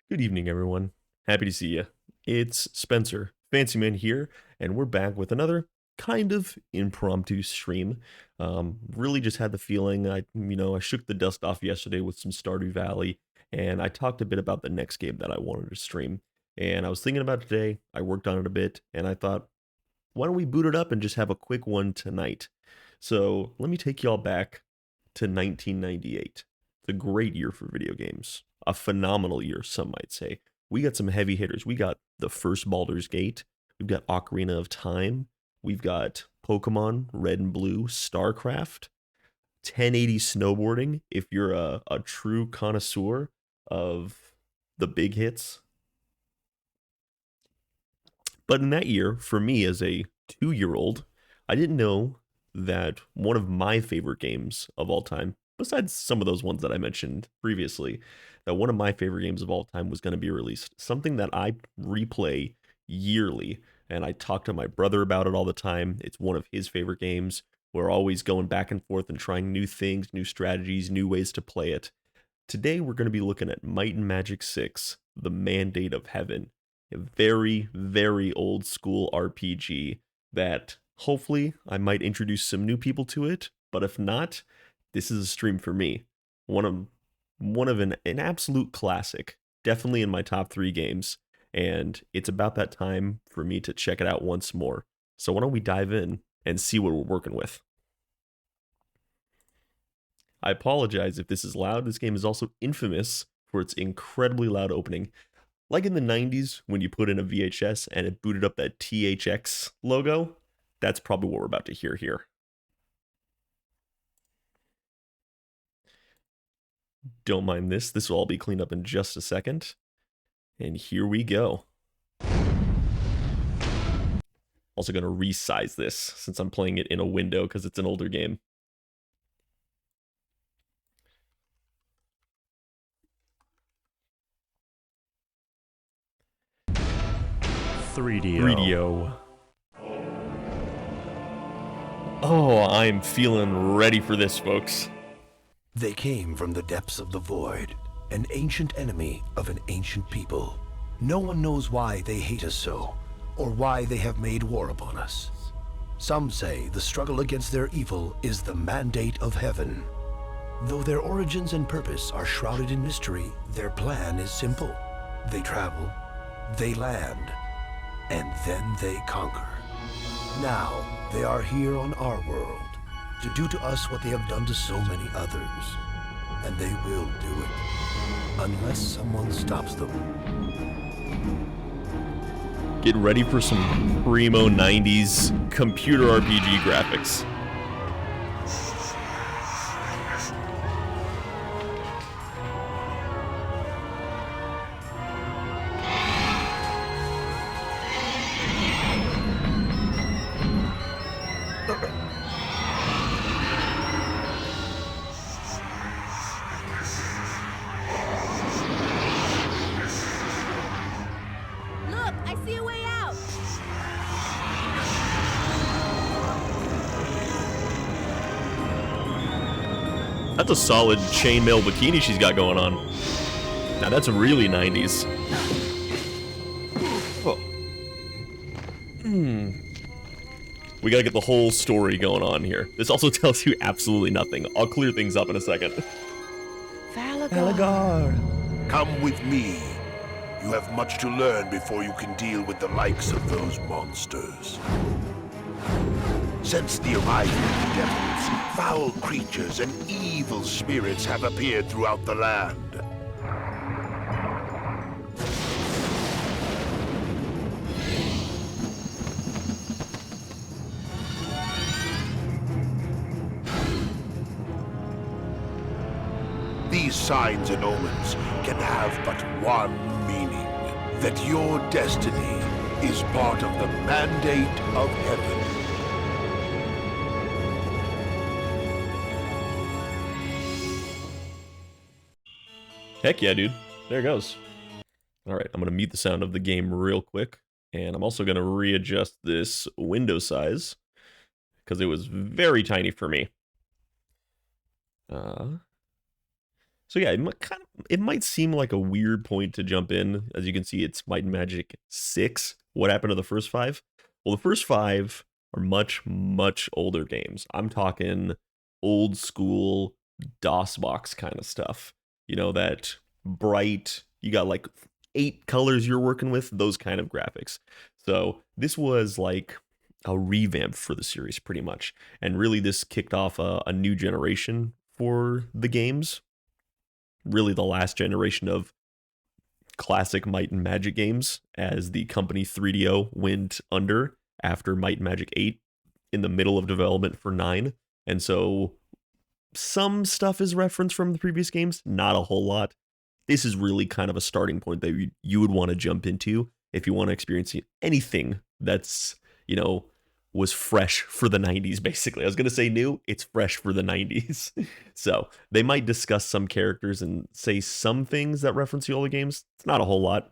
Good evening, everyone. Happy to see you. It's Spencer, FncyMan here, and we're back with another kind of impromptu stream. Really just had the feeling I shook the dust off yesterday with some Stardew Valley, and I talked a bit about the next game that I wanted to stream. And I was thinking about it today. I worked on it a bit, and I thought, why don't we boot it up and just have a quick one tonight? So let me take y'all back to 1998. It's a great year for video games. A phenomenal year, some might say. We got some heavy hitters. We got the first Baldur's Gate. We've got Ocarina of Time. We've got Pokemon Red and Blue, StarCraft, 1080 snowboarding. If you're a true connoisseur of the big hits. But in that year, for me as a 2-year-old, I didn't know that one of my favorite games of all time, besides some of those ones that I mentioned previously, that one of my favorite games of all time was going to be released. Something that I replay yearly, and I talk to my brother about it all the time. It's one of his favorite games. We're always going back and forth and trying new things, new strategies, new ways to play it. Today, we're going to be looking at Might and Magic 6, The Mandate of Heaven. A very, very old school RPG that hopefully I might introduce some new people to it, but if not, this is a stream for me. One of an absolute classic, definitely in my top 3 games, and it's about that time for me to check it out once more. So why don't we dive in and see what we're working with. I apologize if this is loud. This game is also infamous for its incredibly loud opening. Like in the 90s, when you put in a VHS and it booted up that THX logo, that's probably what we're about to hear here. Don't mind this. This will all be cleaned up in just a second. And here we go. Also going to resize this since I'm playing it in a window because it's an older game. Threedio. Oh, I'm feeling ready for this, folks. They came from the depths of the void, an ancient enemy of an ancient people. No one knows why they hate us so, or why they have made war upon us. Some say the struggle against their evil is the mandate of heaven. Though their origins and purpose are shrouded in mystery, their plan is simple. They travel, they land, and then they conquer. Now, they are here on our world to do to us what they have done to so many others. And they will do it, unless someone stops them. Get ready for some primo 90s computer RPG graphics. That's a solid chainmail bikini she's got going on. Now that's really 90s. Oh. We gotta get the whole story going on here. This also tells you absolutely nothing. I'll clear things up in a second. Falagar. Come with me. You have much to learn before you can deal with the likes of those monsters. Since the arrival of the devils, foul creatures and evil spirits have appeared throughout the land. These signs and omens can have but one meaning, that your destiny is part of the mandate of heaven. Heck yeah, dude. There it goes. Alright, I'm going to mute the sound of the game real quick. And I'm also going to readjust this window size, because it was very tiny for me. So yeah, it might seem like a weird point to jump in. As you can see, it's Might and Magic 6. What happened to the first 5? Well, the first 5 are much, much older games. I'm talking old school DOS box kind of stuff. You know, that bright, you got like 8 colors you're working with, those kind of graphics. So this was like a revamp for the series pretty much. And really this kicked off a new generation for the games. Really the last generation of classic Might and Magic games, as the company 3DO went under after Might and Magic 8 in the middle of development for 9. And so some stuff is referenced from the previous games, not a whole lot. This is really kind of a starting point that you would want to jump into if you want to experience anything that's, you know, was fresh for the 90s, basically. I was going to say new, it's fresh for the 90s. So they might discuss some characters and say some things that reference the older games. It's not a whole lot.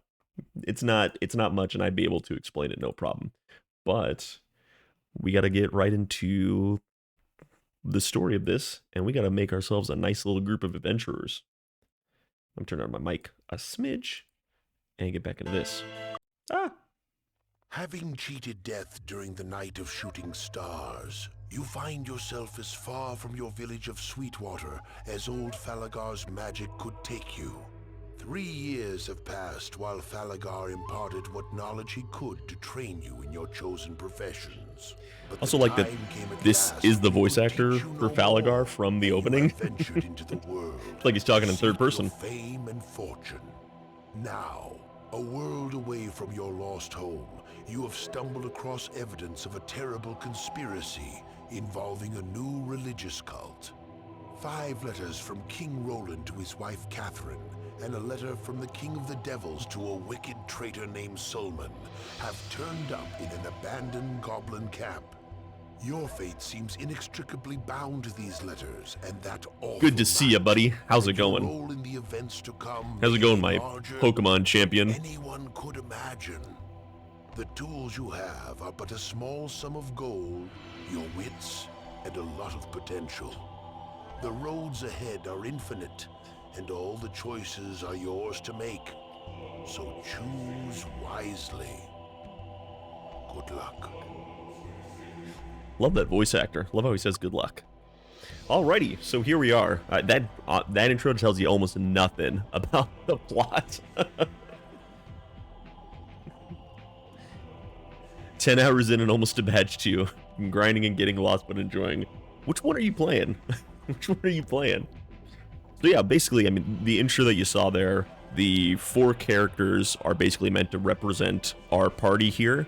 It's not much, and I'd be able to explain it no problem. But we got to get right into the story of this, and we got to make ourselves a nice little group of adventurers. I'm turning on my mic a smidge and get back into this. Having cheated death during the night of shooting stars, you find yourself as far from your village of Sweetwater as old Falagar's magic could take you. 3 years have passed while Falagar imparted what knowledge he could to train you in your chosen professions. But also like that this is the voice actor for Falagar from the opening. It's like he's talking in third person. Fame and fortune. Now, a world away from your lost home, you have stumbled across evidence of a terrible conspiracy involving a new religious cult. 5 letters from King Roland to his wife Catherine, and a letter from the King of the Devils to a wicked traitor named Sulman have turned up in an abandoned goblin camp. Your fate seems inextricably bound to these letters and that awful Good to see you, buddy. How's it going? How's it going, my Pokemon champion? Anyone could imagine. The tools you have are but a small sum of gold, your wits, and a lot of potential. The roads ahead are infinite, and all the choices are yours to make. So choose wisely. Good luck. Love that voice actor. Love how he says good luck. Alrighty, so here we are. That intro tells you almost nothing about the plot. 10 hours in and almost a badge 2. Grinding and getting lost but enjoying. Which one are you playing? Which one are you playing? So yeah, basically, I mean, the intro that you saw there, the 4 characters are basically meant to represent our party here.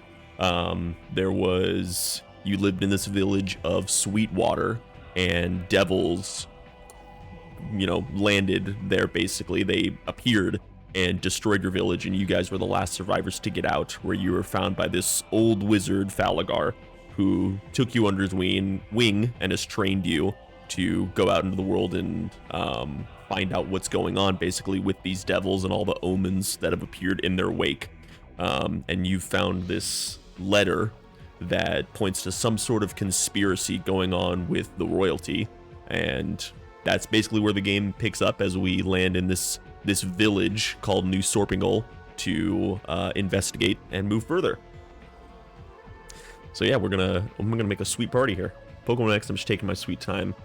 You lived in this village of Sweetwater, and devils, you know, landed there basically. They appeared and destroyed your village, and you guys were the last survivors to get out, where you were found by this old wizard, Falagar, who took you under his wing and has trained you to go out into the world and find out what's going on, basically, with these devils and all the omens that have appeared in their wake. And you found this letter that points to some sort of conspiracy going on with the royalty, and that's basically where the game picks up as we land in this village called New Sorpigal to investigate and move further. So yeah, I'm gonna make a sweet party here. Pokemon X, I'm just taking my sweet time.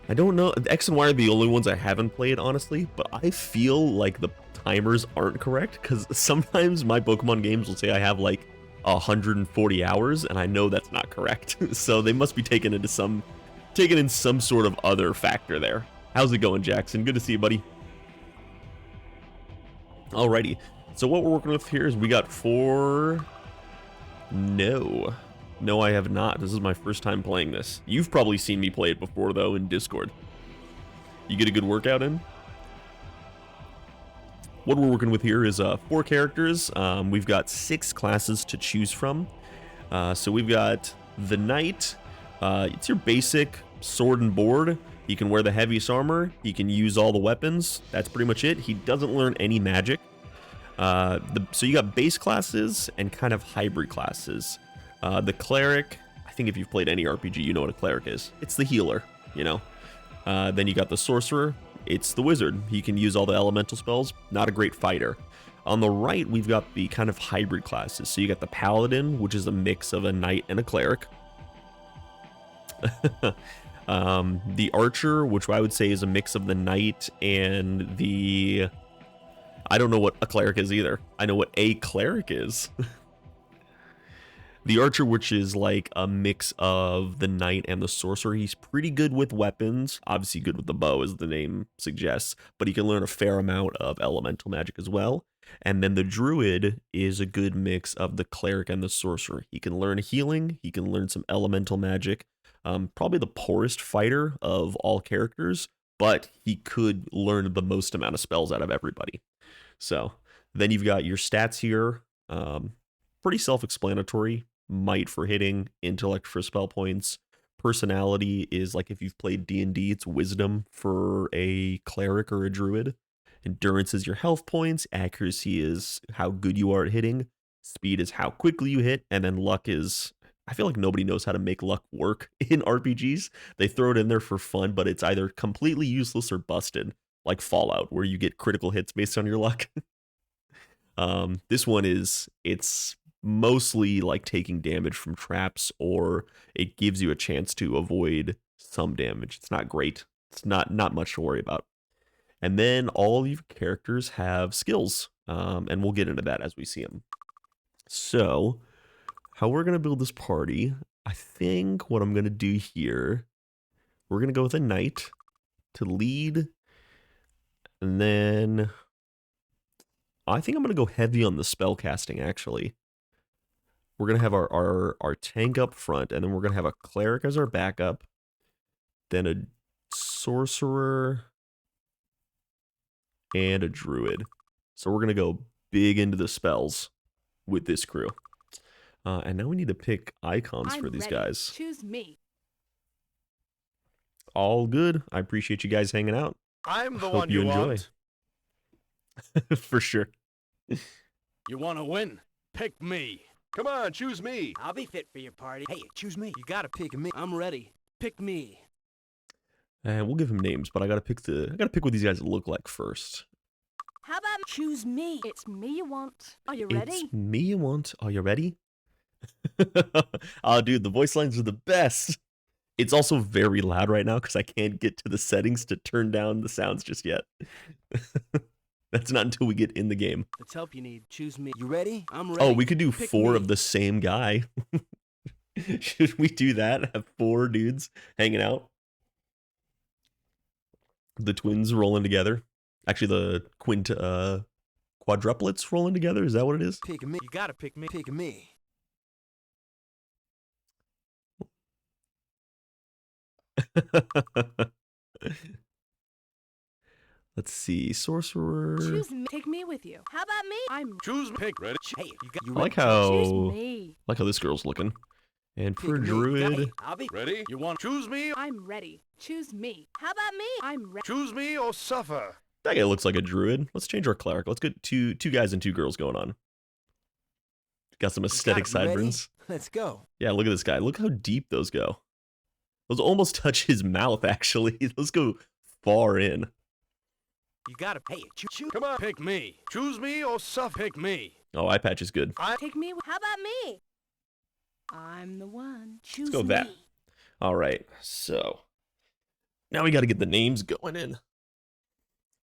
I don't know, X and Y are the only ones I haven't played, honestly, but I feel like the timers aren't correct, because sometimes my Pokemon games will say I have like 140 hours, and I know that's not correct. So they must be taken in some sort of other factor there. How's it going, Jackson? Good to see you, buddy. Alrighty, so what we're working with here is we got 4... No, I have not. This is my first time playing this. You've probably seen me play it before, though, in Discord. You get a good workout in? What we're working with here is 4 characters. We've got 6 classes to choose from. So we've got the Knight. It's your basic sword and board. He can wear the heaviest armor. He can use all the weapons. That's pretty much it. He doesn't learn any magic. So you got base classes and kind of hybrid classes. The Cleric, I think if you've played any RPG, you know what a Cleric is. It's the healer, you know. Then you got the sorcerer. It's the wizard. He can use all the elemental spells. Not a great fighter. On the right, we've got the kind of hybrid classes. So you got the paladin, which is a mix of a knight and a cleric. The archer, which I would say is a mix of the knight and the... I don't know what a cleric is either. I know what a cleric is. The archer, which is like a mix of the knight and the sorcerer. He's pretty good with weapons. Obviously good with the bow, as the name suggests. But he can learn a fair amount of elemental magic as well. And then the druid is a good mix of the cleric and the sorcerer. He can learn healing. He can learn some elemental magic. Probably the poorest fighter of all characters. But he could learn the most amount of spells out of everybody. So then you've got your stats here. Pretty self-explanatory. Might for hitting, intellect for spell points. Personality is like if you've played D&D, it's wisdom for a cleric or a druid. Endurance is your health points. Accuracy is how good you are at hitting. Speed is how quickly you hit. And then luck is... I feel like nobody knows how to make luck work in RPGs. They throw it in there for fun, but it's either completely useless or busted, like Fallout, where you get critical hits based on your luck. This one is... it's mostly like taking damage from traps, or it gives you a chance to avoid some damage. It's not great. It's not much to worry about. And then all of your characters have skills, and we'll get into that as we see them. So how we're going to build this party, I think what I'm going to do here, we're going to go with a knight to lead, and then I think I'm going to go heavy on the spell casting, actually. We're going to have our tank up front, and then we're going to have a cleric as our backup, then a sorcerer, and a druid. So we're going to go big into the spells with this crew. And now we need to pick icons for these guys. Choose me. All good. I appreciate you guys hanging out. I'm the Hope one you you enjoy. want. For sure. You want to win? Pick me. Come on, choose me. I'll be fit for your party. Hey, choose me. You gotta pick me. I'm ready. Pick me. And we'll give him names, but I gotta pick what these guys look like first. How about choose me? It's me you want. Are you ready? It's me you want. Are you ready? Oh, dude, the voice lines are the best. It's also very loud right now because I can't get to the settings to turn down the sounds just yet. That's not until we get in the game. Let's help you need. Choose me. You ready? I'm ready. Oh, we could do Pick 4 me. of the same guy. Should we do that? Have 4 dudes hanging out? The twins rolling together. Actually, the quadruplets rolling together. Is that what it is? Pick me. You gotta pick me. Pick me. Let's see. Sorcerer. Choose me. Take me with you. How about me? I'm Choose me. Pick. Ready? Hey, you got. You I like choose how me. this girl's looking. And Pick for me. druid, Hey, I'll be. Ready? You want choose me? I'm ready. Choose me. How about me? I'm ready. Choose me or suffer. that guy looks like a druid. Let's change our cleric. Let's get two guys and 2 girls going on. Got some aesthetic You ready? sideburns. Let's go. Yeah, look at this guy. Look how deep those go. Those almost touch his mouth, actually. Those go far in. You gotta. Hey, choose. Come on. Pick me. Choose me or suffer. Pick me. Oh, eye patch is good. Take me. How about me? I'm the one. Choose Let's go with that. me. All right, so now we got to get the names going in.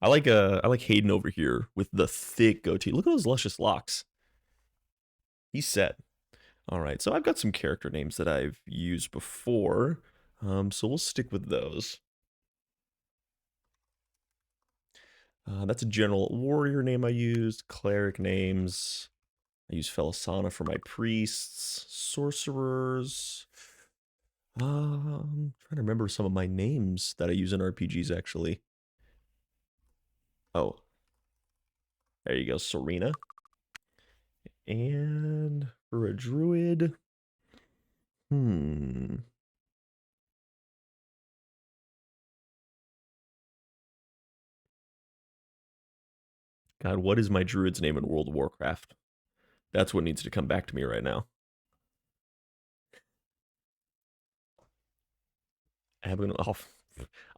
I like Hayden over here with the thick goatee. Look at those luscious locks. He's set. All right, so I've got some character names that I've used before, so we'll stick with those. That's a general warrior name I used. Cleric names. I use Felisana for my priests. Sorcerers. Trying to remember some of my names that I use in RPGs, actually. Oh. There you go, Serena. And for a druid... God, what is my druid's name in World of Warcraft? That's what needs to come back to me right now. I'm gonna, oh,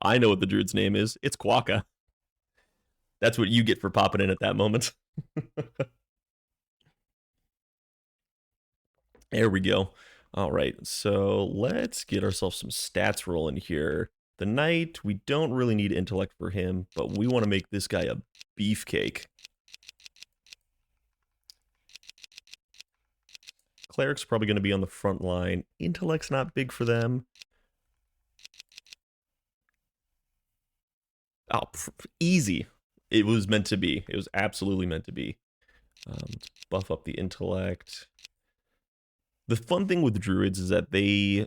I know what the druid's name is. It's Quokka. That's what you get for popping in at that moment. There we go. All right, so let's get ourselves some stats rolling here. The knight, we don't really need intellect for him, but we want to make this guy a beefcake. Cleric's probably going to be on the front line. Intellect's not big for them. Oh, easy. It was meant to be. It was absolutely meant to be. Let's buff up the intellect. The fun thing with druids is that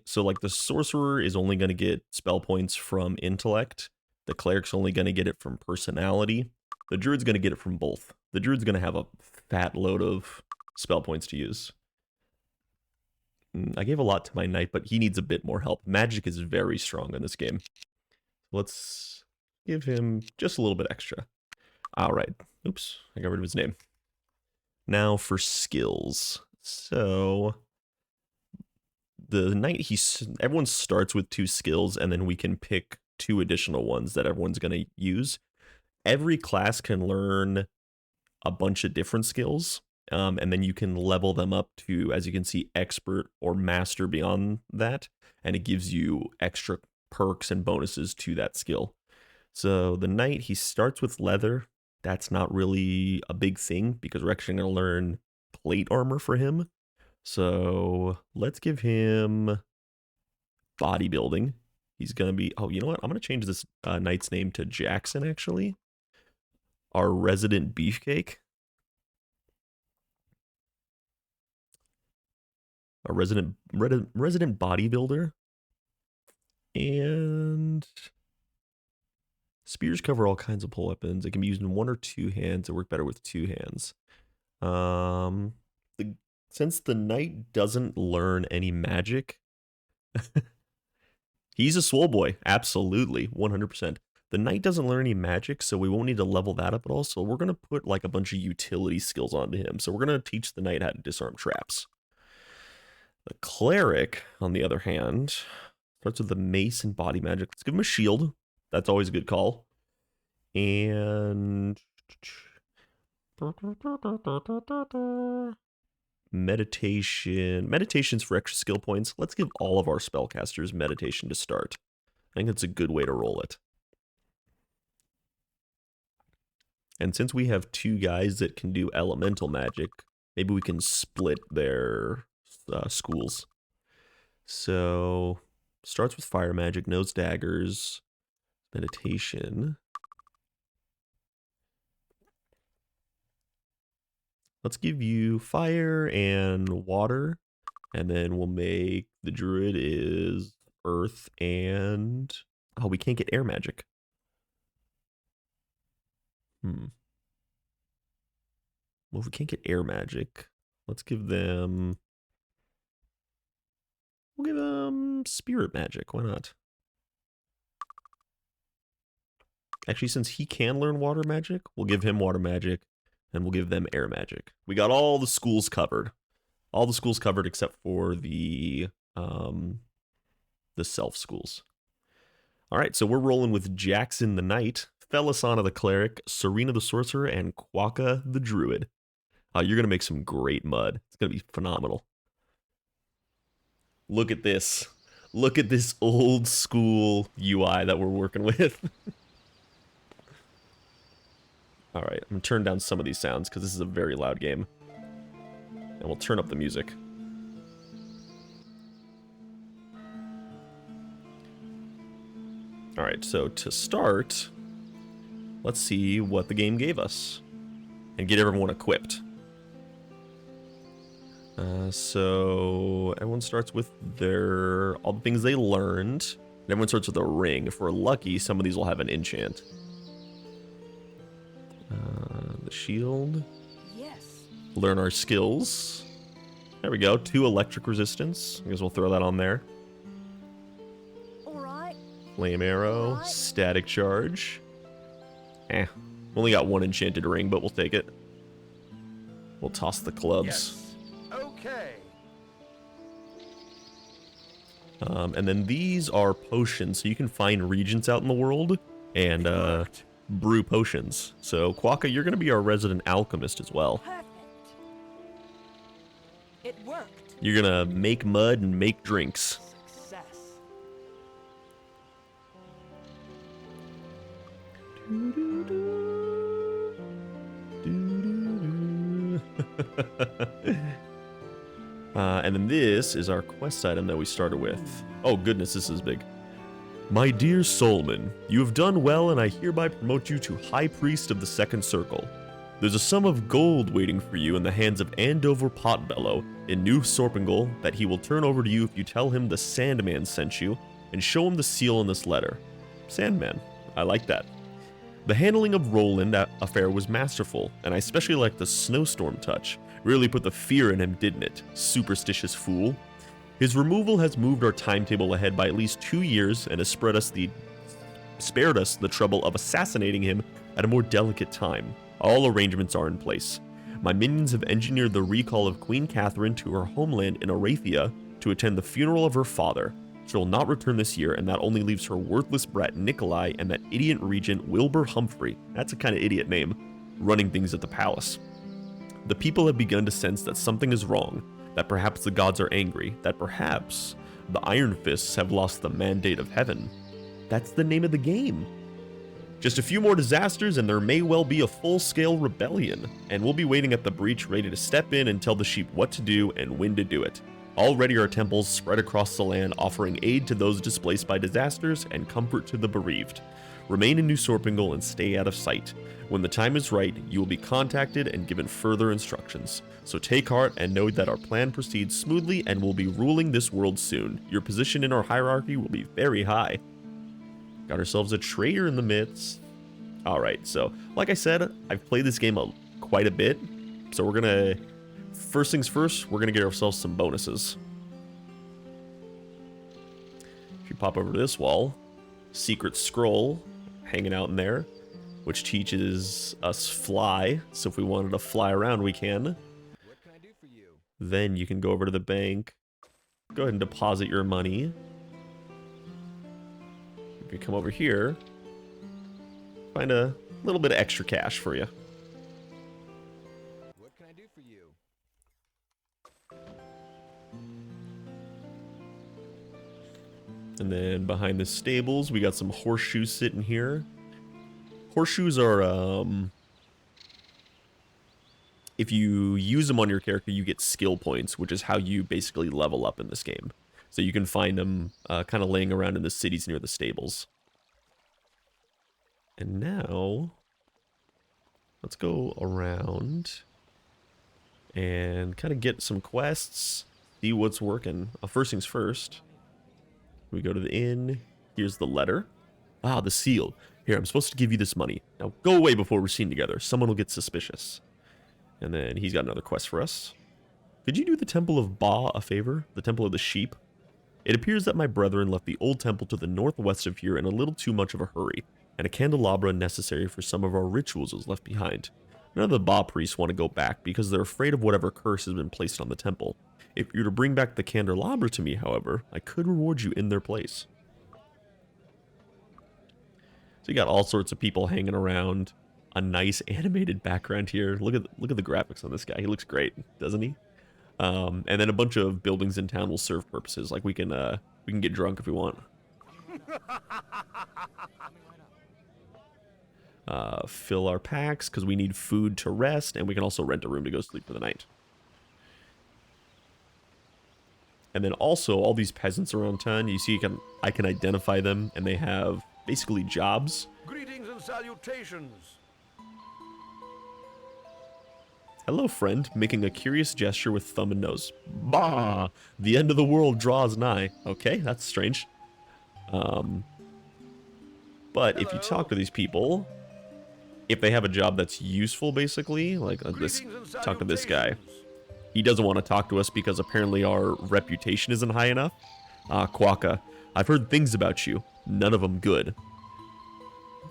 so like the sorcerer is only going to get spell points from intellect. The cleric's only going to get it from personality. The druid's going to get it from both. The druid's going to have a fat load of spell points to use. I gave a lot to my knight, but he needs a bit more help. Magic is very strong in this game. Let's give him just a little bit extra. All right. Oops, I got rid of his name. Now for skills. So the knight, everyone starts with 2 skills, and then we can pick 2 additional ones that everyone's going to use. Every class can learn a bunch of different skills, and then you can level them up to, as you can see, expert or master beyond that, and it gives you extra perks and bonuses to that skill. So the knight, he starts with leather. That's not really a big thing because we're actually going to learn plate armor for him. So let's give him bodybuilding. He's going to be, oh, you know what? I'm going to change this knight's name to Jackson, actually. Our resident beefcake. A resident bodybuilder. And spears cover all kinds of pull weapons. It can be used in 1 or 2 hands. It work better with 2 hands. Since the knight doesn't learn any magic, he's a swole boy. Absolutely, 100%. The knight doesn't learn any magic, so we won't need to level that up at all. So we're going to put like a bunch of utility skills onto him. So we're going to teach the knight how to disarm traps. The cleric, on the other hand, starts with the mace and body magic. Let's give him a shield. That's always a good call. And meditation. Meditation's for extra skill points. Let's give all of our spellcasters meditation to start. I think that's a good way to roll it. And since we have 2 guys that can do elemental magic, maybe we can split their schools. So, starts with fire magic, knows daggers, meditation. Let's give you fire and water, and then we'll make the druid is earth and... Oh, we can't get air magic. Well, if we can't get air magic, let's give them... We'll give them spirit magic. Why not? Actually, since he can learn water magic, we'll give him water magic, and we'll give them air magic. We got all the schools covered. All the schools covered except for the self schools. All right, so we're rolling with Jackson the Knight, Felisana the Cleric, Serena the Sorcerer, and Quokka the Druid. You're going to make some great mud. It's going to be phenomenal. Look at this. Look at this old school UI that we're working with. All right, I'm going to turn down some of these sounds because this is a very loud game. And we'll turn up the music. All right, so to start, let's see what the game gave us and get everyone equipped. So everyone starts with all the things they learned. And everyone starts with a ring. If we're lucky, some of these will have an enchant. The shield. Yes. Learn our skills. There we go. 2 electric resistance. I guess we'll throw that on there. All right. Flame arrow. Alright. Static charge. Only got 1 enchanted ring, but we'll take it. We'll toss the clubs. Yes. Okay. And then these are potions, so you can find regents out in the world and brew potions. So Quokka, you're going to be our resident alchemist as well. Perfect. It worked. You're going to make mud and make drinks. Success. And then this is our quest item that we started with. Oh goodness, this is big. My dear Solomon, you have done well and I hereby promote you to High Priest of the Second Circle. There's a sum of gold waiting for you in the hands of Andover Potbellow in New Sorpigal that he will turn over to you if you tell him the Sandman sent you and show him the seal in this letter. Sandman, I like that. The handling of Roland affair was masterful, and I especially like the snowstorm touch. Really put the fear in him, didn't it? Superstitious fool. His removal has moved our timetable ahead by at least 2 years and has spared us the trouble of assassinating him at a more delicate time. All arrangements are in place. My minions have engineered the recall of Queen Catherine to her homeland in Arathia to attend the funeral of her father. She will not return this year, and that only leaves her worthless brat Nikolai and that idiot regent Wilbur Humphrey, that's a kind of idiot name, running things at the palace. The people have begun to sense that something is wrong, that perhaps the gods are angry, that perhaps the Iron Fists have lost the mandate of heaven. That's the name of the game. Just a few more disasters and there may well be a full-scale rebellion, and we'll be waiting at the breach ready to step in and tell the sheep what to do and when to do it. Already our temples spread across the land offering aid to those displaced by disasters and comfort to the bereaved. Remain in New Sorpigal and stay out of sight. When the time is right, you will be contacted and given further instructions. So take heart and know that our plan proceeds smoothly and we'll be ruling this world soon. Your position in our hierarchy will be very high. Got ourselves a traitor in the midst. Alright, so like I said, I've played this game quite a bit. So we're gonna... First things first, we're gonna get ourselves some bonuses. If you pop over to this wall, secret scroll hanging out in there, which teaches us fly. So if we wanted to fly around, we can. What can I do for you? Then you can go over to the bank, go ahead and deposit your money. If you come over here, find a little bit of extra cash for you. What can I do for you? And then behind the stables, we got some horseshoes sitting here. Horseshoes are, if you use them on your character, you get skill points, which is how you basically level up in this game. So you can find them kind of laying around in the cities near the stables. And now, let's go around and kind of get some quests, see what's working. First things first, we go to the inn. Here's the letter. Ah, the seal. Here, I'm supposed to give you this money. Now go away before we're seen together. Someone will get suspicious. And then he's got another quest for us. Could you do the Temple of Ba a favor? The Temple of the Sheep? It appears that my brethren left the old temple to the northwest of here in a little too much of a hurry, and a candelabra necessary for some of our rituals was left behind. None of the Ba priests want to go back because they're afraid of whatever curse has been placed on the temple. If you're to bring back the candelabra to me, however, I could reward you in their place. So you got all sorts of people hanging around. A nice animated background here. Look at the graphics on this guy. He looks great, doesn't he? And then a bunch of buildings in town will serve purposes. Like we can get drunk if we want. Fill our packs because we need food to rest, and we can also rent a room to go sleep for the night. And then also all these peasants around town, you see, I can identify them, and they have basically jobs. Greetings and salutations. Hello, friend, making a curious gesture with thumb and nose. Bah! The end of the world draws nigh. Okay, that's strange. But if you talk to these people, if they have a job that's useful, basically, like talk to this guy. He doesn't want to talk to us because apparently our reputation isn't high enough. Ah, Quokka, I've heard things about you. None of them good.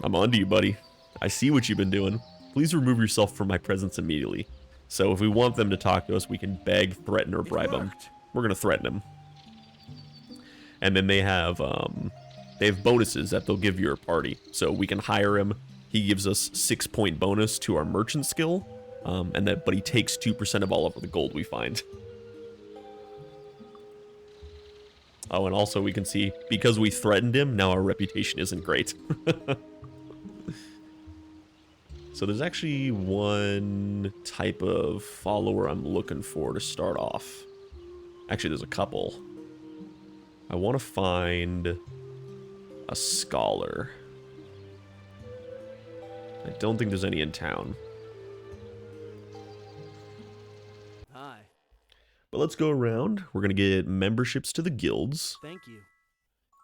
I'm on to you, buddy. I see what you've been doing. Please remove yourself from my presence immediately. So if we want them to talk to us, we can beg, threaten, or bribe them. We're going to threaten him. And then they have bonuses that they'll give your party. So we can hire him. He gives us 6-point bonus to our merchant skill, but he takes 2% of all of the gold we find. Oh, and also we can see, because we threatened him, now our reputation isn't great. So there's actually one type of follower I'm looking for to start off. Actually, there's a couple. I want to find a scholar. I don't think there's any in town. Hi. But let's go around. We're going to get memberships to the guilds. Thank you.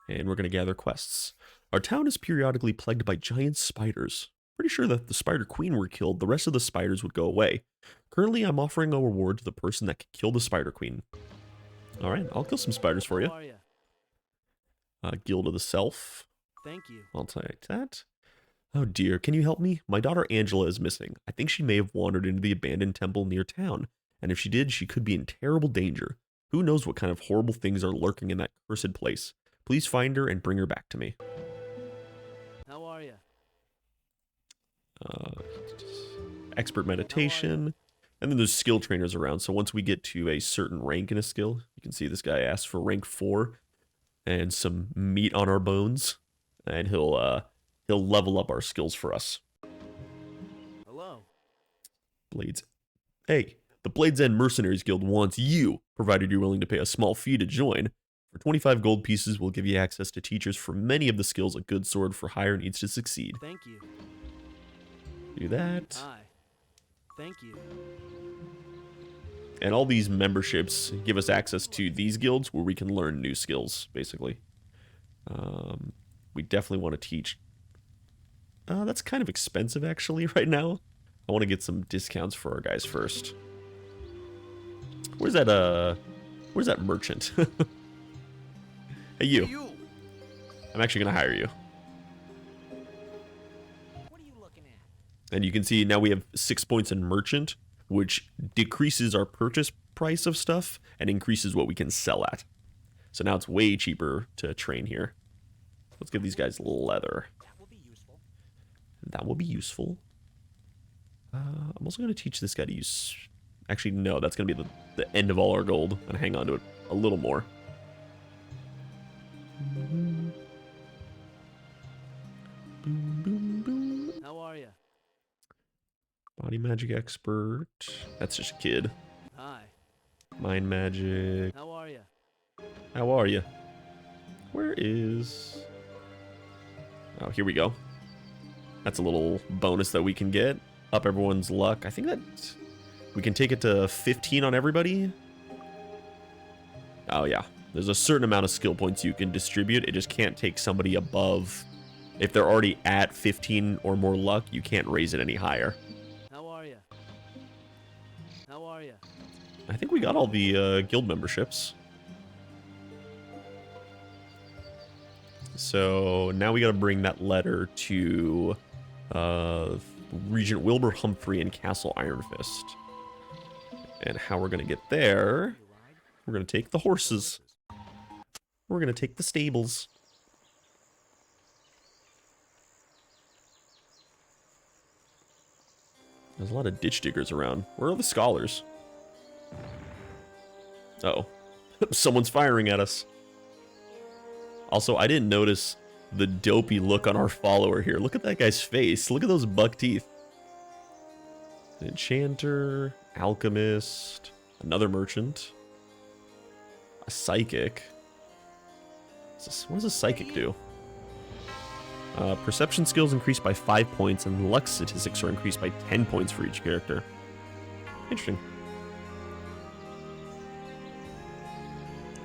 And we're going to gather quests. Our town is periodically plagued by giant spiders. Pretty sure that if the Spider Queen were killed, the rest of the spiders would go away. Currently, I'm offering a reward to the person that could kill the Spider Queen. Alright, I'll kill some spiders for you. How are you? Guild of the Self. Thank you. I'll take that. Oh dear, can you help me? My daughter Angela is missing. I think she may have wandered into the abandoned temple near town. And if she did, she could be in terrible danger. Who knows what kind of horrible things are lurking in that cursed place. Please find her and bring her back to me. How are you? Expert meditation, and then there's skill trainers around. So once we get to a certain rank in a skill, you can see this guy asks for rank 4 and some meat on our bones, and he'll level up our skills for us. Hello. Blades. Hey, the Blades End Mercenaries Guild wants you, provided you're willing to pay a small fee to join. For 25 gold pieces, we'll give you access to teachers for many of the skills a good sword for hire needs to succeed. Thank you. Do that. Hi. Thank you. And all these memberships give us access to these guilds where we can learn new skills, basically. We definitely want to teach. That's kind of expensive, actually, right now. I want to get some discounts for our guys first. Where's that merchant? Hey, you. I'm actually going to hire you. And you can see now we have 6 points in merchant, which decreases our purchase price of stuff and increases what we can sell at. So now it's way cheaper to train here. Let's give these guys leather. That will be useful. That will be useful. I'm also going to teach this guy to use... Actually, no, that's going to be the end of all our gold. And hang on to it a little more. How are you? Body magic expert. That's just a kid. Hi. Mind magic. How are you? How are you? Where is... Oh, here we go. That's a little bonus that we can get. Up everyone's luck. I think that we can take it to 15 on everybody. Oh, yeah. There's a certain amount of skill points you can distribute. It just can't take somebody above... If they're already at 15 or more luck, you can't raise it any higher. How are you? How are you? I think we got all the guild memberships. So now we got to bring that letter to Regent Wilbur Humphrey and Castle Iron Fist. And how we're going to get there, we're going to take the horses. We're going to take the stables. There's a lot of ditch diggers around. Where are the scholars? Uh-oh. Someone's firing at us. Also, I didn't notice the dopey look on our follower here. Look at that guy's face. Look at those buck teeth. An enchanter, alchemist, another merchant, a psychic. What does a psychic do? Perception skills increased by 5 points, and luck statistics are increased by 10 points for each character. Interesting.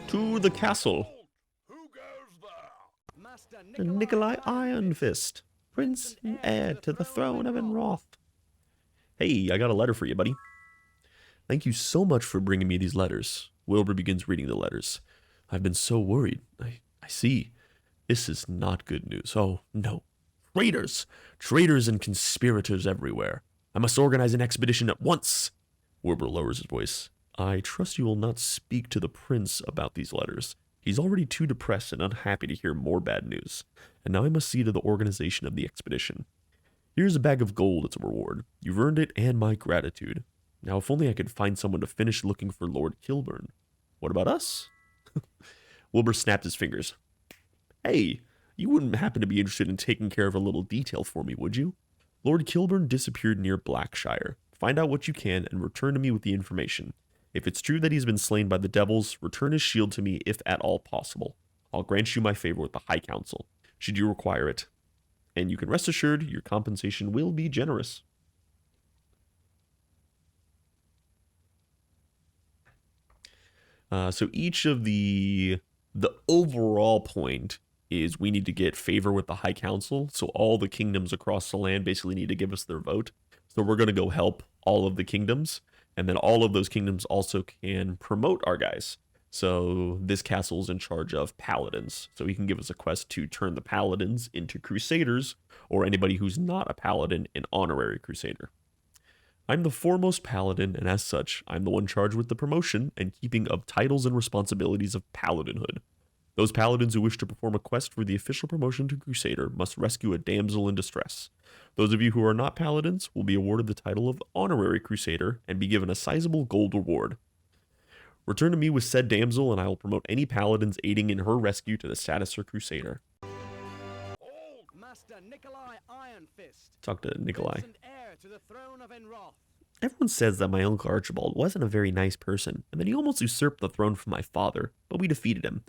To the castle. Who goes there? Master Nikolai Iron Fist, Prince and heir to the throne of Enroth. Hey, I got a letter for you, buddy. Thank you so much for bringing me these letters. Wilbur begins reading the letters. I've been so worried. I see. This is not good news. Oh, no. Traitors! Traitors and conspirators everywhere. I must organize an expedition at once. Wilbur lowers his voice. I trust you will not speak to the prince about these letters. He's already too depressed and unhappy to hear more bad news, and now I must see to the organization of the expedition. Here's a bag of gold as a reward. You've earned it and my gratitude. Now if only I could find someone to finish looking for Lord Kilburn. What about us? Wilbur snapped his fingers. Hey, you wouldn't happen to be interested in taking care of a little detail for me, would you? Lord Kilburn disappeared near Blackshire. Find out what you can and return to me with the information. If it's true that he's been slain by the devils, return his shield to me if at all possible. I'll grant you my favor with the High Council, should you require it. And you can rest assured your compensation will be generous. So each of the overall point is we need to get favor with the High Council. So all the kingdoms across the land basically need to give us their vote. So we're going to go help all of the kingdoms. And then all of those kingdoms also can promote our guys. So this castle's in charge of paladins. So he can give us a quest to turn the paladins into crusaders, or anybody who's not a paladin an honorary crusader. I'm the foremost paladin, and as such, I'm the one charged with the promotion and keeping of titles and responsibilities of paladinhood. Those paladins who wish to perform a quest for the official promotion to crusader must rescue a damsel in distress. Those of you who are not paladins will be awarded the title of honorary crusader and be given a sizable gold reward. Return to me with said damsel, and I will promote any paladins aiding in her rescue to the status of crusader. Master Nikolai Ironfist. Talk to Nikolai. Prince and heir to the throne of Enroth. Everyone says that my uncle Archibald wasn't a very nice person, and that he almost usurped the throne from my father, but we defeated him.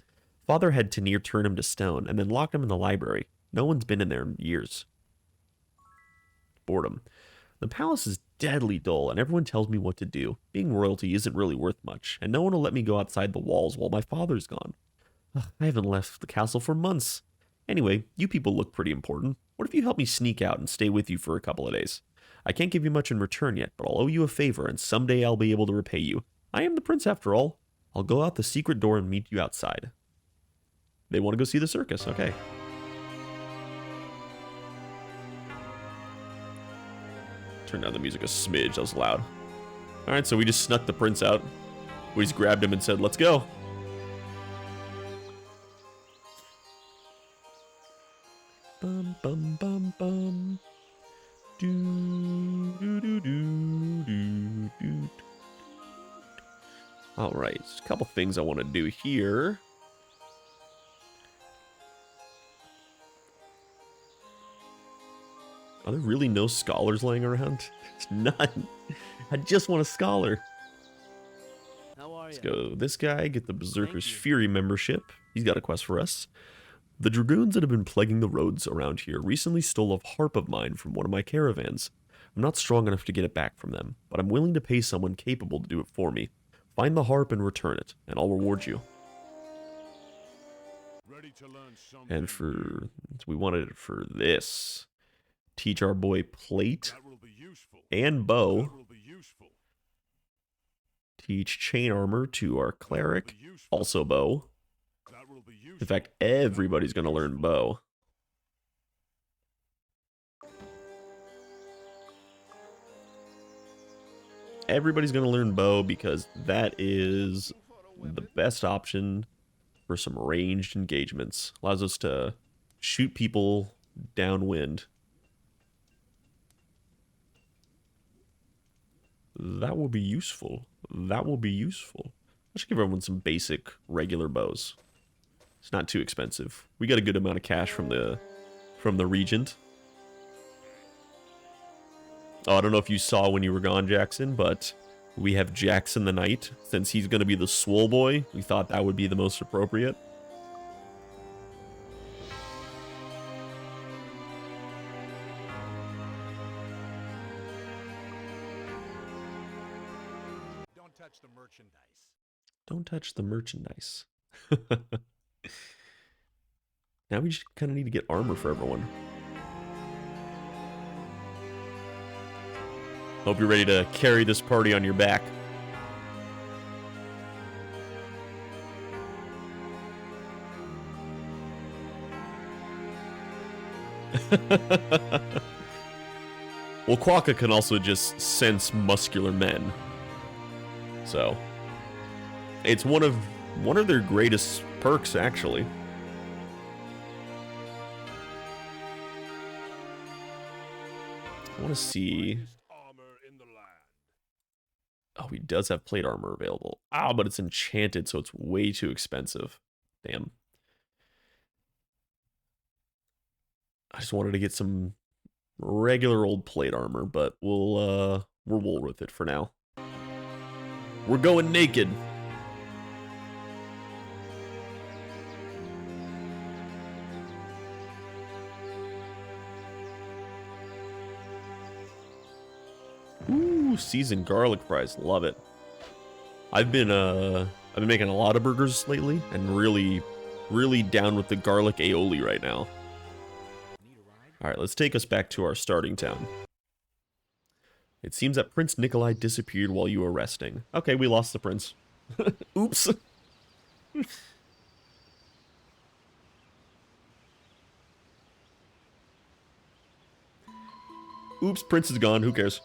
Father had Tanir turn him to stone, and then locked him in the library. No one's been in there in years. Boredom. The palace is deadly dull, and everyone tells me what to do. Being royalty isn't really worth much, and no one will let me go outside the walls while my father's gone. I haven't left the castle for months. Anyway, you people look pretty important. What if you help me sneak out and stay with you for a couple of days? I can't give you much in return yet, but I'll owe you a favor, and someday I'll be able to repay you. I am the prince after all. I'll go out the secret door and meet you outside. They want to go see the circus, okay. Turn down the music a smidge, that was loud. Alright, so we just snuck the prince out. We just grabbed him and said, let's go. Bum bum bum bum. Do do do do do do. Alright, a couple things I want to do here. Are there really no scholars laying around? There's none. I just want a scholar. How are Let's you? go this guy, get the Berserker's Fury membership. He's got a quest for us. The dragoons that have been plaguing the roads around here recently stole a harp of mine from one of my caravans. I'm not strong enough to get it back from them, but I'm willing to pay someone capable to do it for me. Find the harp and return it, and I'll reward you. Ready to learn something And for... new. we wanted it for this. Teach our boy plate That will be useful. and bow. That will be useful. Teach chain armor to our cleric, That will be useful. also bow. That will be useful. In fact, everybody's going to learn bow. Everybody's going to learn bow because that is the best option for some ranged engagements. Allows us to shoot people downwind. That will be useful. That will be useful. I should give everyone some basic regular bows. It's not too expensive. We got a good amount of cash from the regent. Oh, I don't know if you saw when you were gone, Jackson, but we have Jackson the Knight. Since he's going to be the swole boy, we thought that would be the most appropriate. Don't touch the merchandise. Don't touch the merchandise. Now we just kind of need to get armor for everyone. Hope you're ready to carry this party on your back. Well, Quokka can also just sense muscular men. So, it's one of their greatest perks, actually. I want to see... Oh, he does have plate armor available. Ah, but it's enchanted, so it's way too expensive. Damn. I just wanted to get some regular old plate armor, but we'll roll with it for now. We're going naked. Ooh, seasoned garlic fries, love it. I've been making a lot of burgers lately, and really down with the garlic aioli right now. All right, let's take us back to our starting town. It seems that Prince Nikolai disappeared while you were resting. Okay, we lost the prince. Oops. Oops, prince is gone. Who cares?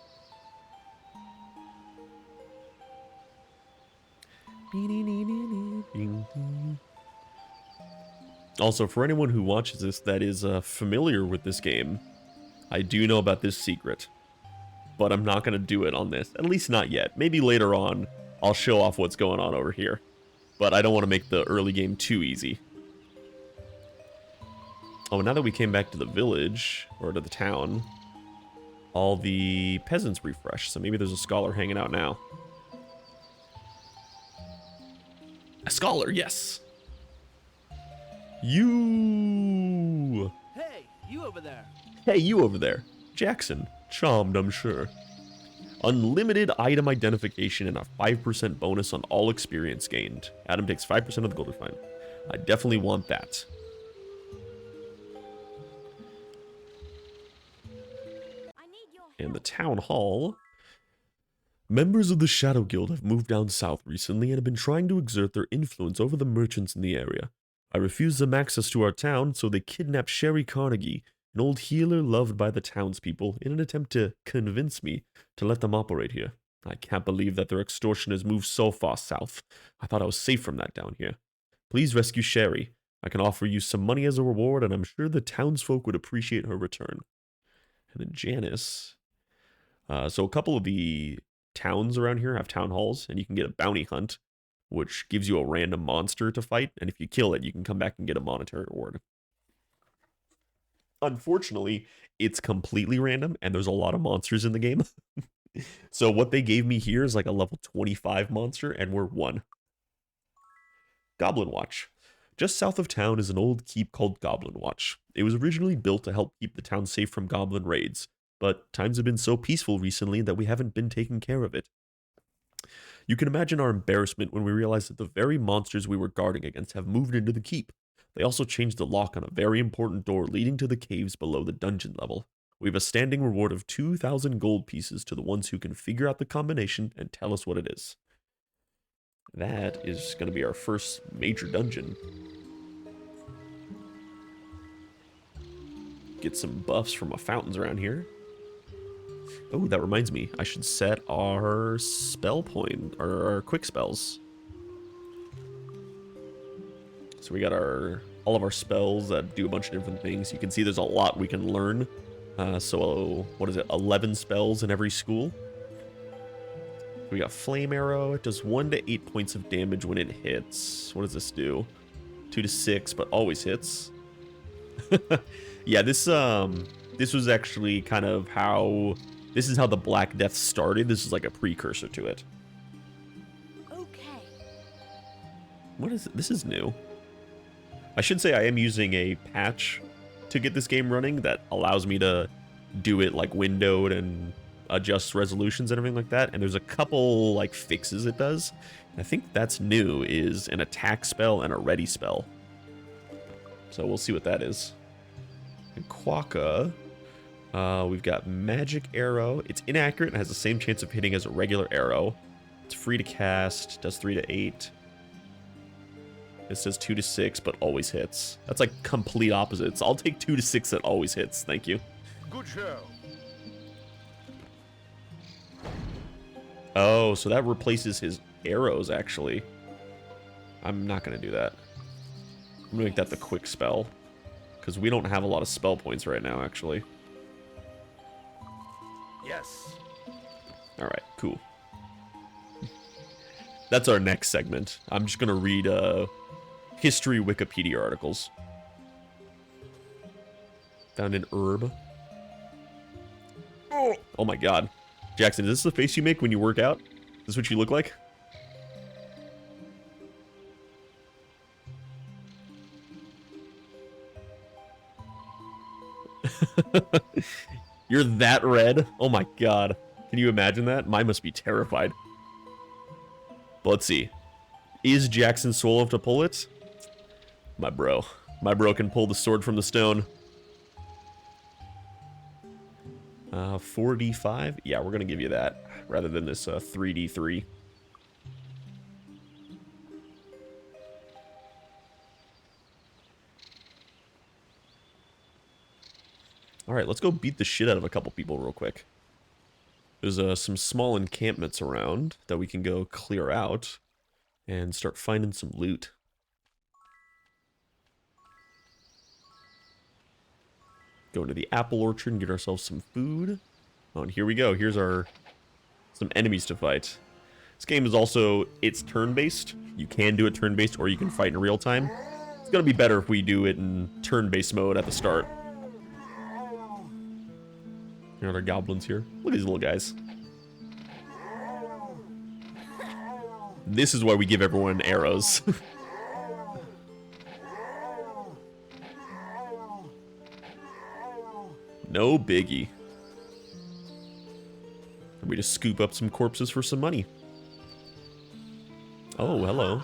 Also, for anyone who watches this that is familiar with this game, I do know about this secret. But I'm not going to do it on this. At least not yet. Maybe later on, I'll show off what's going on over here. But I don't want to make the early game too easy. Oh, now that we came back to the village, or to the town, all the peasants refreshed. So maybe there's a scholar hanging out now. A scholar, yes! You! Hey, you over there. Hey, you over there. Jackson. Charmed, I'm sure. Unlimited item identification and a 5% bonus on all experience gained. Adam takes 5% of the gold refine. I definitely want that. And the town hall. Members of the Shadow Guild have moved down south recently and have been trying to exert their influence over the merchants in the area. I refused them access to our town, so they kidnapped Sherry Carnegie, an old healer loved by the townspeople, in an attempt to convince me to let them operate here. I can't believe that their extortion has moved so far south. I thought I was safe from that down here. Please rescue Sherry. I can offer you some money as a reward, and I'm sure the townsfolk would appreciate her return. And then Janice. So a couple of the towns around here have town halls, and you can get a bounty hunt, which gives you a random monster to fight, and if you kill it, you can come back and get a monetary reward. Unfortunately, it's completely random, and there's a lot of monsters in the game. So what they gave me here is like a level 25 monster, and we're 1. Goblin Watch. Just south of town is an old keep called Goblin Watch. It was originally built to help keep the town safe from goblin raids, but times have been so peaceful recently that we haven't been taking care of it. You can imagine our embarrassment when we realized that the very monsters we were guarding against have moved into the keep. They also changed the lock on a very important door leading to the caves below the dungeon level. We have a standing reward of 2,000 gold pieces to the ones who can figure out the combination and tell us what it is. That is going to be our first major dungeon. Get some buffs from our fountains around here. Oh, that reminds me. I should set our spell point, or our quick spells. So we got all of our spells that do a bunch of different things. You can see there's a lot we can learn. So, what is it? 11 spells in every school. We got Flame Arrow. It does 1 to 8 points of damage when it hits. What does this do? 2 to 6, but always hits. Yeah, this was actually kind of how... This is how the Black Death started. This is like a precursor to it. Okay. What is it? This is new. I should say I am using a patch to get this game running that allows me to do it like windowed and adjust resolutions and everything like that. And there's a couple like fixes it does. And I think that's new, is an attack spell and a ready spell. So we'll see what that is. And Quokka, we've got Magic Arrow. It's inaccurate and has the same chance of hitting as a regular arrow. It's free to cast, does 3 to 8. It says 2 to 6, but always hits. That's like complete opposites. I'll take 2 to 6 that always hits. Thank you. Good show. Oh, so that replaces his arrows, actually. I'm not going to do that. I'm gonna make that the quick spell. Because we don't have a lot of spell points right now, actually. Yes. Alright, cool. That's our next segment. I'm just gonna read history Wikipedia articles. Found an herb. Oh my god. Jackson, is this the face you make when you work out? Is this what you look like? You're that red? Oh my god. Can you imagine that? Mine must be terrified. But let's see. Is Jackson swole enough to pull it? My bro. My bro can pull the sword from the stone. 4d5? Yeah, we're gonna give you that. Rather than this 3d3. Alright, let's go beat the shit out of a couple people real quick. There's some small encampments around that we can go clear out and start finding some loot. Go into the apple orchard and get ourselves some food. Oh, and here we go. Here's some enemies to fight. This game is also, it's turn-based. You can do it turn-based or you can fight in real time. It's gonna be better if we do it in turn-based mode at the start. There are goblins here. Look at these little guys. This is why we give everyone arrows. No biggie. And we just scoop up some corpses for some money. Oh, hello.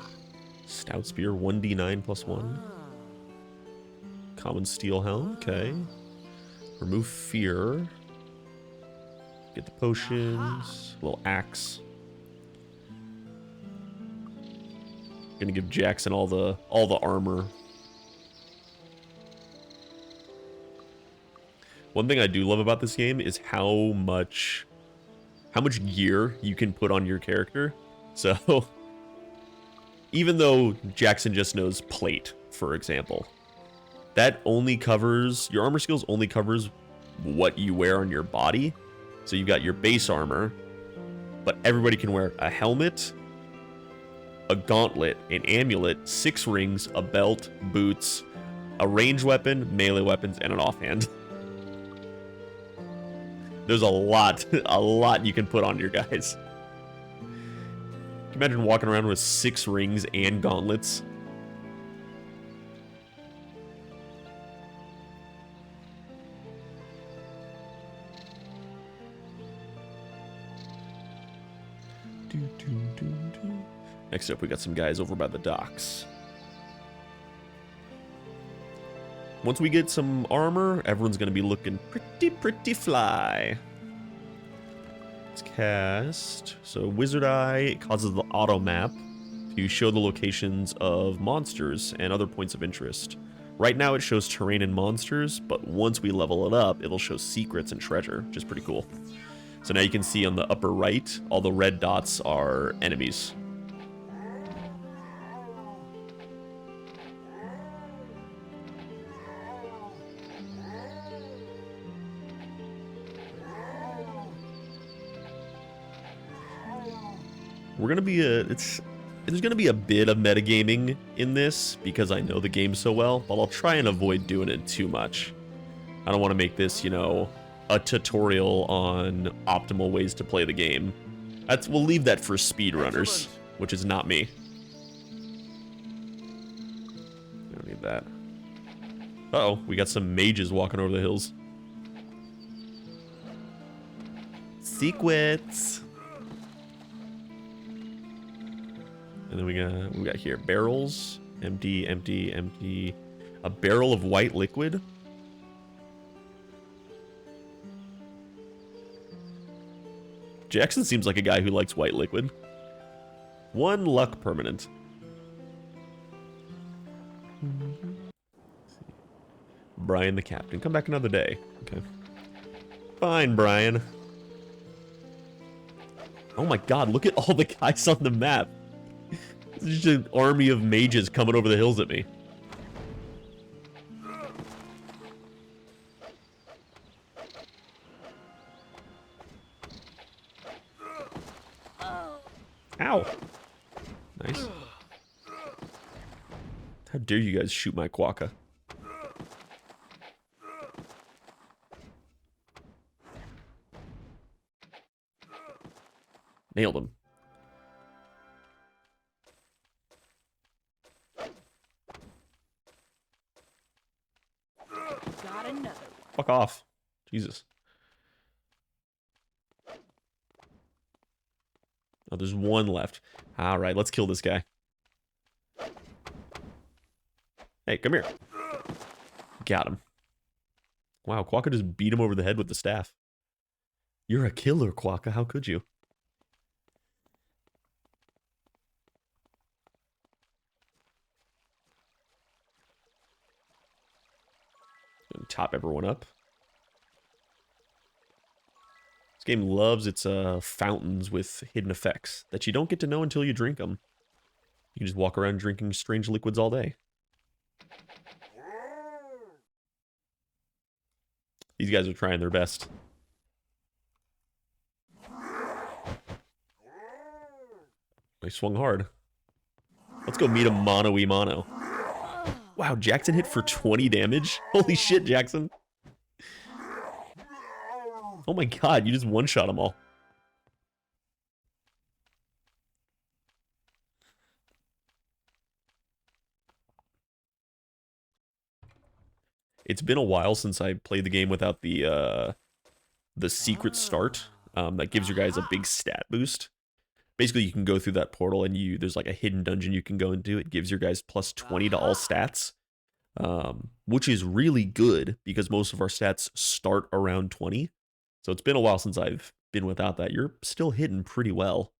Stout spear, 1d9 plus 1. Common steel helm, okay. Remove fear. Get the potions. Little axe. Gonna give Jackson all the armor. One thing I do love about this game is how much gear you can put on your character. So even though Jackson just knows plate, for example, that only covers, your armor skills only covers what you wear on your body. So you've got your base armor, but everybody can wear a helmet, a gauntlet, an amulet, 6 rings, a belt, boots, a ranged weapon, melee weapons, and an offhand. There's a lot you can put on your guys. Can you imagine walking around with 6 rings and gauntlets? Next up, we got some guys over by the docks. Once we get some armor, everyone's going to be looking pretty fly. Let's cast. So Wizard Eye causes the auto map to show the locations of monsters and other points of interest. Right now it shows terrain and monsters, but once we level it up, it'll show secrets and treasure, which is pretty cool. So now you can see on the upper right, all the red dots are enemies. We're gonna be there's gonna be a bit of metagaming in this because I know the game so well, but I'll try and avoid doing it too much. I don't want to make this, you know, a tutorial on optimal ways to play the game. We'll leave that for speedrunners, which is not me. I don't need that. Uh-oh, we got some mages walking over the hills. Secrets. And then we got here barrels, empty, empty, empty. A barrel of white liquid. Jackson seems like a guy who likes white liquid. 1 luck permanent. Brian the captain. Come back another day. Okay. Fine, Brian. Oh my god, look at all the guys on the map. There's just an army of mages coming over the hills at me. Ow. Nice. How dare you guys shoot my quokka? Nailed him. Got another one. Fuck off. Jesus. Oh, there's one left. All right, let's kill this guy. Hey, come here. Got him. Wow, Quokka just beat him over the head with the staff. You're a killer, Quokka. How could you? Gonna top everyone up. This game loves its fountains with hidden effects that you don't get to know until you drink them. You can just walk around drinking strange liquids all day. These guys are trying their best. They swung hard. Let's go meet a mono-y-mono. Wow, Jackson hit for 20 damage? Holy shit, Jackson. Oh my god, you just one-shot them all. It's been a while since I played the game without the secret start that gives your guys a big stat boost. Basically, you can go through that portal and there's like a hidden dungeon you can go into. It gives your guys plus 20 to all stats, which is really good because most of our stats start around 20. So it's been a while since I've been without that. You're still hitting pretty well.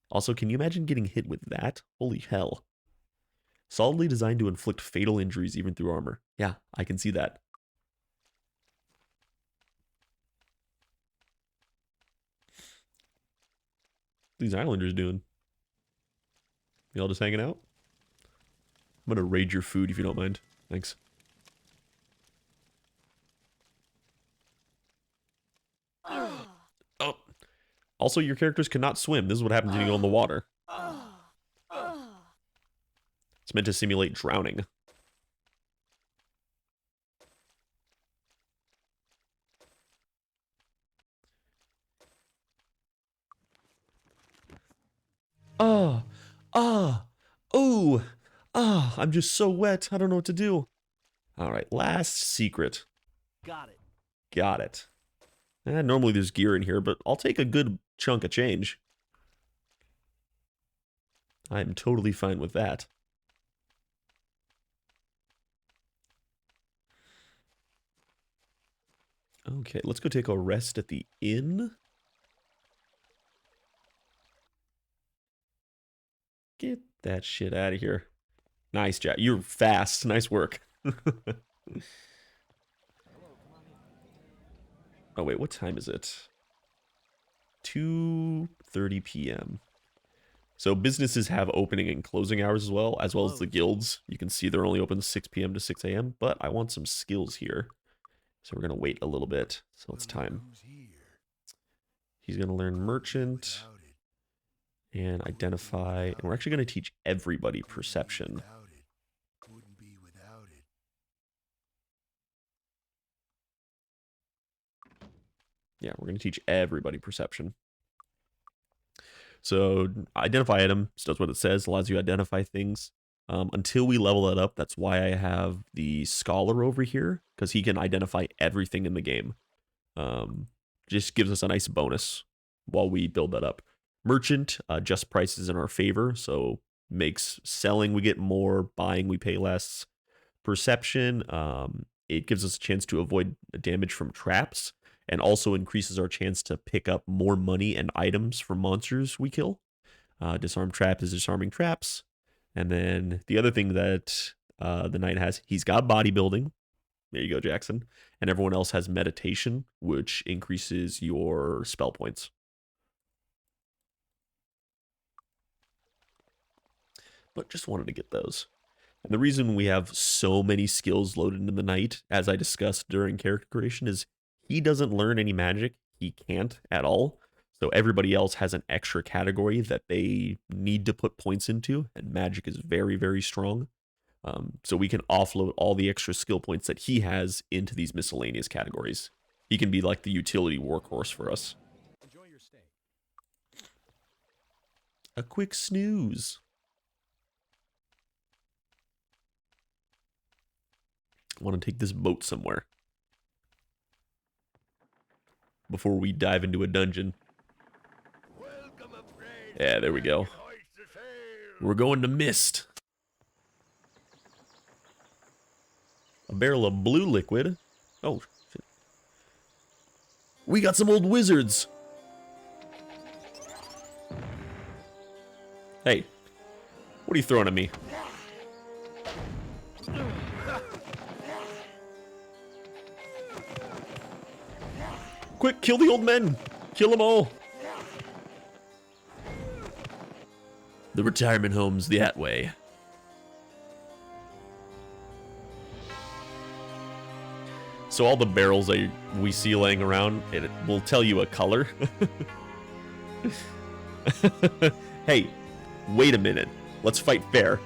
Also, can you imagine getting hit with that? Holy hell. Solidly designed to inflict fatal injuries even through armor. Yeah, I can see that. What are these islanders doing? Y'all just hanging out? I'm gonna raid your food if you don't mind. Thanks. Oh. Also, your characters cannot swim. This is what happens when you go in the water. It's meant to simulate drowning. I'm just so wet. I don't know what to do. All right, last secret. Got it. Got it. Normally there's gear in here, but I'll take a good chunk of change. I'm totally fine with that. Okay, let's go take a rest at the inn. Get that shit out of here. Nice, Jack. You're fast. Nice work. Oh, wait. What time is it? 2:30 p.m. So businesses have opening and closing hours as well as the guilds. You can see they're only open 6 p.m. to 6 a.m., but I want some skills here. So we're going to wait a little bit. So it's time. He's going to learn merchant and identify. And we're actually going to teach everybody perception. Yeah, we're going to teach everybody perception. So identify item does what it says, allows you to identify things. Until we level that up, that's why I have the scholar over here, because he can identify everything in the game. Just gives us a nice bonus while we build that up. Merchant, just prices in our favor, so makes selling we get more, buying we pay less. Perception, it gives us a chance to avoid damage from traps, and also increases our chance to pick up more money and items from monsters we kill. Disarm trap is disarming traps. And then the other thing that the knight has, he's got bodybuilding. There you go, Jackson. And everyone else has meditation, which increases your spell points. But just wanted to get those. And the reason we have so many skills loaded into the knight, as I discussed during character creation, is he doesn't learn any magic. He can't at all. So everybody else has an extra category that they need to put points into, and magic is very, very strong. So we can offload all the extra skill points that he has into these miscellaneous categories. He can be like the utility workhorse for us. Enjoy your stay. A quick snooze. I want to take this boat somewhere before we dive into a dungeon. Yeah, there we go. We're going to Mist. A barrel of blue liquid. Oh, shit. We got some old wizards. Hey, what are you throwing at me? Quick, kill the old men. Kill them all. The retirement home's that way. So all the barrels we see laying around, it will tell you a color. Hey, wait a minute. Let's fight fair.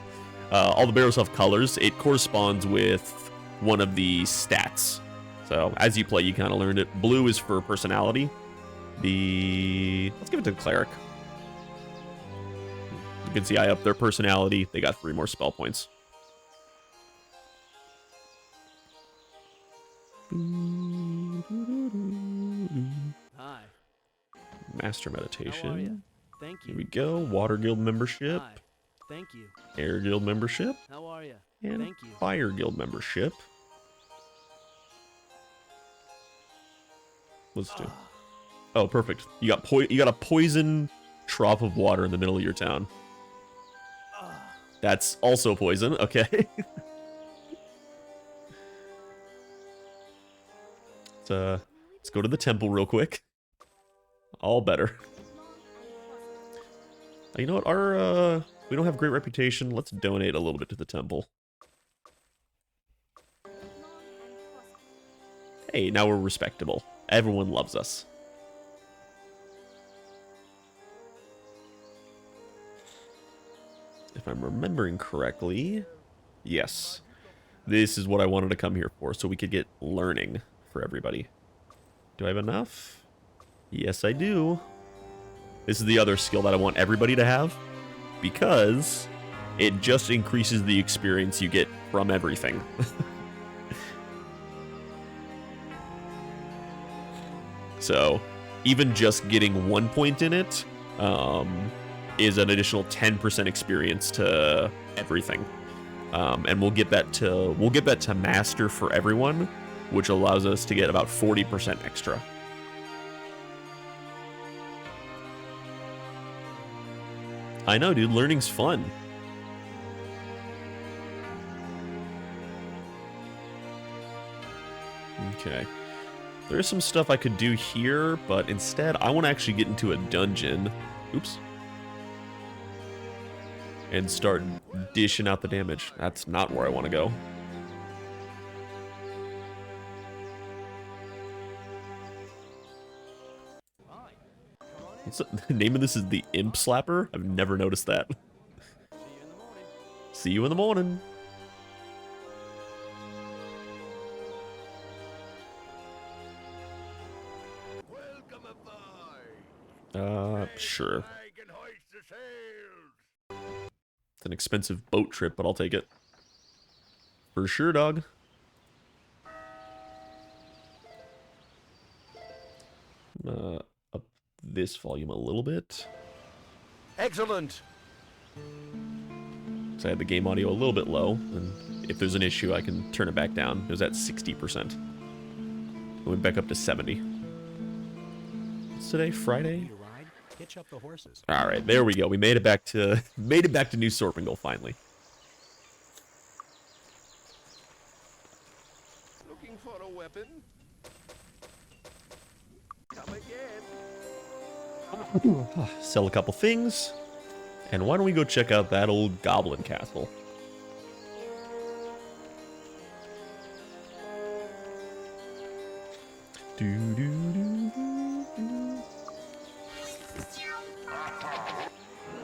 All the barrels have colors. It corresponds with one of the stats. So as you play, you kind of learned it. Blue is for personality. Let's give it to the cleric. You can see I upped their personality. They got 3 more spell points. Hi. Master How are meditation. you? Thank you. Here we go. Water guild membership. Hi. Thank you. Air guild membership. How are you? And Thank you. fire guild membership. Let's do. Oh, perfect. You got a poison trough of water in the middle of your town. That's also poison. Okay. Let's go to the temple real quick. All better. You know what? We don't have great reputation. Let's donate a little bit to the temple. Hey, now we're respectable. Everyone loves us. If I'm remembering correctly, yes. This is what I wanted to come here for, so we could get learning for everybody. Do I have enough? Yes, I do. This is the other skill that I want everybody to have, because it just increases the experience you get from everything. So, even just getting 1 point in it is an additional 10% experience to everything, and we'll get that to master for everyone, which allows us to get about 40% extra. I know, dude. Learning's fun. Okay. There is some stuff I could do here, but instead I want to actually get into a dungeon. Oops. And start dishing out the damage. That's not where I want to go. The name of this is the Imp Slapper? I've never noticed that. See you in the morning. Sure. It's an expensive boat trip, but I'll take it. For sure, dog. Up this volume a little bit. Excellent. So I had the game audio a little bit low, and if there's an issue, I can turn it back down. It was at 60%. It went back up to 70. What's today? Friday? Hitch up the horses. All right, there we go. We made it back to New Sorpigal finally. Looking for a weapon? Come again. Sell a couple things, and why don't we go check out that old goblin castle?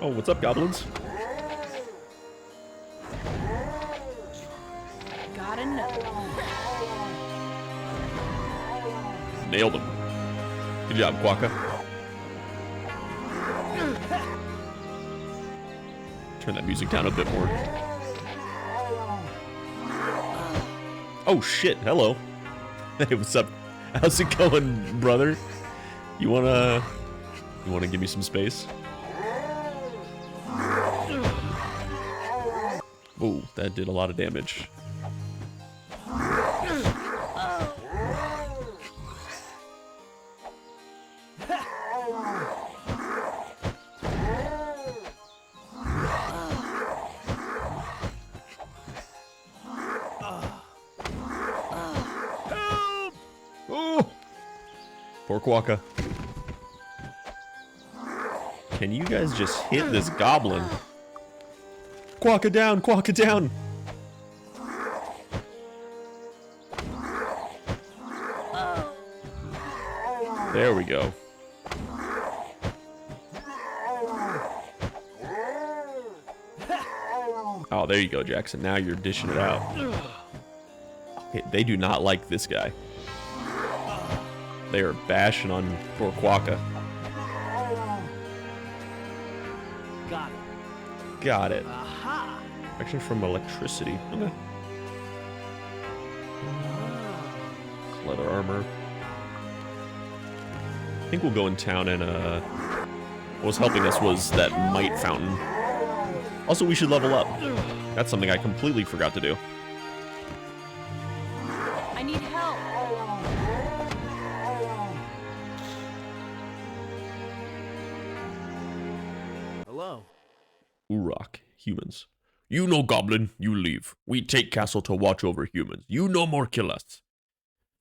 Oh, what's up, goblins? Gotta know. Nailed him. Good job, Quokka. Turn that music down a bit more. Oh shit, hello. Hey, what's up? How's it going, brother? You wanna give me some space? Whoa, that did a lot of damage. Oh! Poor Quokka. Can you guys just hit this goblin? Quokka down! Quokka down! There we go. Oh, there you go, Jackson. Now you're dishing it out. Okay, they do not like this guy. They are bashing on poor Quokka. Got it. Got it. Aha! Action from electricity. Okay. Leather armor. I think we'll go in town and what was helping us was that might fountain. Also, we should level up. That's something I completely forgot to do. I need help. Hello. Urok, humans. You know, Goblin, you leave. We take castle to watch over humans. You no more kill us.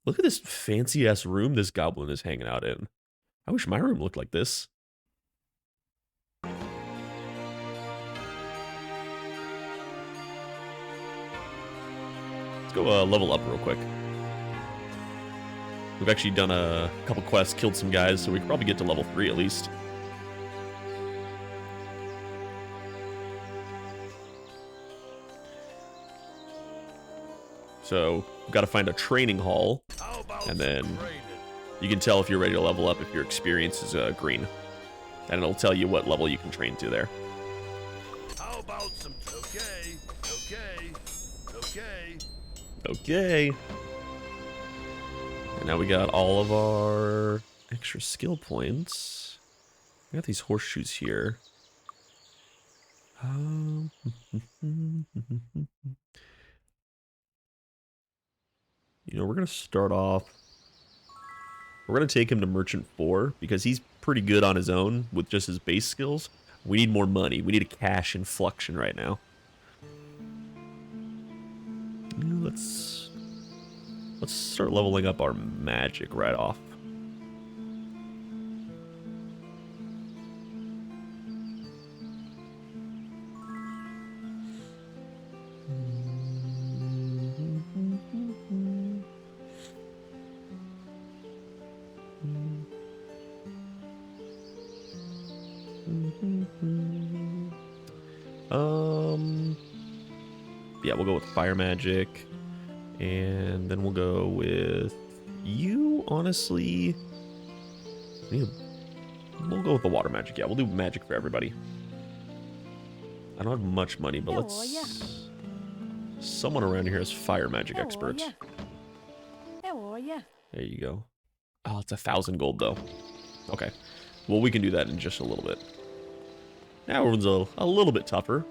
Look at this fancy-ass room this goblin is hanging out in. I wish my room looked like this. Let's go level up real quick. We've actually done a couple quests, killed some guys, so we can probably get to level 3 at least. So, we've got to find a training hall, and then you can tell if you're ready to level up if your experience is green. And it'll tell you what level you can train to there. How about some Okay. And now we got all of our extra skill points. We got these horseshoes here. You know, we're going to start off. We're going to take him to Merchant 4 because he's pretty good on his own with just his base skills. We need more money. We need a cash inflection right now. Let's start leveling up our magic right off. Yeah, we'll go with fire magic, and then we'll go with you. Honestly, we'll go with the water magic. Yeah, we'll do magic for everybody. I don't have much money, but let's. Someone around here is fire magic expert. There you go. Oh, it's 1,000 gold though. Okay, well we can do that in just a little bit. Now everyone's a little bit tougher.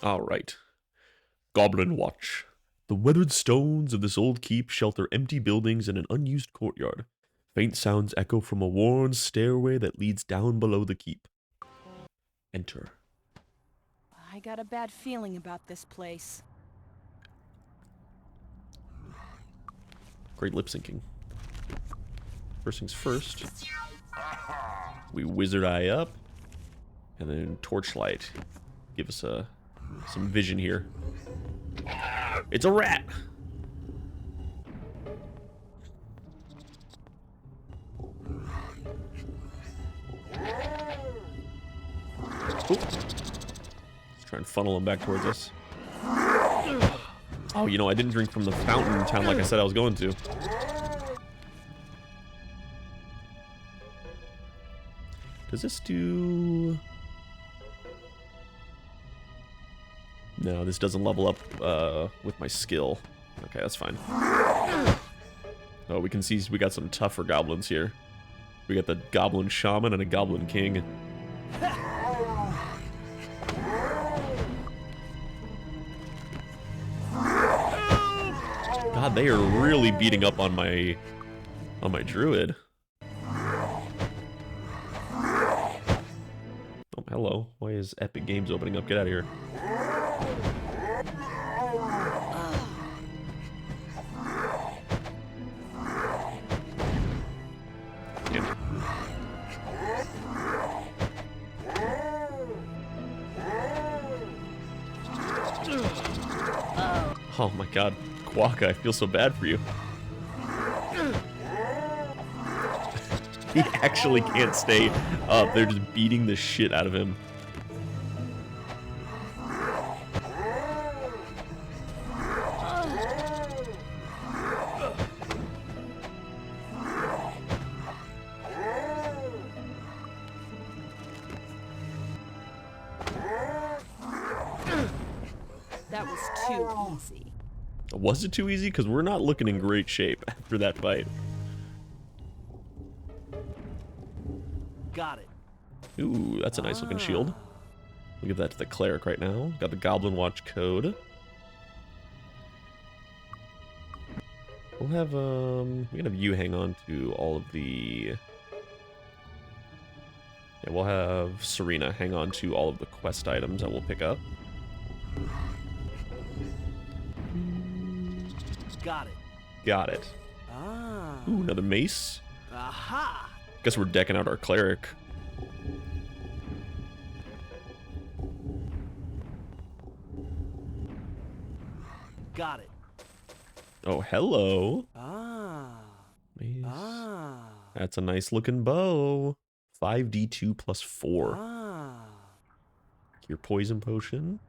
All right. Goblin Watch. The weathered stones of this old keep shelter empty buildings and an unused courtyard. Faint sounds echo from a worn stairway that leads down below the keep. Enter. I got a bad feeling about this place. Great lip syncing. First things first. We wizard eye up. And then torchlight. Give us a some vision here. It's a rat! Oop. Let's try and funnel him back towards us. Oh, you know, I didn't drink from the fountain in town like I said I was going to. Does this do... No, this doesn't level up with my skill. Okay, that's fine. Oh, we can see we got some tougher goblins here. We got the Goblin Shaman and a Goblin King. God, they are really beating up on my druid. Oh, hello. Why is Epic Games opening up? Get out of here. Damn. Oh my god. Quokka, I feel so bad for you. He actually can't stay up. They're just beating the shit out of him. That was too easy. Was it too easy? Because we're not looking in great shape after that fight. Got it. Ooh, that's a nice looking shield. We'll give that to the cleric right now. Got the Goblin Watch code. We'll have, we can have you hang on to all of the... Yeah, we'll have Serena hang on to all of the quest items that we'll pick up. Got it. Got it. Ah. Ooh, another mace. Aha. Guess we're decking out our cleric. Got it. Oh, hello. Ah. Mace. Ah. That's a nice looking bow. 5d2 plus 4. Ah. Your poison potion.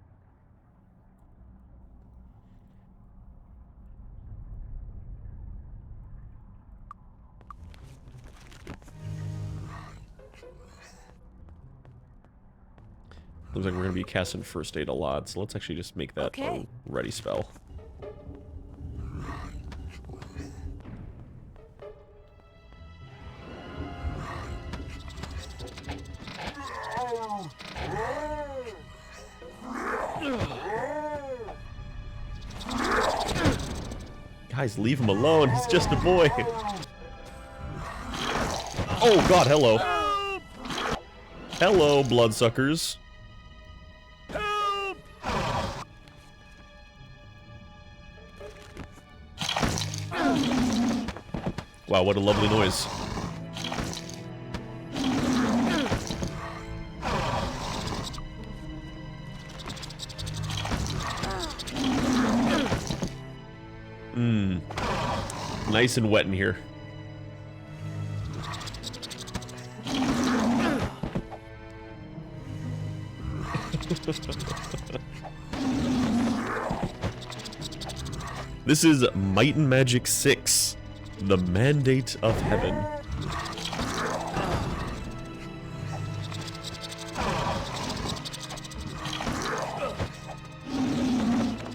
Looks like we're going to be casting first aid a lot, so let's actually just make that a ready spell. Guys, leave him alone. He's just a boy. Oh god, hello. Hello, bloodsuckers. Wow, what a lovely noise. Nice and wet in here. This is Might and Magic 6, The Mandate of Heaven.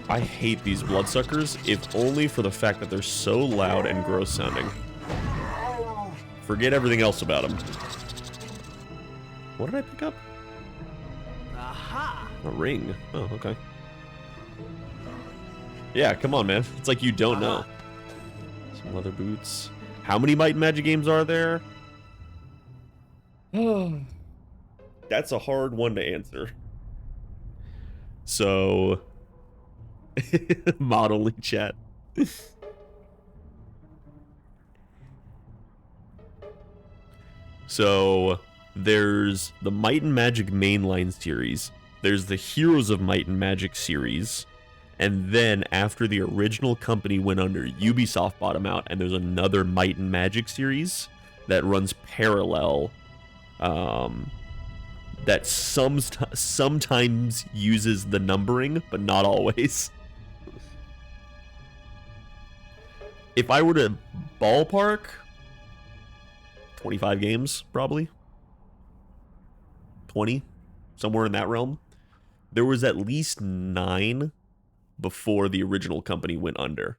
I hate these bloodsuckers, if only for the fact that they're so loud and gross sounding. Forget everything else about them. What did I pick up? Aha. A ring. Oh, okay. Yeah, come on, man. It's like you don't know. Some leather boots. How many Might and Magic games are there? That's a hard one to answer. So... Modelly chat. So, there's the Might and Magic mainline series, there's the Heroes of Might and Magic series, and then after the original company went under, Ubisoft bought them out, and there's another Might and Magic series that runs parallel, that sometimes uses the numbering, but not always. If I were to ballpark, 25 games, probably. 20, somewhere in that realm. There was at least 9 before the original company went under.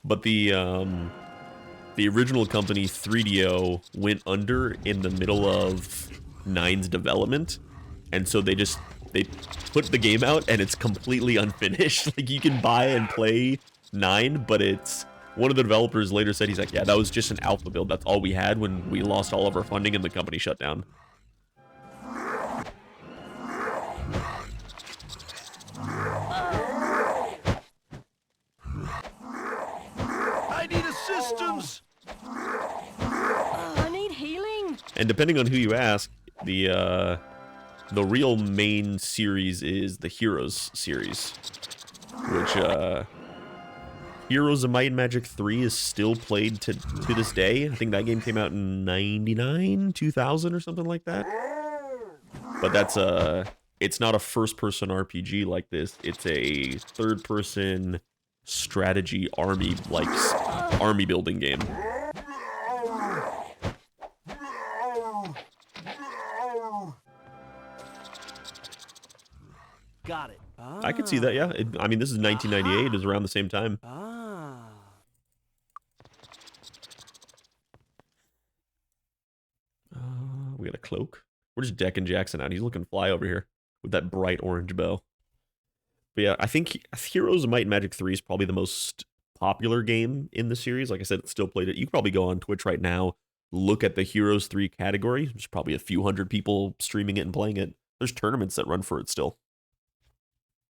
But the original company, 3DO, went under in the middle of 9's development, and so they put the game out and it's completely unfinished. Like, you can buy and play 9, but it's, one of the developers later said, he's like, yeah, that was just an alpha build. That's all we had when we lost all of our funding and the company shut down. I need assistance! I need healing. And depending on who you ask, the real main series is the Heroes series, which, Heroes of Might and Magic 3 is still played to this day. I think that game came out in 99, 2000 or something like that. But that's it's not a first-person RPG like this. It's a third-person strategy army building game. Got it. I could see that, yeah. I mean, this is 1998. It was around the same time. We got a cloak. We're just decking Jackson out. He's looking fly over here with that bright orange bow. But yeah, I think Heroes of Might and Magic 3 is probably the most popular game in the series. Like I said, it's still played it. You can probably go on Twitch right now, look at the Heroes 3 category. There's probably a few hundred people streaming it and playing it. There's tournaments that run for it still.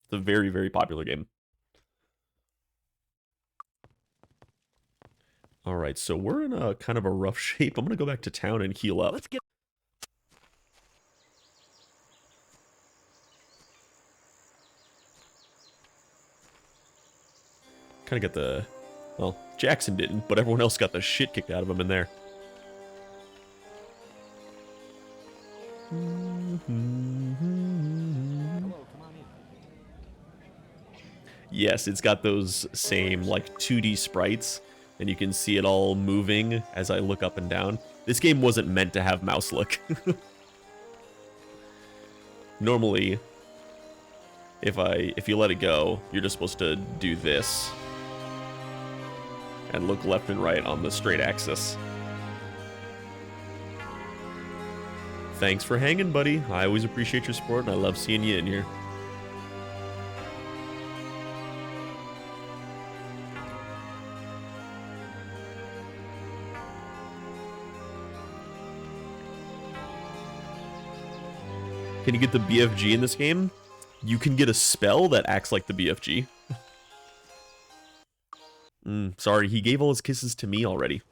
It's a very, very popular game. All right, so we're in a kind of a rough shape. I'm going to go back to town and heal up. Let's get. Kind of get the... Well, Jackson didn't, but everyone else got the shit kicked out of him in there. Yes, it's got those same, like, 2D sprites, and you can see it all moving as I look up and down. This game wasn't meant to have mouse look. Normally, if you let it go, you're just supposed to do this and look left and right on the straight axis. Thanks for hanging, buddy. I always appreciate your support, and I love seeing you in here. Can you get the BFG in this game? You can get a spell that acts like the BFG. Sorry, he gave all his kisses to me already.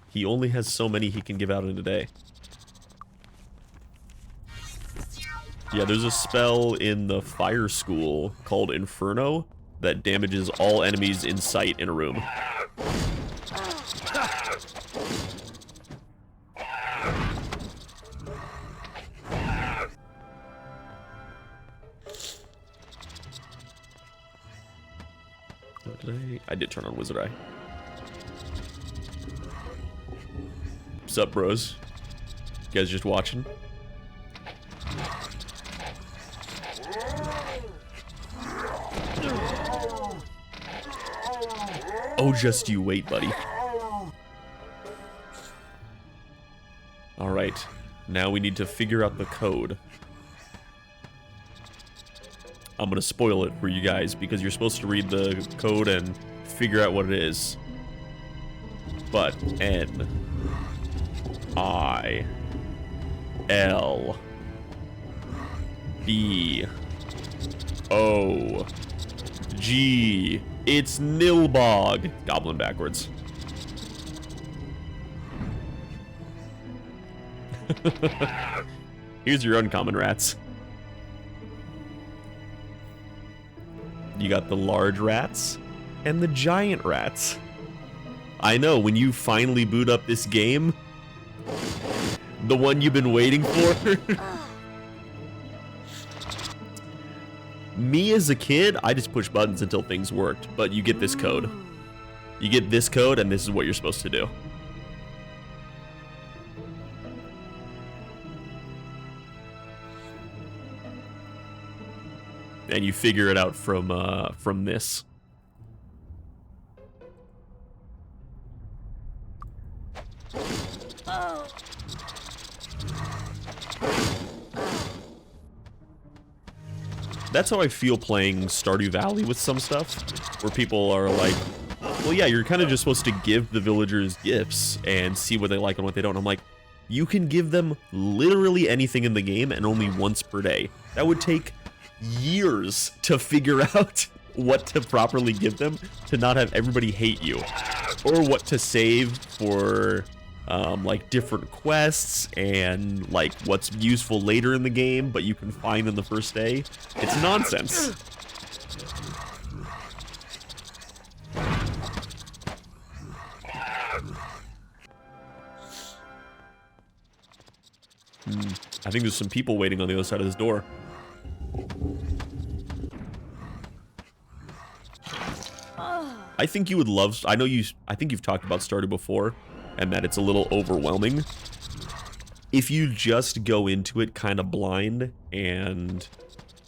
He only has so many he can give out in a day. Yeah, there's a spell in the fire school called Inferno that damages all enemies in sight in a room. I did turn on Wizard Eye. What's up, bros? You guys just watching? Oh, just you wait, buddy. Alright. Now we need to figure out the code. I'm gonna spoil it for you guys because you're supposed to read the code and figure out what it is. But N I L B O G. It's Nilbog. Goblin backwards. Here's your uncommon rats. You got the large rats and the giant rats. I know, when you finally boot up this game, the one you've been waiting for. Me as a kid, I just push buttons until things worked, but you get this code. You get this code, and this is what you're supposed to do. And you figure it out from this. That's how I feel playing Stardew Valley with some stuff, where people are like, well, yeah, you're kind of just supposed to give the villagers gifts and see what they like and what they don't. I'm like, you can give them literally anything in the game and only once per day. That would take years to figure out what to properly give them to not have everybody hate you, or what to save for like different quests and like what's useful later in the game but you can find in the first day. It's nonsense. I think there's some people waiting on the other side of this door. I think you would love, I think you've talked about Stardew before, and that it's a little overwhelming. If you just go into it kind of blind and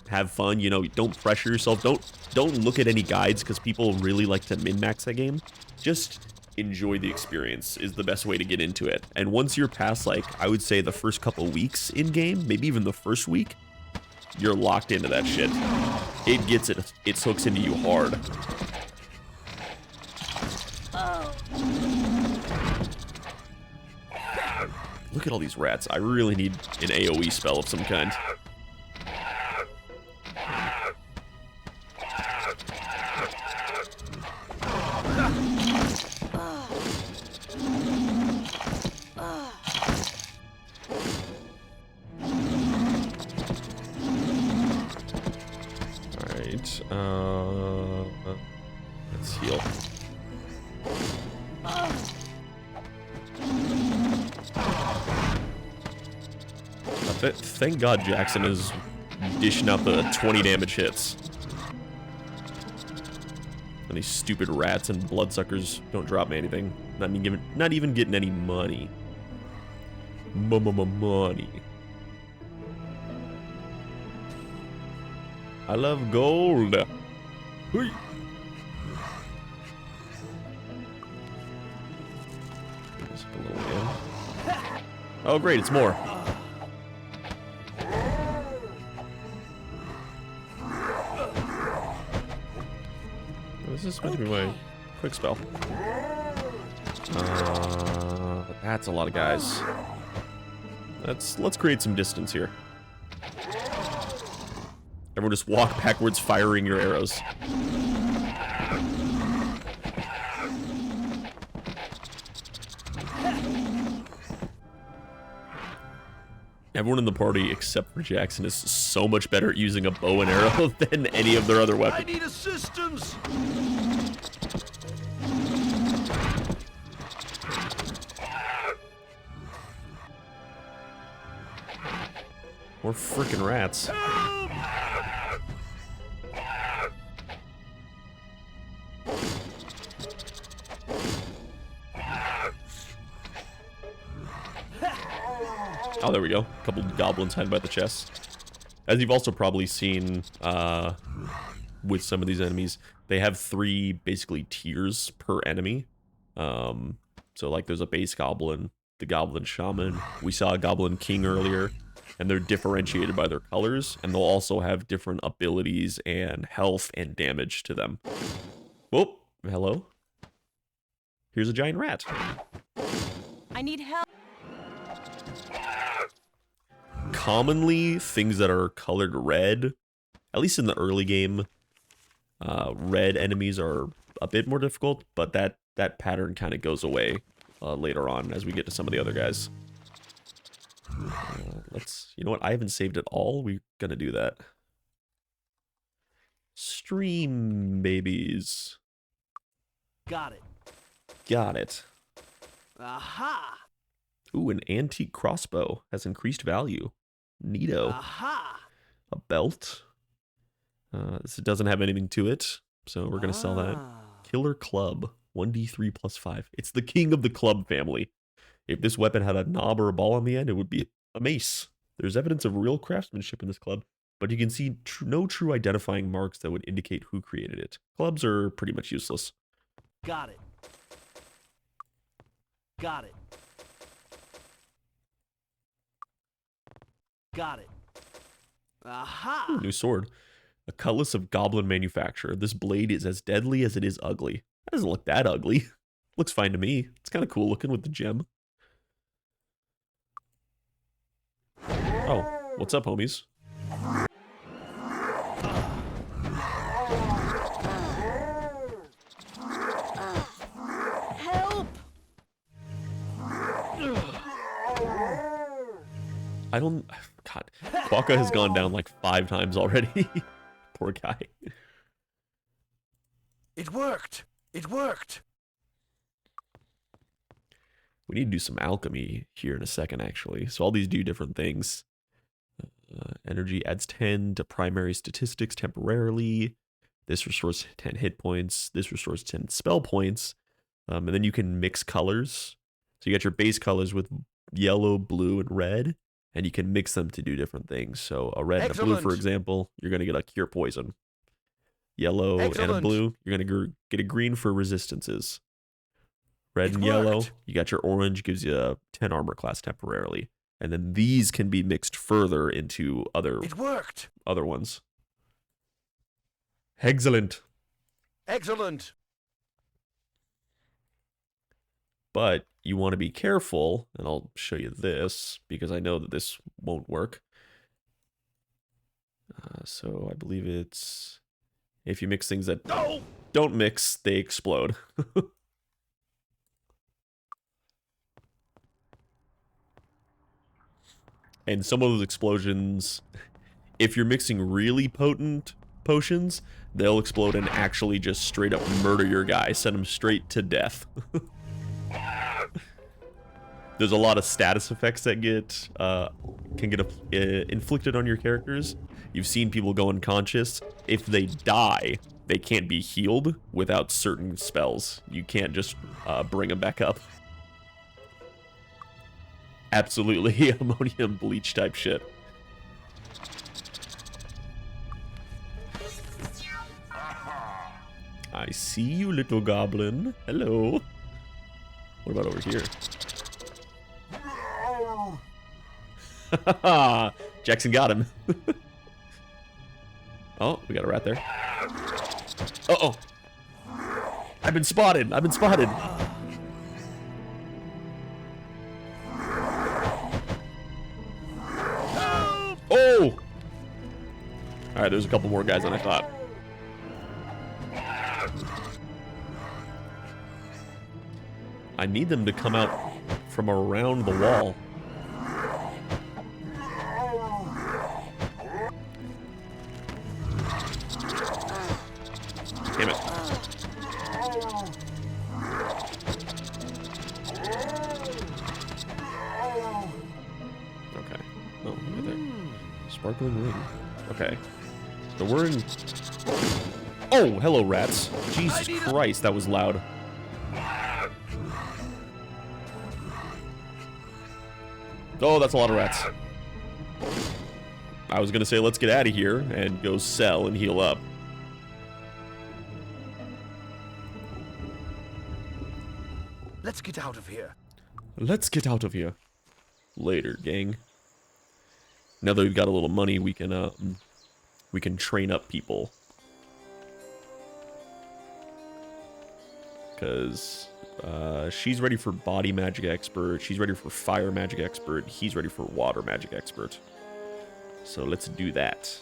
have fun, you know, don't pressure yourself, don't look at any guides, because people really like to min-max that game. Just enjoy the experience is the best way to get into it. And once you're past, like, I would say the first couple weeks in game, maybe even the first week, you're locked into that shit. It gets it hooks into you hard. Look at all these rats. I really need an AoE spell of some kind. Alright, let's heal. Thank God Jackson is dishing out the 20 damage hits. And these stupid rats and bloodsuckers don't drop me anything. Not even getting any money. Money. I love gold. Hey. Oh great, it's more. This is going to be my quick spell. That's a lot of guys. Let's create some distance here. Everyone just walk backwards, firing your arrows. Everyone in the party except for Jackson is so much better at using a bow and arrow than any of their other weapons. I need assistance! More freaking rats. Oh, there we go. A couple goblins hiding by the chest. As you've also probably seen with some of these enemies, they have 3 basically tiers per enemy. So like there's a base goblin, the goblin shaman. We saw a goblin king earlier, and they're differentiated by their colors, and they'll also have different abilities and health and damage to them. Oh, hello. Here's a giant rat. I need help. Commonly, things that are colored red, at least in the early game, red enemies are a bit more difficult, but that pattern kind of goes away later on as we get to some of the other guys. You know what? I haven't saved it all. We're gonna do that. Stream babies. Got it. Got it. Aha! Ooh, an antique crossbow has increased value. Neato. Aha! A belt. This doesn't have anything to it, so we're gonna sell that. Killer club. 1d3 plus 5. It's the king of the club family. If this weapon had a knob or a ball on the end, it would be a mace. There's evidence of real craftsmanship in this club, but you can see no true identifying marks that would indicate who created it. Clubs are pretty much useless. Got it. Got it. Got it. Aha! Ooh, new sword. A cutlass of goblin manufacture. This blade is as deadly as it is ugly. That doesn't look that ugly. Looks fine to me. It's kind of cool looking with the gem. Oh, what's up, homies? Help! I don't... God. Quokka has gone down like 5 times already. Poor guy. It worked! It worked! We need to do some alchemy here in a second, actually. So all these do different things. Energy adds 10 to primary statistics temporarily. This restores 10 hit points. This restores 10 spell points. And then you can mix colors. So you got your base colors with yellow, blue, and red. And you can mix them to do different things. So a red and a blue, for example, you're going to get a cure poison. Yellow and a blue, you're going to get a green for resistances. Red and yellow, you got your orange, gives you 10 armor class temporarily. And then these can be mixed further into other ones. Excellent. Excellent! But you want to be careful, and I'll show you this, because I know that this won't work. So I believe it's... If you mix things that don't mix, they explode. And some of those explosions, if you're mixing really potent potions, they'll explode and actually just straight up murder your guy, send him straight to death. There's a lot of status effects that can get inflicted on your characters. You've seen people go unconscious. If they die, they can't be healed without certain spells. You can't just bring them back up. Absolutely ammonium bleach type shit. I see you, little goblin. Hello. What about over here? Jackson got him. Oh, we got a rat there. Uh-oh. I've been spotted. I've been spotted. Oh! Alright, there's a couple more guys than I thought. I need them to come out from around the wall. Damn it. Okay. Oh, right there. Sparkling ring. Okay. So we're in... Oh, hello, rats. Jesus Christ, that was loud. Oh, that's a lot of rats. I was gonna say, let's get out of here and go sell and heal up. Let's get out of here. Let's get out of here. Later, gang. Now that we've got a little money, we can train up people. Because she's ready for body magic expert, she's ready for fire magic expert, he's ready for water magic expert. So let's do that.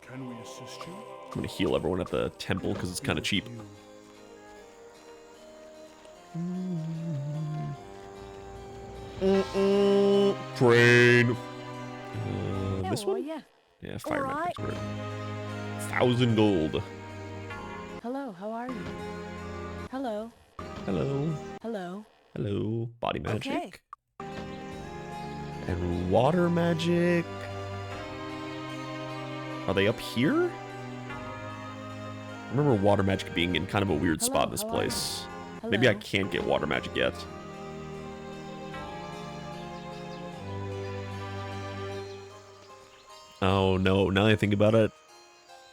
Can we assist you? I'm gonna heal everyone at the temple because it's kind of cheap. Train. How This are one? ya? Yeah, fireman Alright. expert. 1,000 gold. Hello, how are you? Hello. Hello. Hello. Hello. Body magic. Okay. And water magic. Are they up here? I remember water magic being in kind of a weird Hello, spot in this how are you? place. Maybe I Hello. can't get water magic yet. Oh no, now that I think about it,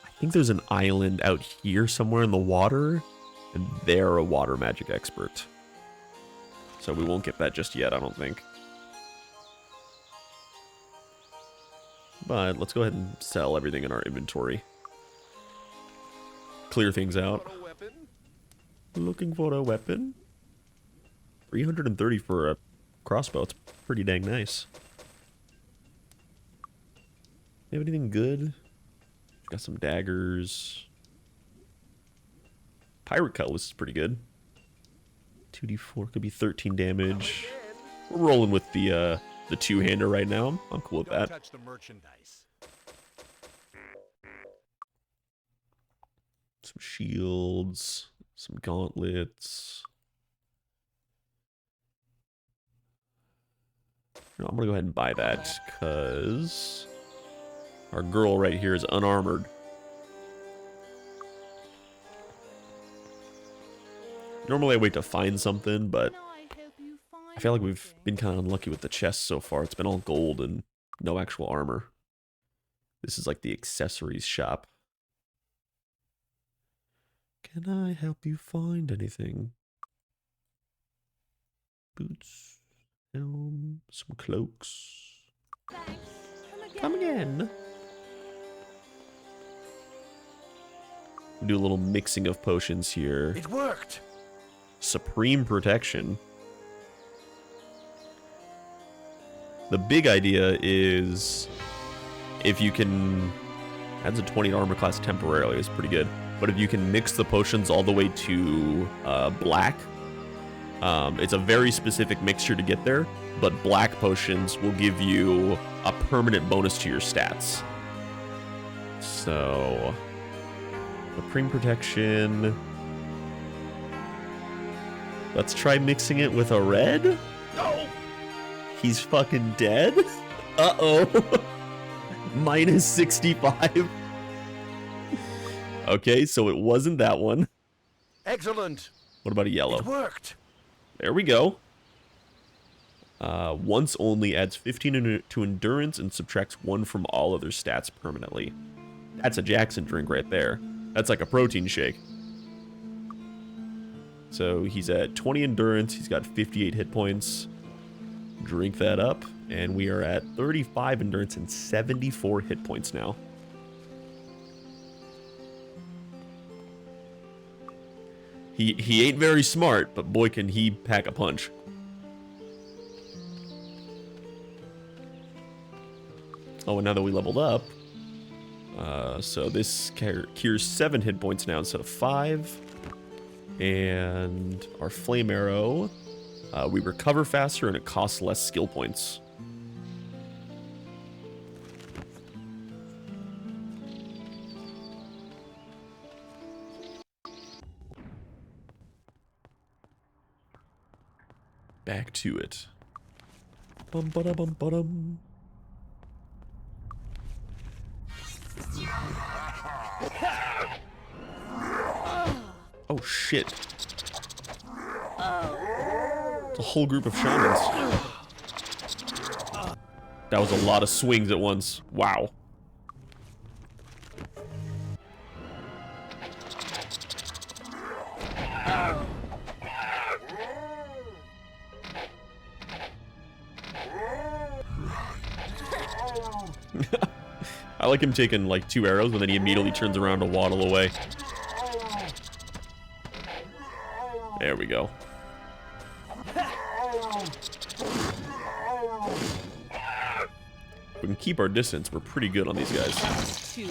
I think there's an island out here somewhere in the water, and they're a water magic expert. So we won't get that just yet, I don't think. But let's go ahead and sell everything in our inventory. Clear things out. Looking for a weapon. 330 for a crossbow. It's pretty dang nice. You have anything good? Got some daggers. Pirate cutlass is pretty good. 2d4 could be 13 damage. We're rolling with the two-hander right now. I'm cool with that. Touch the merchandise. Some shields, some gauntlets. No, I'm gonna go ahead and buy that because our girl right here is unarmored. Normally I wait to find something, but Can I help you find I feel like we've anything? been kind of unlucky with the chests so far. It's been all gold and no actual armor. This is like the accessories shop. Can I help you find anything? Boots, helm, some cloaks. Thanks. Come again. We do a little mixing of potions here. It worked. Supreme protection. The big idea is if you can, adds a 20 armor class temporarily, is pretty good. But if you can mix the potions all the way to black, it's a very specific mixture to get there, but black potions will give you a permanent bonus to your stats. So, Supreme protection. Let's try mixing it with a red. No. He's fucking dead? Uh-oh. Minus 65. Okay, so it wasn't that one. Excellent. What about a yellow? It worked. There we go. Once only adds 15 to endurance and subtracts 1 from all other stats permanently. That's a Jackson drink right there. That's like a protein shake. So he's at 20 endurance. He's got 58 hit points. Drink that up. And we are at 35 endurance and 74 hit points now. He ain't very smart, but boy can he pack a punch. Oh, and now that we leveled up, so this cures 7 hit points now instead of 5. And our flame arrow, we recover faster and it costs less skill points. Back to it. Bum ba da bum ba dum. Oh shit. It's a whole group of shamans. That was a lot of swings at once. Wow. I like him taking like 2 arrows and then he immediately turns around to waddle away. There we go. We can keep our distance. We're pretty good on these guys. 2.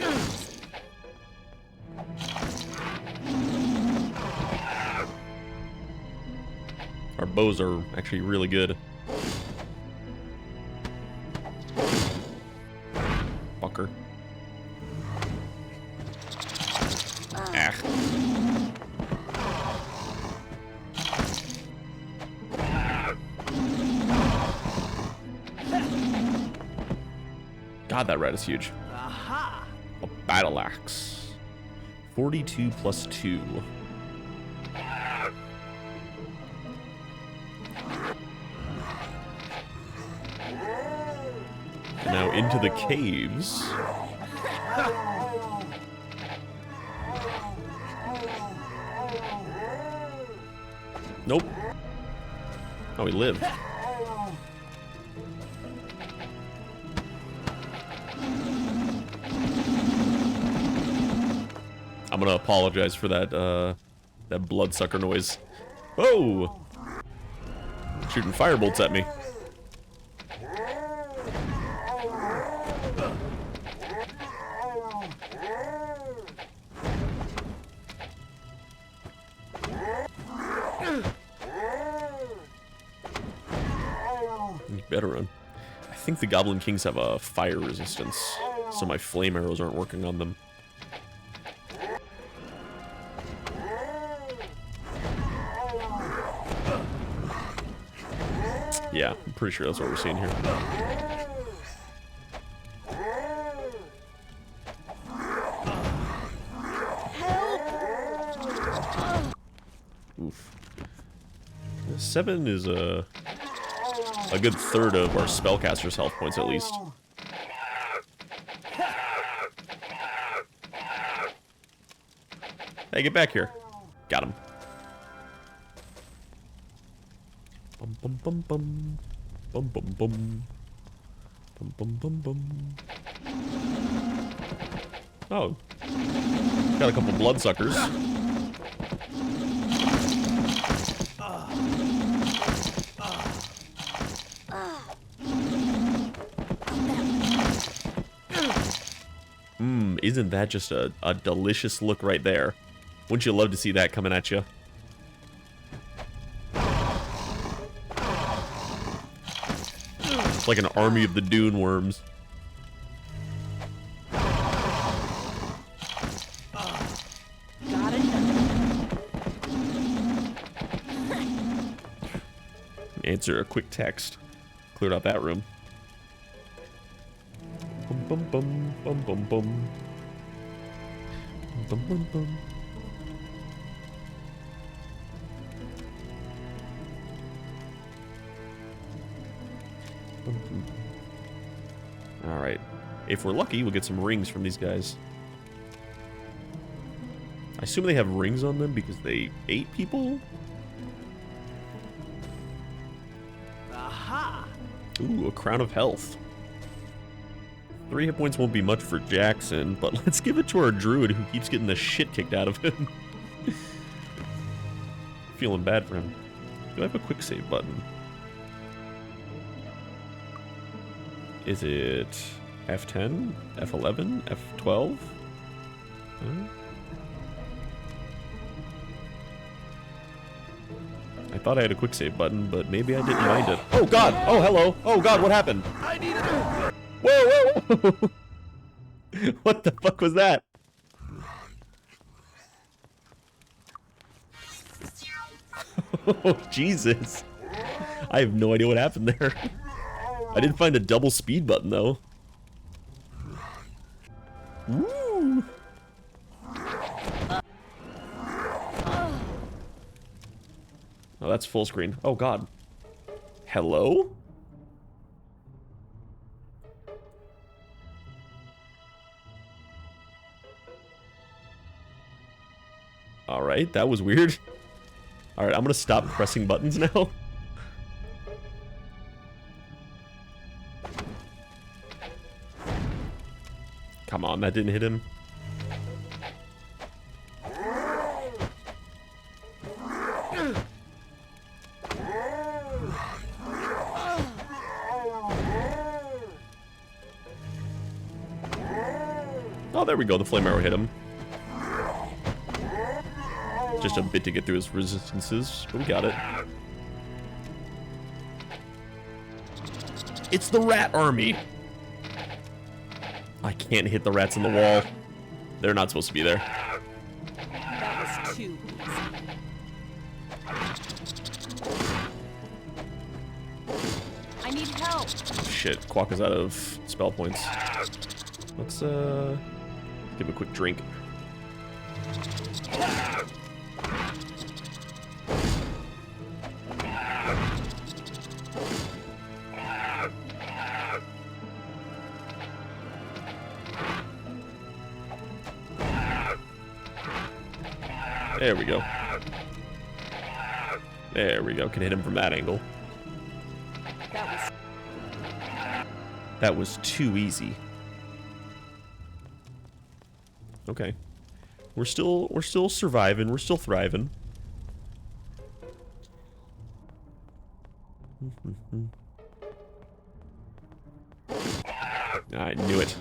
Our bows are actually really good. Fucker. Ah. God, that rat is huge. Aha! A battle axe. 42 plus 2. Now into the caves. Nope. Oh, he lived. I'm gonna apologize for that, that bloodsucker noise. Oh! Shooting firebolts at me. You better run. I think the Goblin Kings have a fire resistance, so my flame arrows aren't working on them. Yeah, I'm pretty sure that's what we're seeing here. Oof. 7 is a good third of our spellcaster's health points at least. Hey, get back here. Got him. Bum bum bum bum. Bum bum bum. Bum bum bum bum. Oh. Got a couple bloodsuckers. Isn't that just a delicious look right there? Wouldn't you love to see that coming at you? It's like an army of the dune worms. Got it. Answer a quick text. Cleared out that room. Bum bum bum bum bum bum. Bum bum bum. Alright. If we're lucky, we'll get some rings from these guys. I assume they have rings on them because they ate people? Aha! Ooh, a crown of health. 3 hit points won't be much for Jackson, but let's give it to our druid who keeps getting the shit kicked out of him. Feeling bad for him. Do I have a quick save button? Is it F10, F11, F12? I thought I had a quick save button, but maybe I didn't find it. Oh god! Oh hello! Oh god, what happened? I need it! Whoa, whoa, whoa! What the fuck was that? Oh, Jesus. I have no idea what happened there. I didn't find a double speed button, though. Woo! Oh, that's full screen. Oh, God. Hello? Alright, that was weird. Alright, I'm gonna stop pressing buttons now. Come on, that didn't hit him. Oh, there we go. The flame arrow hit him. Just a bit to get through his resistances, but we got it. It's the rat army. I can't hit the rats in the wall. They're not supposed to be there. That was too easy. I need help. Shit, Quack is out of spell points. Let's give a quick drink. There we go. There we go. Can hit him from that angle. That was too easy. Okay. We're still surviving. We're still thriving. I knew it.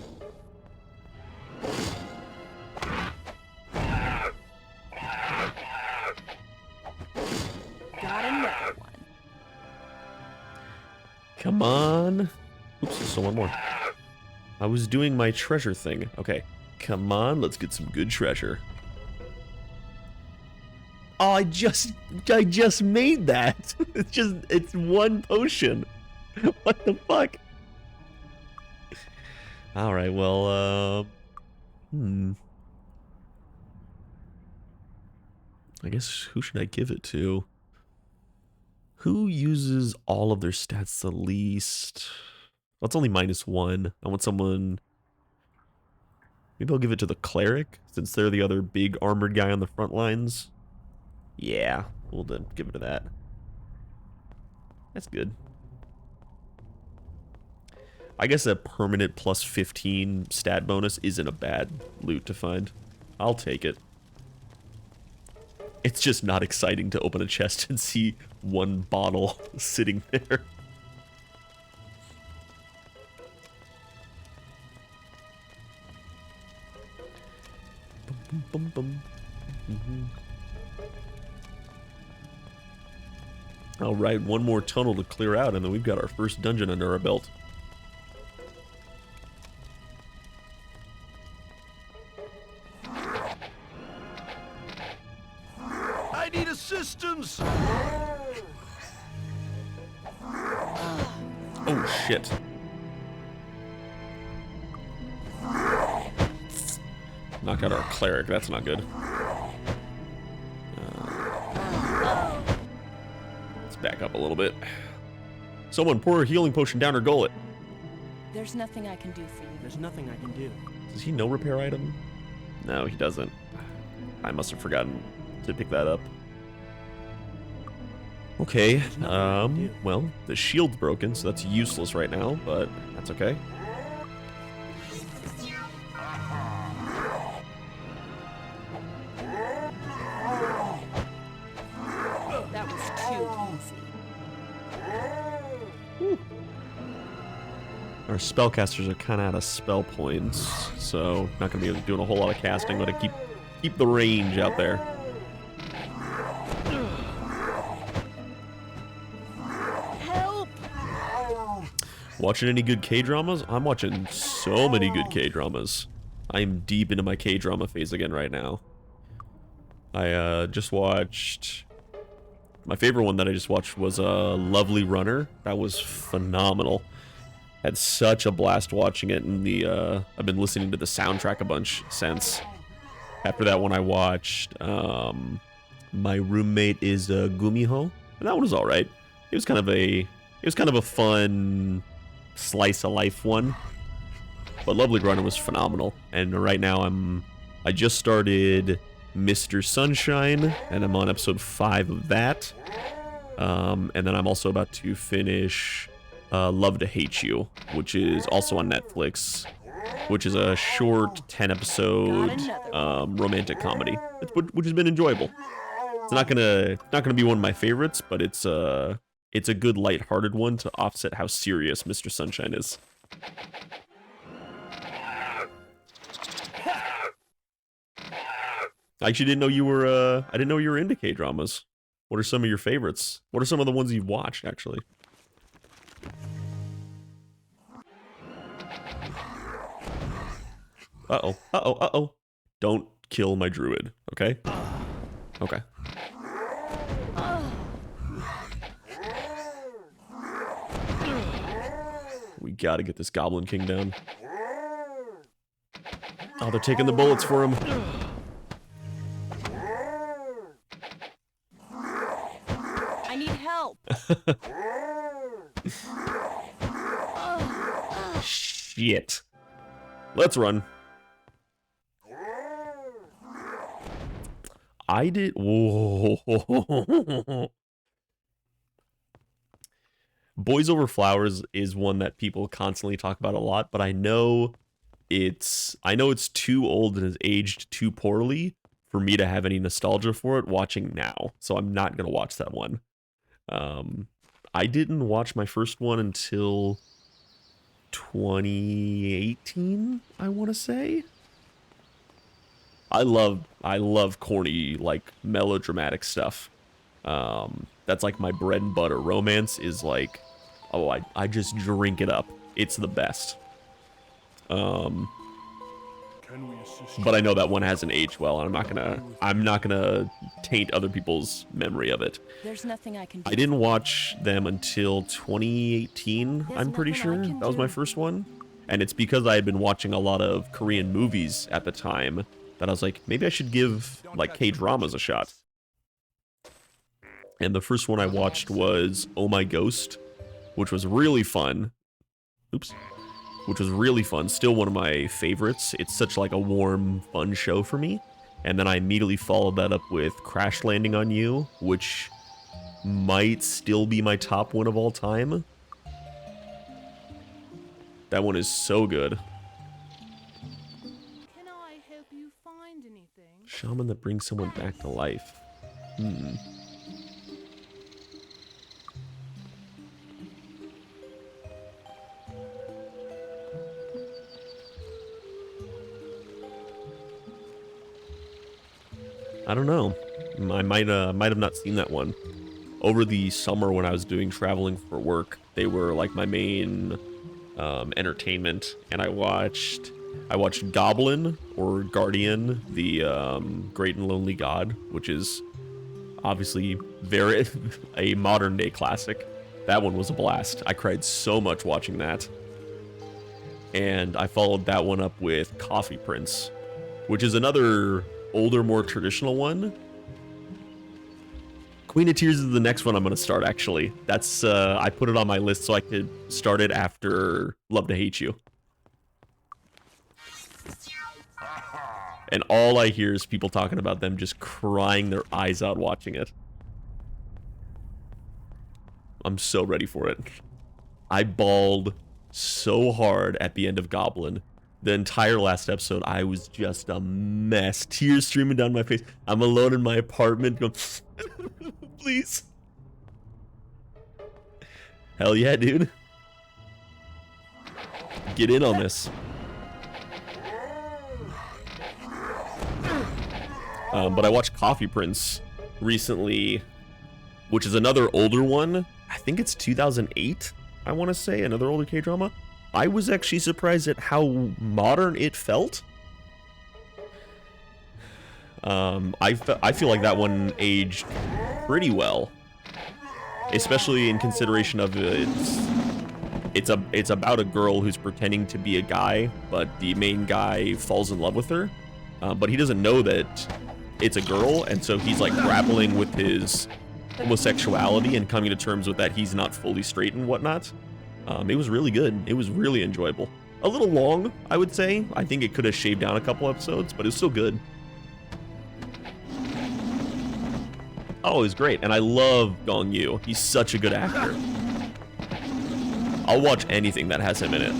Got another one. Come on. Oops, there's still one more. I was doing my treasure thing. Okay. Come on, let's get some good treasure. Oh, I just made that. It's one potion. What the fuck? All right, well, I guess who should I give it to? Who uses all of their stats the least? Well, it's only -1. I want someone... Maybe I'll give it to the cleric, since they're the other big armored guy on the front lines. Yeah, we'll then give it to that. That's good. I guess a permanent +15 stat bonus isn't a bad loot to find. I'll take it. It's just not exciting to open a chest and see one bottle sitting there. Bum, bum, bum. All right, one more tunnel to clear out, and then we've got our first dungeon under our belt. I need assistance! Oh, shit. Knock out our cleric, that's not good. Let's back up a little bit. Someone pour a healing potion down her gullet. There's nothing I can do for you. There's nothing I can do. Does he know repair item? No, he doesn't. I must have forgotten to pick that up. Okay, well, the shield's broken, so that's useless right now, but that's okay. That was too easy. Our spellcasters are kind of out of spell points, so not going to be doing a whole lot of casting, but to keep the range out there. Help! Watching any good K-dramas? I'm watching so many good K-dramas. I'm deep into my K-drama phase again right now. I just watched... My favorite one that I just watched was Lovely Runner. That was phenomenal. Had such a blast watching it, and I've been listening to the soundtrack a bunch since. After that one, I watched My Roommate is Gumiho, and that one was all right. It was kind of a fun slice of life one. But Lovely Runner was phenomenal, and right now I just started Mr. Sunshine, and I'm on episode 5 of that. And then I'm also about to finish Love to Hate You, which is also on Netflix, which is a short 10-episode romantic comedy, which has been enjoyable. It's not gonna be one of my favorites, but it's a good lighthearted one to offset how serious Mr. Sunshine is. I actually didn't know you were I didn't know you were into K-dramas. What are some of your favorites? What are some of the ones you've watched, actually? Uh-oh. Uh-oh. Uh-oh. Don't kill my druid, okay? Okay. We gotta get this Goblin King down. Oh, they're taking the bullets for him. I need help. Shit. Let's run. I did. Whoa. Boys Over Flowers is one that people constantly talk about a lot, but I know it's too old and has aged too poorly for me to have any nostalgia for it watching now. So I'm not gonna watch that one. I didn't watch my first one until 2018, I want to say. I love corny, like, melodramatic stuff. That's like my bread and butter. Romance is like, oh, I just drink it up. It's the best. But I know that one hasn't aged well, and I'm not gonna taint other people's memory of it. There's nothing I can do. I didn't watch them until 2018, I'm pretty sure. That was my first one. And it's because I had been watching a lot of Korean movies at the time that I was like, maybe I should give, like, K-dramas a shot. And the first one I watched was Oh My Ghost, which was really fun. Oops. Which was really fun. Still one of my favorites. It's such like a warm, fun show for me. And then I immediately followed that up with Crash Landing on You, which might still be my top one of all time. That one is so good. Can I help you find anything? Shaman that brings someone back to life. I don't know. I might have not seen that one. Over the summer when I was doing traveling for work, they were like my main entertainment, and I watched Goblin or Guardian, the Great and Lonely God, which is obviously very a modern day classic. That one was a blast. I cried so much watching that. And I followed that one up with Coffee Prince, which is another older, more traditional one. Queen of Tears is the next one I'm going to start, actually. That's, I put it on my list so I could start it after Love to Hate You. And all I hear is people talking about them just crying their eyes out watching it. I'm so ready for it. I bawled so hard at the end of Goblin. The entire last episode, I was just a mess. Tears streaming down my face. I'm alone in my apartment going, please. Hell yeah, dude. Get in on this. But I watched Coffee Prince recently, which is another older one. I think it's 2008, I want to say, another older K-drama. I was actually surprised at how modern it felt. I feel like that one aged pretty well, especially in consideration of it's about a girl who's pretending to be a guy, but the main guy falls in love with her, but he doesn't know that it's a girl, and so he's like grappling with his homosexuality and coming to terms with that he's not fully straight and whatnot. It was really good. It was really enjoyable. A little long, I would say. I think it could have shaved down a couple episodes, but it was still good. Oh, it was great. And I love Gong Yu. He's such a good actor. I'll watch anything that has him in it.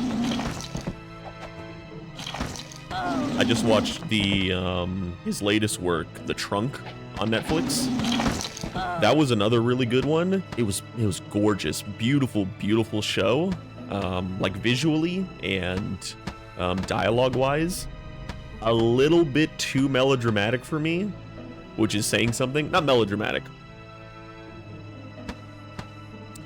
I just watched his latest work, The Trunk, on Netflix. That was another really good one. It was gorgeous, beautiful, beautiful show, like visually and dialogue wise. A little bit too melodramatic for me, which is saying something. Not melodramatic.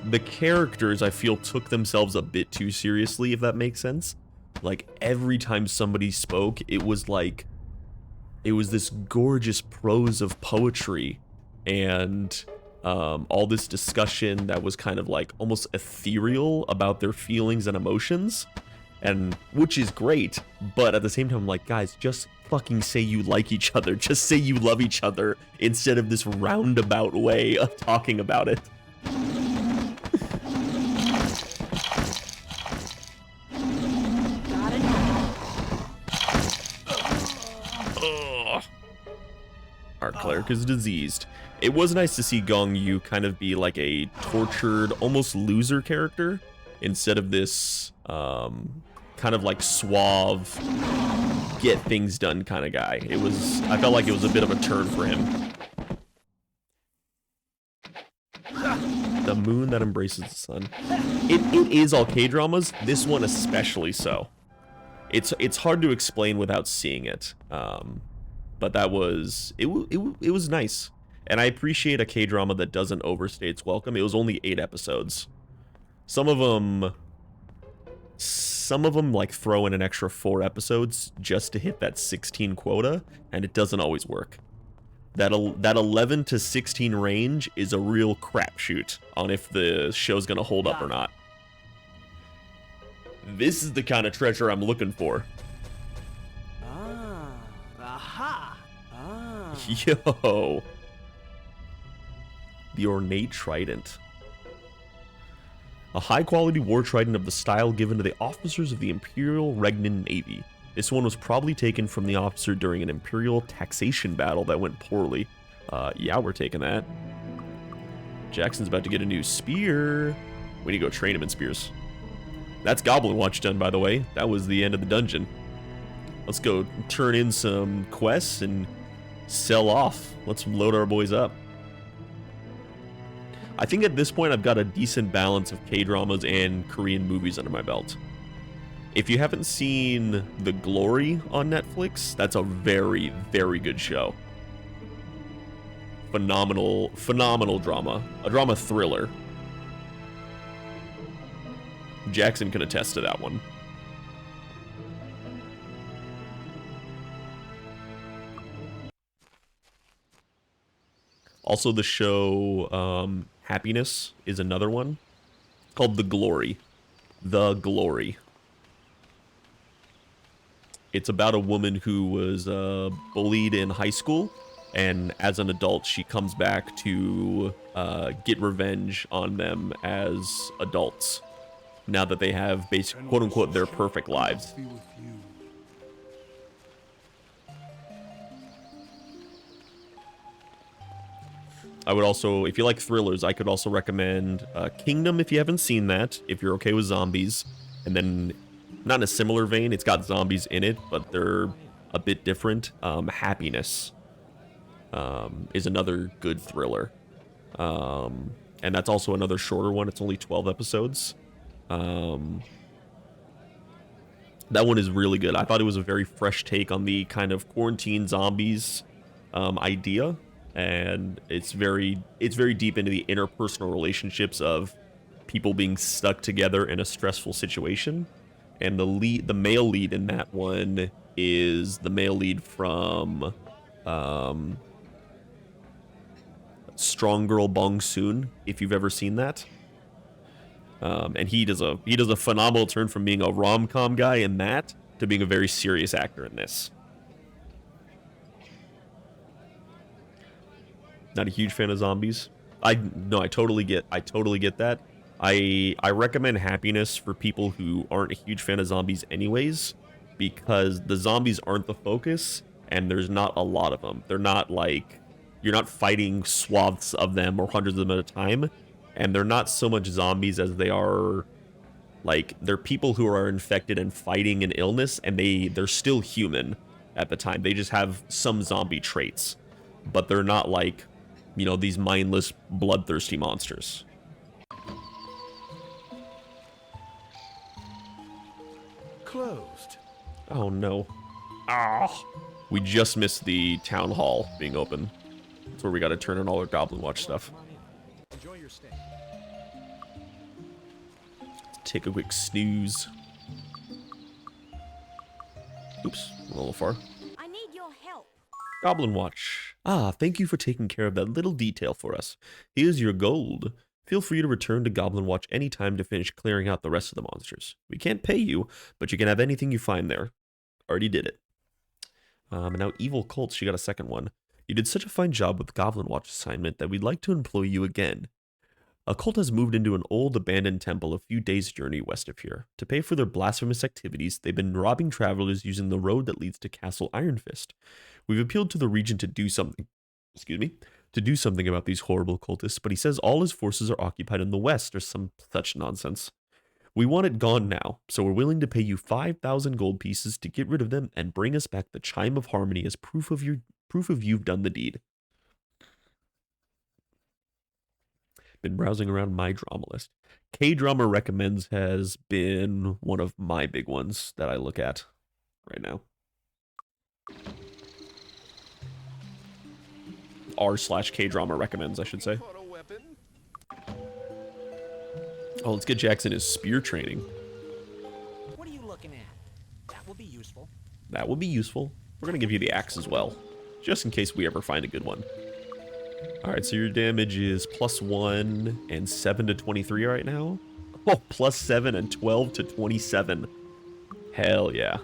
The characters, I feel, took themselves a bit too seriously, if that makes sense. Like, every time somebody spoke, it was this gorgeous prose of poetry and all this discussion that was kind of like almost ethereal about their feelings and emotions, and which is great, but at the same time I'm like, guys, just fucking say you like each other, just say you love each other instead of this roundabout way of talking about it. Got it. Our cleric is diseased. It was nice to see Gong Yu kind of be like a tortured, almost loser character, instead of this kind of like suave, get things done kind of guy. I felt like it was a bit of a turn for him. The moon that embraces the sun. It is all K-dramas, this one especially so. It's hard to explain without seeing it. But that was, it was nice. And I appreciate a K-drama that doesn't overstay its welcome. It was only 8 episodes. Some of them like throw in an extra 4 episodes just to hit that 16 quota, and it doesn't always work. That 11 to 16 range is a real crapshoot on if the show's gonna hold up or not. This is the kind of treasure I'm looking for. Ah. Aha. Ah. Yo. The ornate trident. A high-quality war trident of the style given to the officers of the Imperial Regnan Navy. This one was probably taken from the officer during an Imperial taxation battle that went poorly. Yeah, we're taking that. Jackson's about to get a new spear. We need to go train him in spears. That's Goblin Watch done, by the way. That was the end of the dungeon. Let's go turn in some quests and sell off. Let's load our boys up. I think at this point I've got a decent balance of K-dramas and Korean movies under my belt. If you haven't seen The Glory on Netflix, that's a very, very good show. Phenomenal drama. A drama thriller. Jackson can attest to that one. Also, the show Happiness is another one. It's called The Glory. The Glory. It's about a woman who was bullied in high school, and as an adult, she comes back to get revenge on them as adults, now that they have basically, quote-unquote, their perfect lives. I would also, if you like thrillers, I could also recommend Kingdom if you haven't seen that, if you're okay with zombies. And then, not in a similar vein, it's got zombies in it, but they're a bit different. Happiness is another good thriller. And that's also another shorter one. It's only 12 episodes. That one is really good. I thought it was a very fresh take on the kind of quarantine zombies idea. And it's very deep into the interpersonal relationships of people being stuck together in a stressful situation. And the male lead in that one is the male lead from Strong Girl Bong Soon, if you've ever seen that. And he does a phenomenal turn from being a rom-com guy in that to being a very serious actor in this. Not a huge fan of zombies. I totally get that. I recommend Happiness for people who aren't a huge fan of zombies anyways, because the zombies aren't the focus and there's not a lot of them. They're not like, you're not fighting swaths of them or hundreds of them at a time, and they're not so much zombies as they are like, they're people who are infected and fighting an illness, and they're still human at the time. They just have some zombie traits, but they're not like, you know, these mindless, bloodthirsty monsters. Closed. Oh no. Ah! We just missed the town hall being open. That's where we gotta turn in all our Goblin Watch stuff. Enjoy your stay. Take a quick snooze. Oops, a little far. I need your help. Goblin Watch. Ah, thank you for taking care of that little detail for us. Here's your gold. Feel free to return to Goblin Watch anytime to finish clearing out the rest of the monsters. We can't pay you, but you can have anything you find there. Already did it. And now Evil Cults, you got a second one. You did such a fine job with the Goblin Watch assignment that we'd like to employ you again. A cult has moved into an old abandoned temple a few days' journey west of here. To pay for their blasphemous activities, they've been robbing travelers using the road that leads to Castle Iron Fist. We've appealed to the regent to do something, about these horrible cultists, but he says all his forces are occupied in the west or some such nonsense. We want it gone now, so we're willing to pay you 5,000 gold pieces to get rid of them and bring us back the Chime of Harmony as proof of you've done the deed. Been browsing around my drama list. K-Drama Recommends has been one of my big ones that I look at right now. r/K-Drama Recommends, I should say. Oh, let's get Jackson his spear training. What are you looking at? That will be useful. That will be useful. We're going to give you the axe as well, just in case we ever find a good one. Alright, so your damage is +1 and 7 to 23 right now. Oh, +7 and 12 to 27. Hell yeah.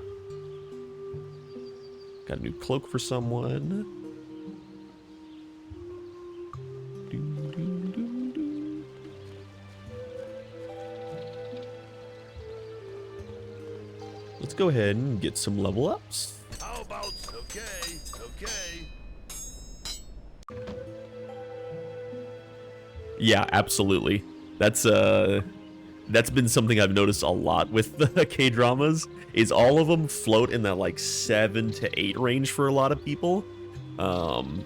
Got a new cloak for someone. Let's go ahead and get some level ups. How about okay? Yeah, absolutely. That's been something I've noticed a lot with the K-dramas, is all of them float in that like 7 to 8 range for a lot of people. And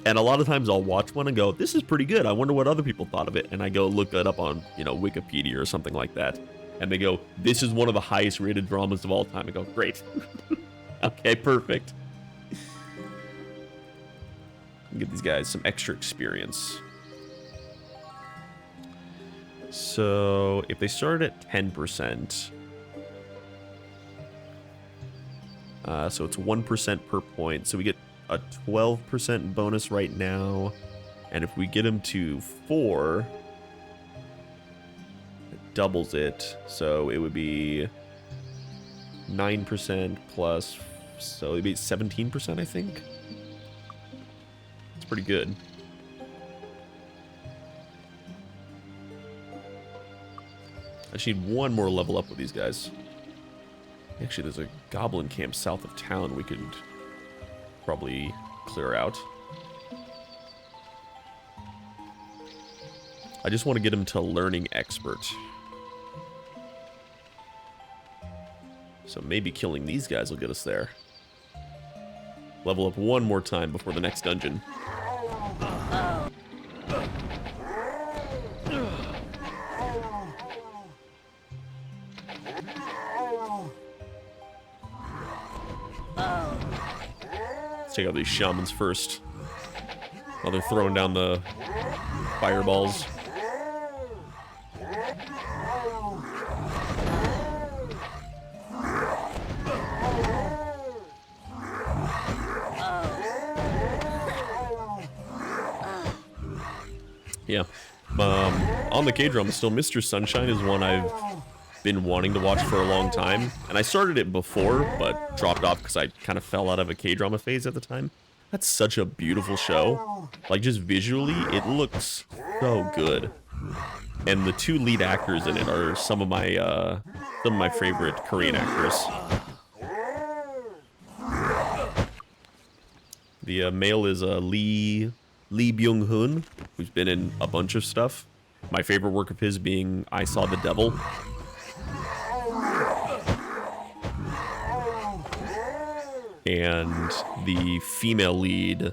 a lot of times I'll watch one and go, this is pretty good. I wonder what other people thought of it. And I go look it up on, Wikipedia or something like that. And they go, this is one of the highest rated dramas of all time. I go, great. Okay, perfect. Get these guys some extra experience. So if they start at 10%, so it's 1% per point. So we get a 12% bonus right now. And if we get them to 4, it doubles it. So it would be 9% plus, so it'd be 17%, I think. It's pretty good. I just need one more level up with these guys. Actually, there's a goblin camp south of town we could probably clear out. I just want to get him to learning expert. So maybe killing these guys will get us there. Level up one more time before the next dungeon. Let's take out these shamans first, while they're throwing down the fireballs. Yeah. On the K-drama still, Mr. Sunshine is one I've been wanting to watch for a long time. And I started it before, but dropped off because I kind of fell out of a K-drama phase at the time. That's such a beautiful show. Like, just visually, it looks so good. And the two lead actors in it are some of my favorite Korean actors. The male is Lee Byung-hun, who's been in a bunch of stuff. My favorite work of his being I Saw the Devil. And the female lead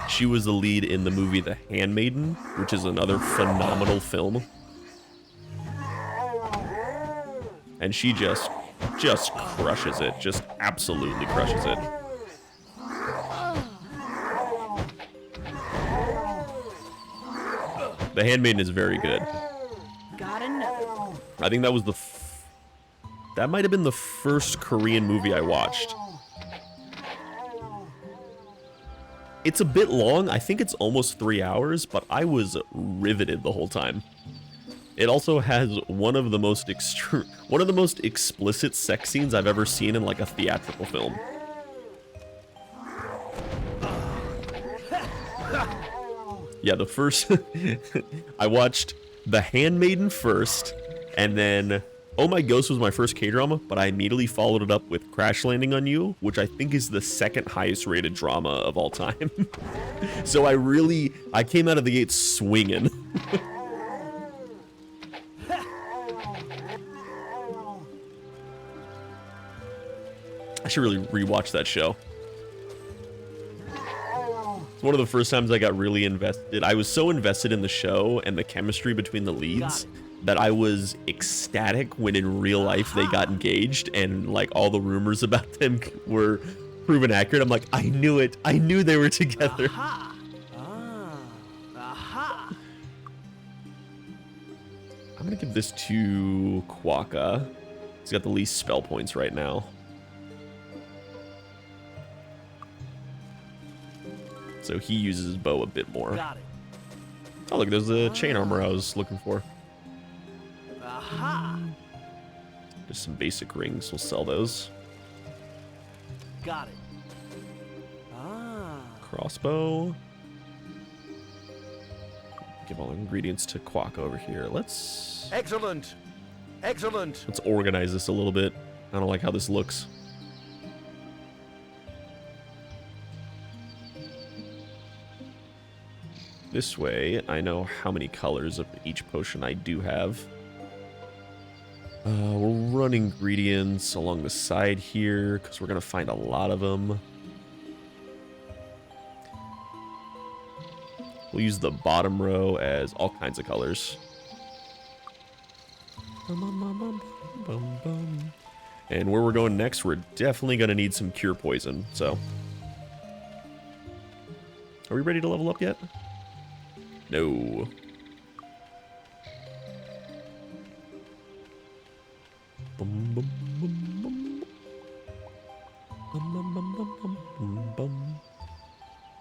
she was the lead in the movie The Handmaiden, which is another phenomenal film. And she just crushes it, just absolutely crushes it. The Handmaiden is very good. Gotta know. I think that was That might have been the first Korean movie I watched. It's a bit long. I think it's almost 3 hours, but I was riveted the whole time. It also has one of the most explicit sex scenes I've ever seen in like a theatrical film. Yeah, the first I watched The Handmaiden first, and then Oh My Ghost was my first K-drama, but I immediately followed it up with Crash Landing on You, which I think is the second highest rated drama of all time. So I came out of the gate swinging. I should really rewatch that show. It's one of the first times I got really invested. I was so invested in the show and the chemistry between the leads that I was ecstatic when in real life they got engaged and like all the rumors about them were proven accurate. I'm like, I knew it. I knew they were together. Aha! Aha! I'm gonna give this to Quokka. He's got the least spell points right now. So he uses his bow a bit more. Got it. Oh, look, there's the chain armor I was looking for. Aha! Just some basic rings. We'll sell those. Got it. Ah. Crossbow. Give all the ingredients to Quokka over here. Let's Excellent. Excellent. organize this a little bit. I don't like how this looks. This way, I know how many colors of each potion I do have. We'll run ingredients along the side here, because we're going to find a lot of them. We'll use the bottom row as all kinds of colors. And where we're going next, we're definitely going to need some cure poison, so. Are we ready to level up yet? No.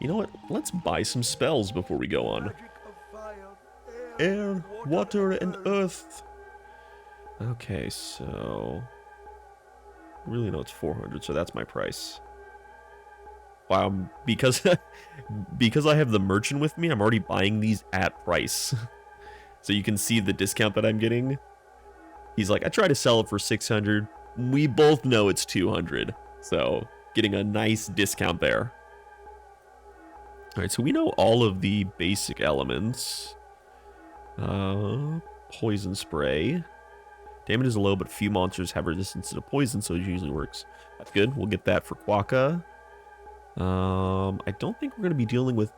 You know what? Let's buy some spells before we go on. Air, water, and earth. Okay, so really no, it's 400, so that's my price. Wow, because I have the merchant with me, I'm already buying these at price. So you can see the discount that I'm getting. He's like, I try to sell it for 600. We both know it's 200. So getting a nice discount there. All right, so we know all of the basic elements. Poison spray. Damage is low, but few monsters have resistance to poison, so it usually works. That's good. We'll get that for Quokka. I don't think we're going to be dealing with...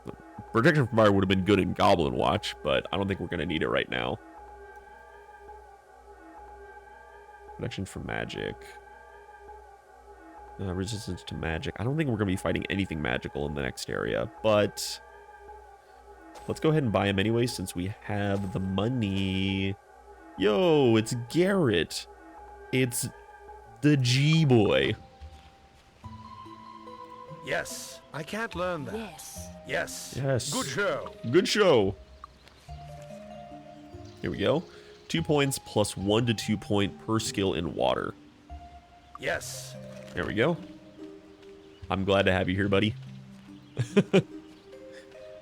Protection from fire would have been good in Goblin Watch, but I don't think we're going to need it right now. Protection from magic. Resistance to magic. I don't think we're going to be fighting anything magical in the next area, but... Let's go ahead and buy him anyway, since we have the money. Yo, it's Garrett. It's the G-Boy. Yes. I can't learn that. Yes. Yes. Yes. Good show. Good show. Here we go. 2 points plus 1 to 2 point per skill in water. Yes. There we go. I'm glad to have you here, buddy.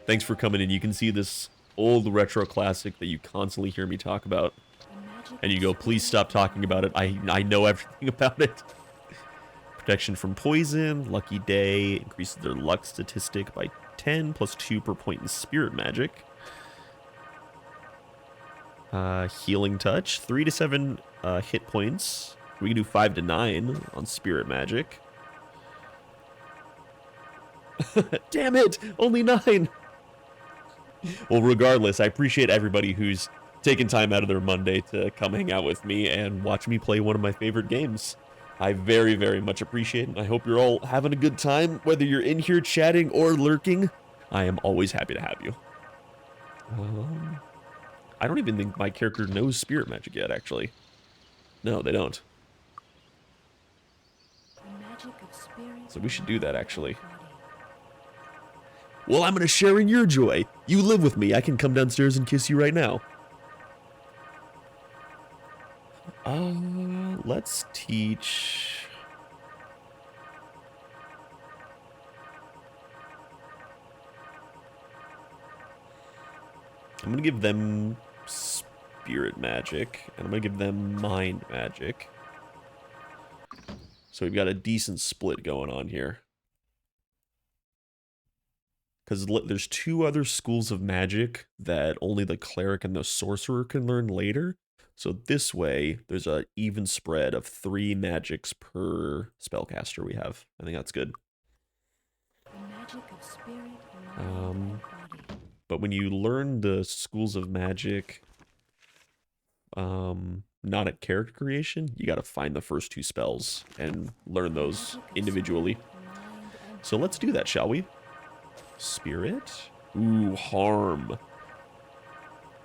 Thanks for coming in. You can see this old retro classic that you constantly hear me talk about. And you go, please stop talking about it. I know everything about it. Protection from poison, lucky day, increases their luck statistic by 10 plus 2 per point in spirit magic. Healing touch, 3 to 7 hit points. We can do 5 to 9 on spirit magic. Damn it, only 9. Well, regardless, I appreciate everybody who's taken time out of their Monday to come hang out with me and watch me play one of my favorite games. I very, very much appreciate it, and I hope you're all having a good time, whether you're in here chatting or lurking. I am always happy to have you. I don't even think my character knows spirit magic yet, actually. No, they don't. So we should do that, actually. Well, I'm going to share in your joy. You live with me. I can come downstairs and kiss you right now. Let's teach... I'm going to give them spirit magic, and I'm going to give them mind magic. So we've got a decent split going on here. Because there's 2 other schools of magic that only the cleric and the sorcerer can learn later. So this way, there's an even spread of 3 magics per spellcaster we have. I think that's good. The magic of spirit, mind, and body. But when you learn the schools of magic, not at character creation, you gotta find the first 2 spells and learn those individually. So let's do that, shall we? Spirit. Ooh, harm.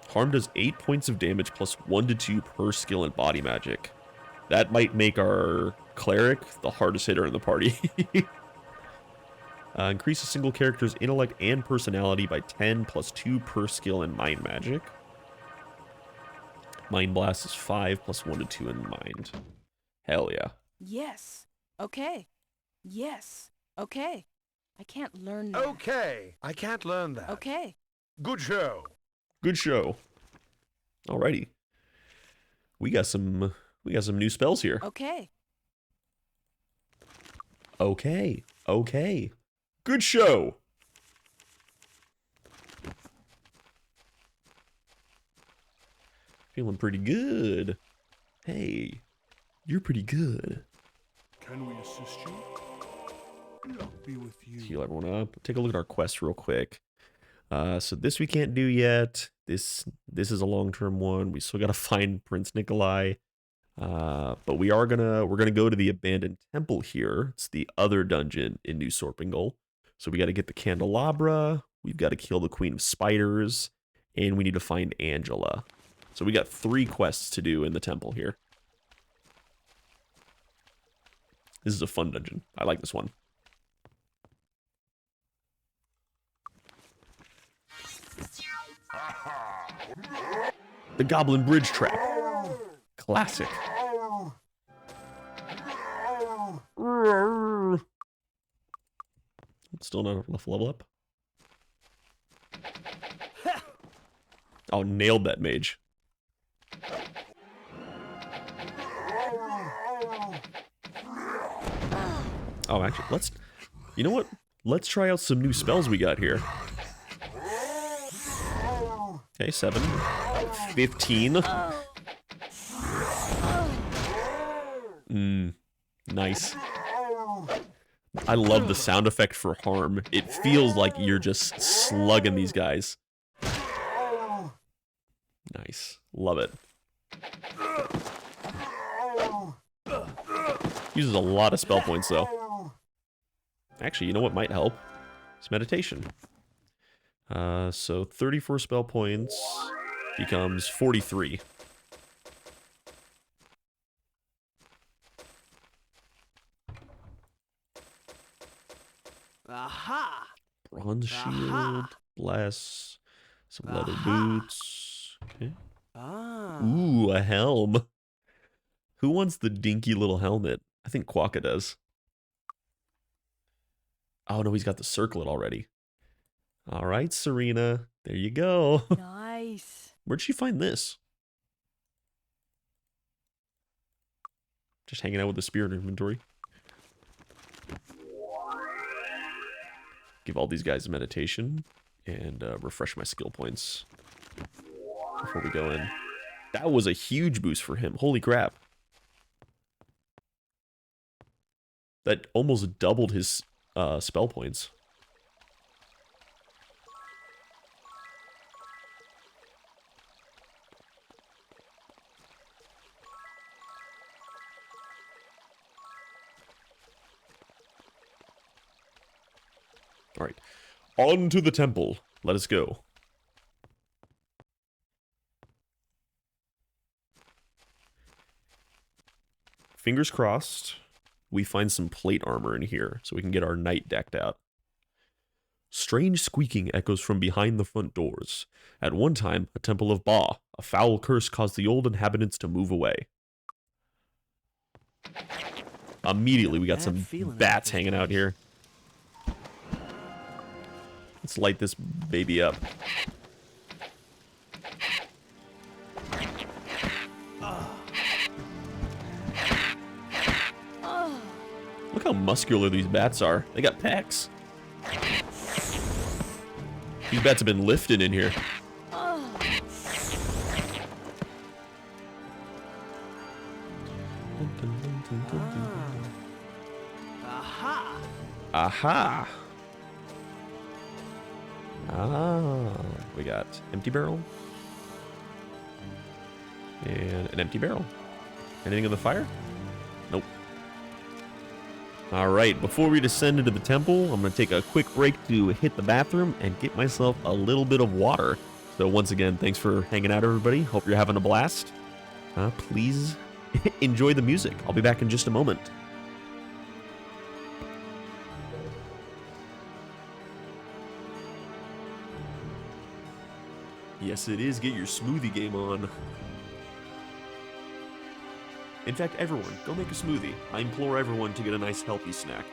Harm does 8 points of damage plus 1 to 2 per skill and body magic. That might make our cleric the hardest hitter in the party. Increase a single character's intellect and personality by 10 plus 2 per skill and mind magic. Mind Blast is 5 plus 1 to 2 in mind. Hell yeah. Yes. Okay. Yes. Okay. I can't learn that. Okay. I can't learn that. Okay. Good show. Good show. Alrighty. We got some new spells here. Okay. Okay. Okay. Good show. Feeling pretty good. Hey, you're pretty good. Can we assist you? Luck be with you. Heal everyone up. Take a look at our quest real quick. So this we can't do yet. This is a long-term one. We still gotta find Prince Nikolai. But we're gonna go to the abandoned temple here. It's the other dungeon in New Sorpigal. So we gotta get the candelabra. We've got to kill the Queen of Spiders, and we need to find Angela. So we got 3 quests to do in the temple here. This is a fun dungeon. I like this one. The Goblin Bridge Trap. Classic. Still not enough level up. Oh, nailed that mage. Oh, actually, you know what? Let's try out some new spells we got here. Okay, 7. 15. Nice. I love the sound effect for harm. It feels like you're just slugging these guys. Nice. Love it. Uses a lot of spell points, though. Actually, you know what might help? It's meditation. So 34 spell points becomes 43. Aha! Bronze shield, Aha! bless, some leather Aha! boots. Okay. Ah. Ooh, a helm. Who wants the dinky little helmet? I think Quokka does. Oh no, he's got the circlet already. All right, Serena. There you go. Nice. Where'd she find this? Just hanging out with the spirit inventory. Give all these guys a meditation and refresh my skill points before we go in. That was a huge boost for him. Holy crap. That almost doubled his spell points. All right, on to the temple. Let us go. Fingers crossed. we find some plate armor in here so we can get our knight decked out. Strange squeaking echoes from behind the front doors. At one time, a temple of Ba, a foul curse caused the old inhabitants to move away. Immediately, we got Bad some feeling about bats this hanging out place. here. Let's light this baby up. Look how muscular these bats are. They got pecs. These bats have been lifted in here. Aha! Aha! Ah, we got empty barrel. And an empty barrel. Anything in the fire? Nope. Alright, before we descend into the temple, I'm going to take a quick break to hit the bathroom and get myself a little bit of water. So once again, thanks for hanging out, everybody. Hope you're having a blast. Please enjoy the music. I'll be back in just a moment. Yes, it is. Get your smoothie game on. In fact, everyone, go make a smoothie. I implore everyone to get a nice healthy snack.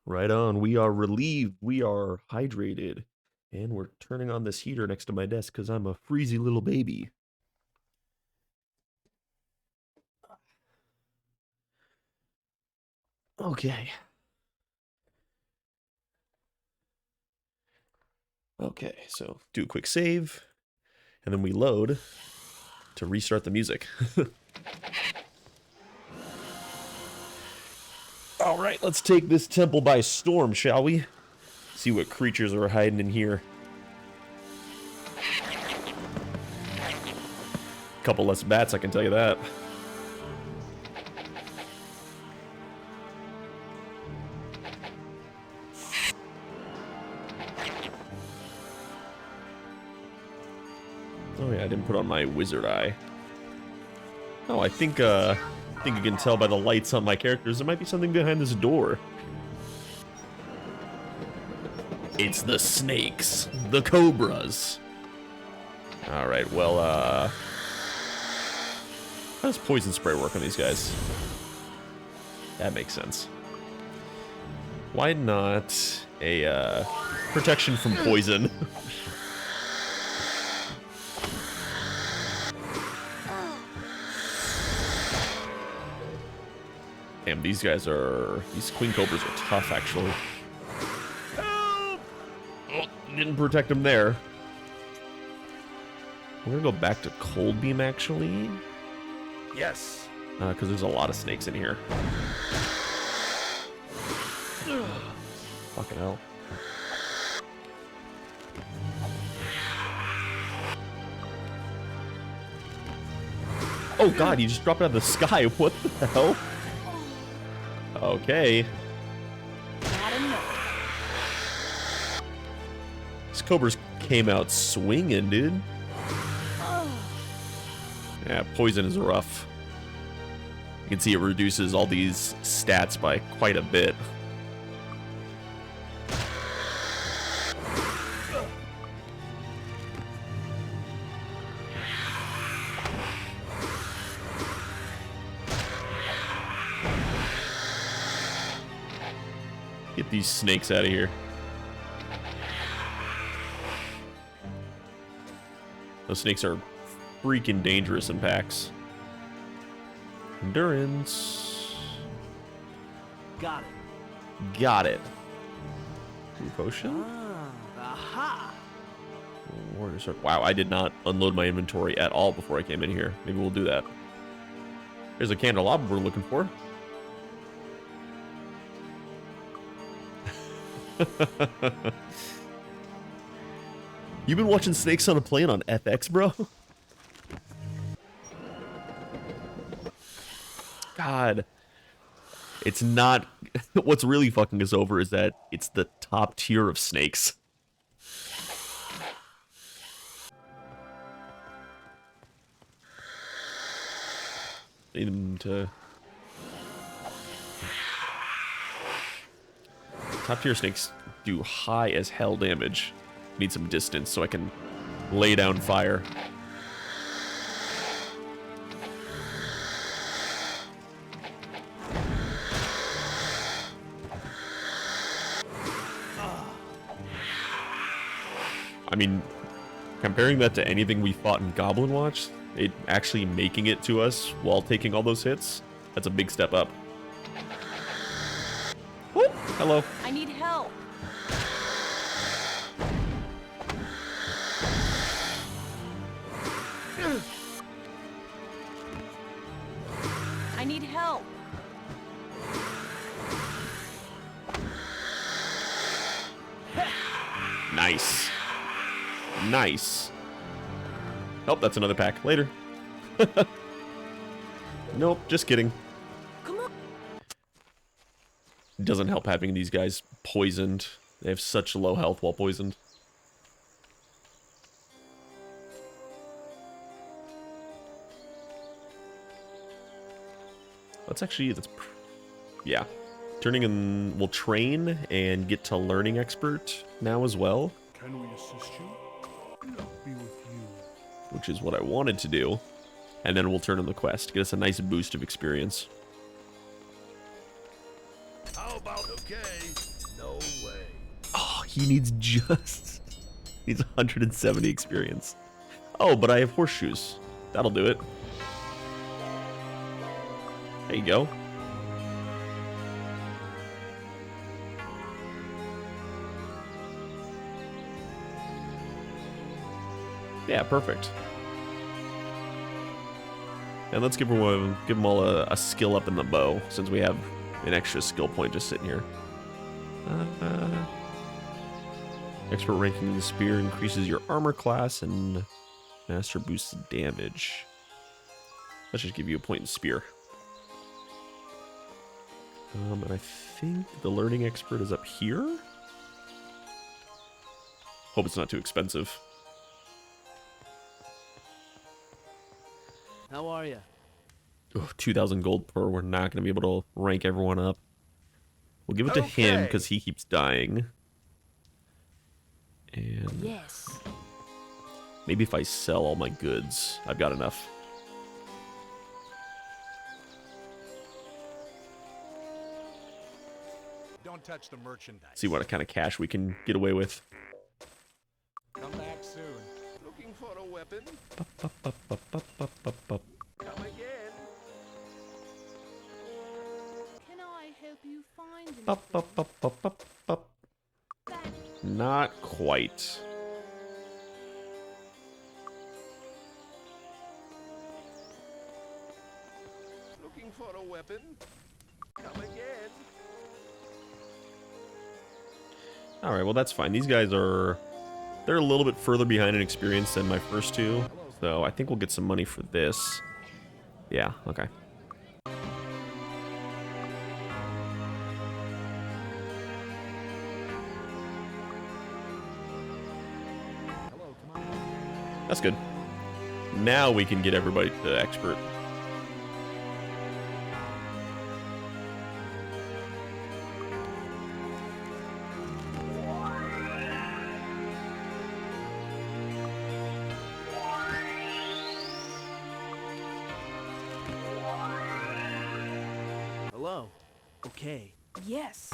Right on. We are relieved. We are hydrated. And we're turning on this heater next to my desk because I'm a freezy little baby. Okay. Okay, so do a quick save. And then we load to restart the music. All right, let's take this temple by storm, shall we? See what creatures are hiding in here. Couple less bats, I can tell you that. Oh yeah, I didn't put on my wizard eye. Oh, I think you can tell by the lights on my characters there might be something behind this door. It's the snakes, the cobras. All right, well, how does poison spray work on these guys? That makes sense. Why not a protection from poison? Damn, these queen cobras are tough, actually. Help! Oh, didn't protect them there. We're gonna go back to cold beam, actually. Yes. Because there's a lot of snakes in here. Fucking hell. Oh god, he just dropped out of the sky. What the hell? Okay. Not enough. These cobras came out swinging, dude. Yeah, poison is rough. You can see it reduces all these stats by quite a bit. Get these snakes out of here. Those snakes are freaking dangerous in packs. Endurance. Got it. Got it. Blue potion? Aha! Warrior sword. Wow, I did not unload my inventory at all before I came in here. Maybe we'll do that. There's a candelabra we're looking for. You've been watching Snakes on a Plane on FX, bro? God. It's not... What's really fucking us over is that it's the top tier of snakes. Need them to... Top tier snakes do high as hell damage. Need some distance so I can lay down fire. I mean, comparing that to anything we fought in Goblin Watch, it actually making it to us while taking all those hits, that's a big step up. Oh, hello. I need help. I need help. Nice. Nice. Oh, that's another pack. Later. Nope, just kidding. Come on. It doesn't help having these guys poisoned. They have such low health while poisoned. Yeah. Turning in, we'll train and get to learning expert now as well, Can we assist you? Luck be with you. which is what I wanted to do. And then we'll turn in the quest, get us a nice boost of experience. How about okay? he needs needs 170 experience. Oh, but I have horseshoes. That'll do it. There you go. Yeah, perfect. And let's give them all a skill up in the bow, since we have an extra skill point just sitting here. Expert ranking in the spear increases your armor class, and master boosts damage. Let's just give you a point in spear. And I think the learning expert is up here. Hope it's not too expensive. How are you? Oh, 2,000 gold per. We're not going to be able to rank everyone up. We'll give it to him because he keeps dying. And Yes. maybe if I sell all my goods, I've got enough. Don't touch the merchandise. See what kind of cash we can get away with. Come back soon. Looking for a weapon? Come again. Can I help you find Not quite. Looking for a weapon? Come again. Alright, well that's fine. These guys are... they're a little bit further behind in experience than my first two. So I think we'll get some money for this. Yeah, okay. That's good. Now we can get everybody to expert. Hello. Okay. Yes.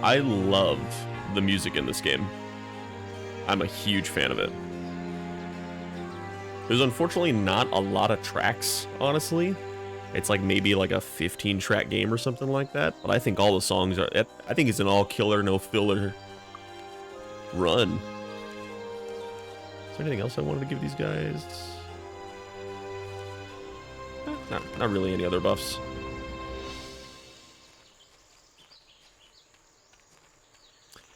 I love the music in this game. I'm a huge fan of it. There's unfortunately not a lot of tracks, honestly. It's like maybe like a 15-track game or something like that. But I think all the songs are... I think it's an all-killer, no-filler run. Is there anything else I wanted to give these guys? Not really any other buffs.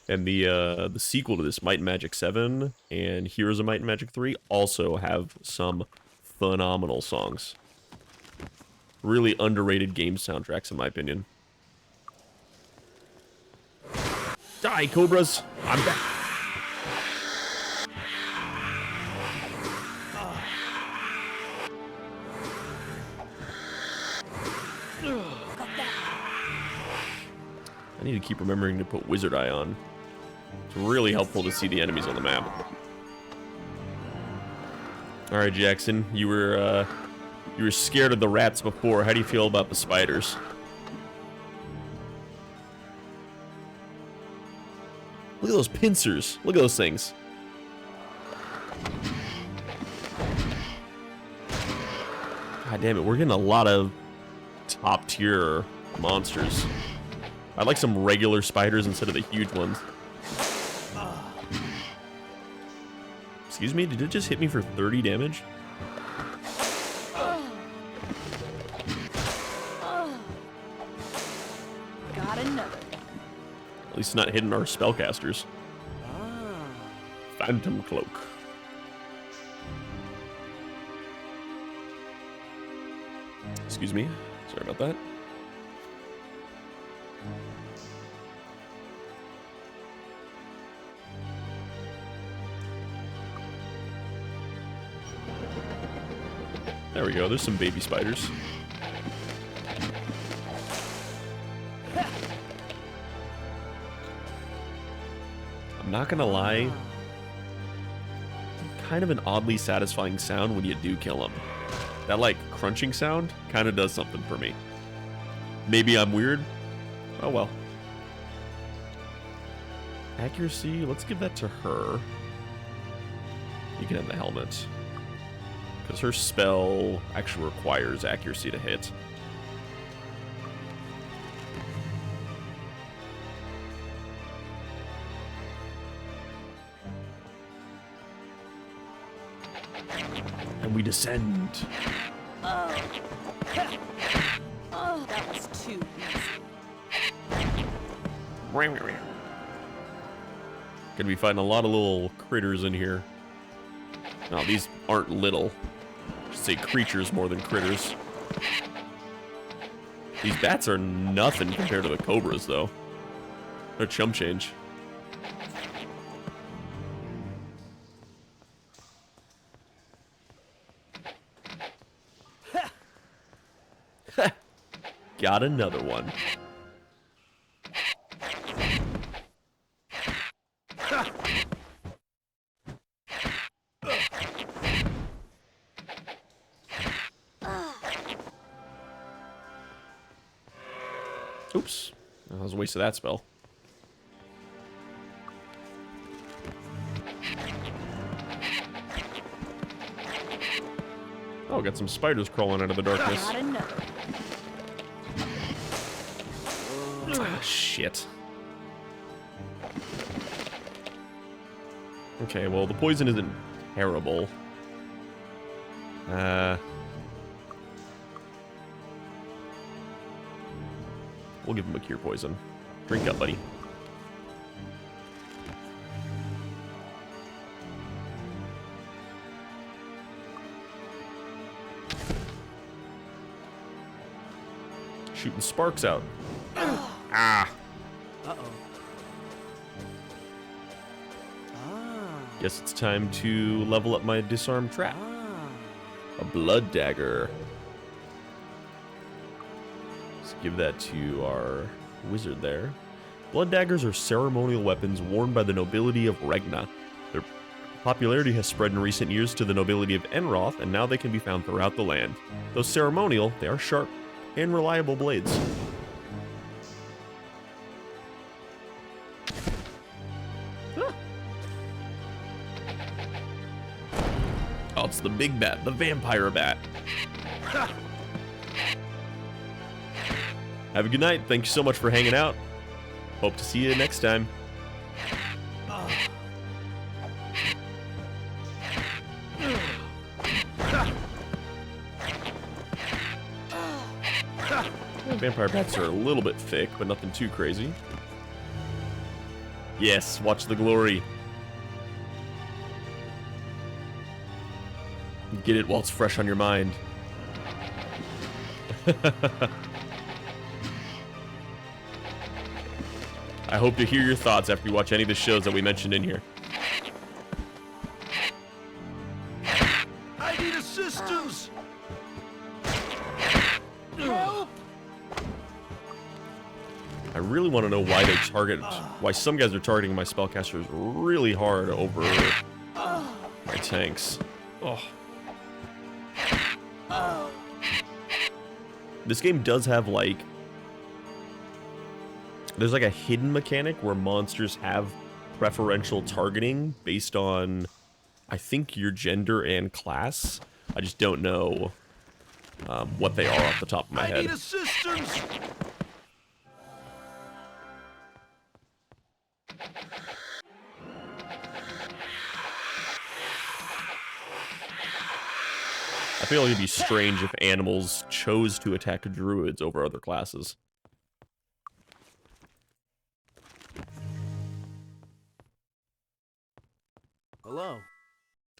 And the sequel to this, Might and Magic 7 and Heroes of Might and Magic 3, also have some phenomenal songs. Really underrated game soundtracks, in my opinion. Die, Cobras! I'm back! I need to keep remembering to put Wizard Eye on. It's really helpful to see the enemies on the map. Alright, Jackson, you were scared of the rats before. How do you feel about the spiders? Look at those pincers. Look at those things. God damn it, we're getting a lot of top tier monsters. I like some regular spiders instead of the huge ones. Excuse me, did it just hit me for 30 damage? Got another. At least it's not hitting our spellcasters. Phantom Cloak. Excuse me, sorry about that. There we go, there's some baby spiders. I'm not gonna lie, I'm kind of an oddly satisfying sound when you do kill them. That, like, crunching sound kind of does something for me. Maybe I'm weird? Oh well. Accuracy, let's give that to her. You can have the helmet. Because her spell actually requires accuracy to hit. And we descend. Oh, that was too easy. Gonna be fighting a lot of little critters in here. No, these aren't little. I should say creatures more than critters. These bats are nothing compared to the cobras, though. They're chump change. Got another one. Oops. That was a waste of that spell. Oh, got some spiders crawling out of the darkness. Not another. Ah, shit. Okay, well, the poison isn't terrible. We'll give him a cure poison. Drink up, buddy. Shooting sparks out. Ah. Uh-oh. Ah. Guess it's time to level up my disarm trap. Ah. A blood dagger. Let's give that to our wizard there. Blood daggers are ceremonial weapons worn by the nobility of Regna. Their popularity has spread in recent years to the nobility of Enroth, and now they can be found throughout the land. Though ceremonial, they are sharp and reliable blades. Ah. Oh, it's the big bat, the vampire bat. Have a good night. Thank you so much for hanging out. Hope to see you next time. Vampire bats are a little bit thick, but nothing too crazy. Yes, watch the glory. Get it while it's fresh on your mind. I hope to hear your thoughts after you watch any of the shows that we mentioned in here. I need assistance! Help! I really want to know why they target, why some guys are targeting my spellcasters really hard over my tanks. Oh. This game does have, like, there's like a hidden mechanic where monsters have preferential targeting based on, I think, your gender and class. I just don't know what they are off the top of my head. I need assistance! I feel like it'd be strange if animals chose to attack druids over other classes. Hello.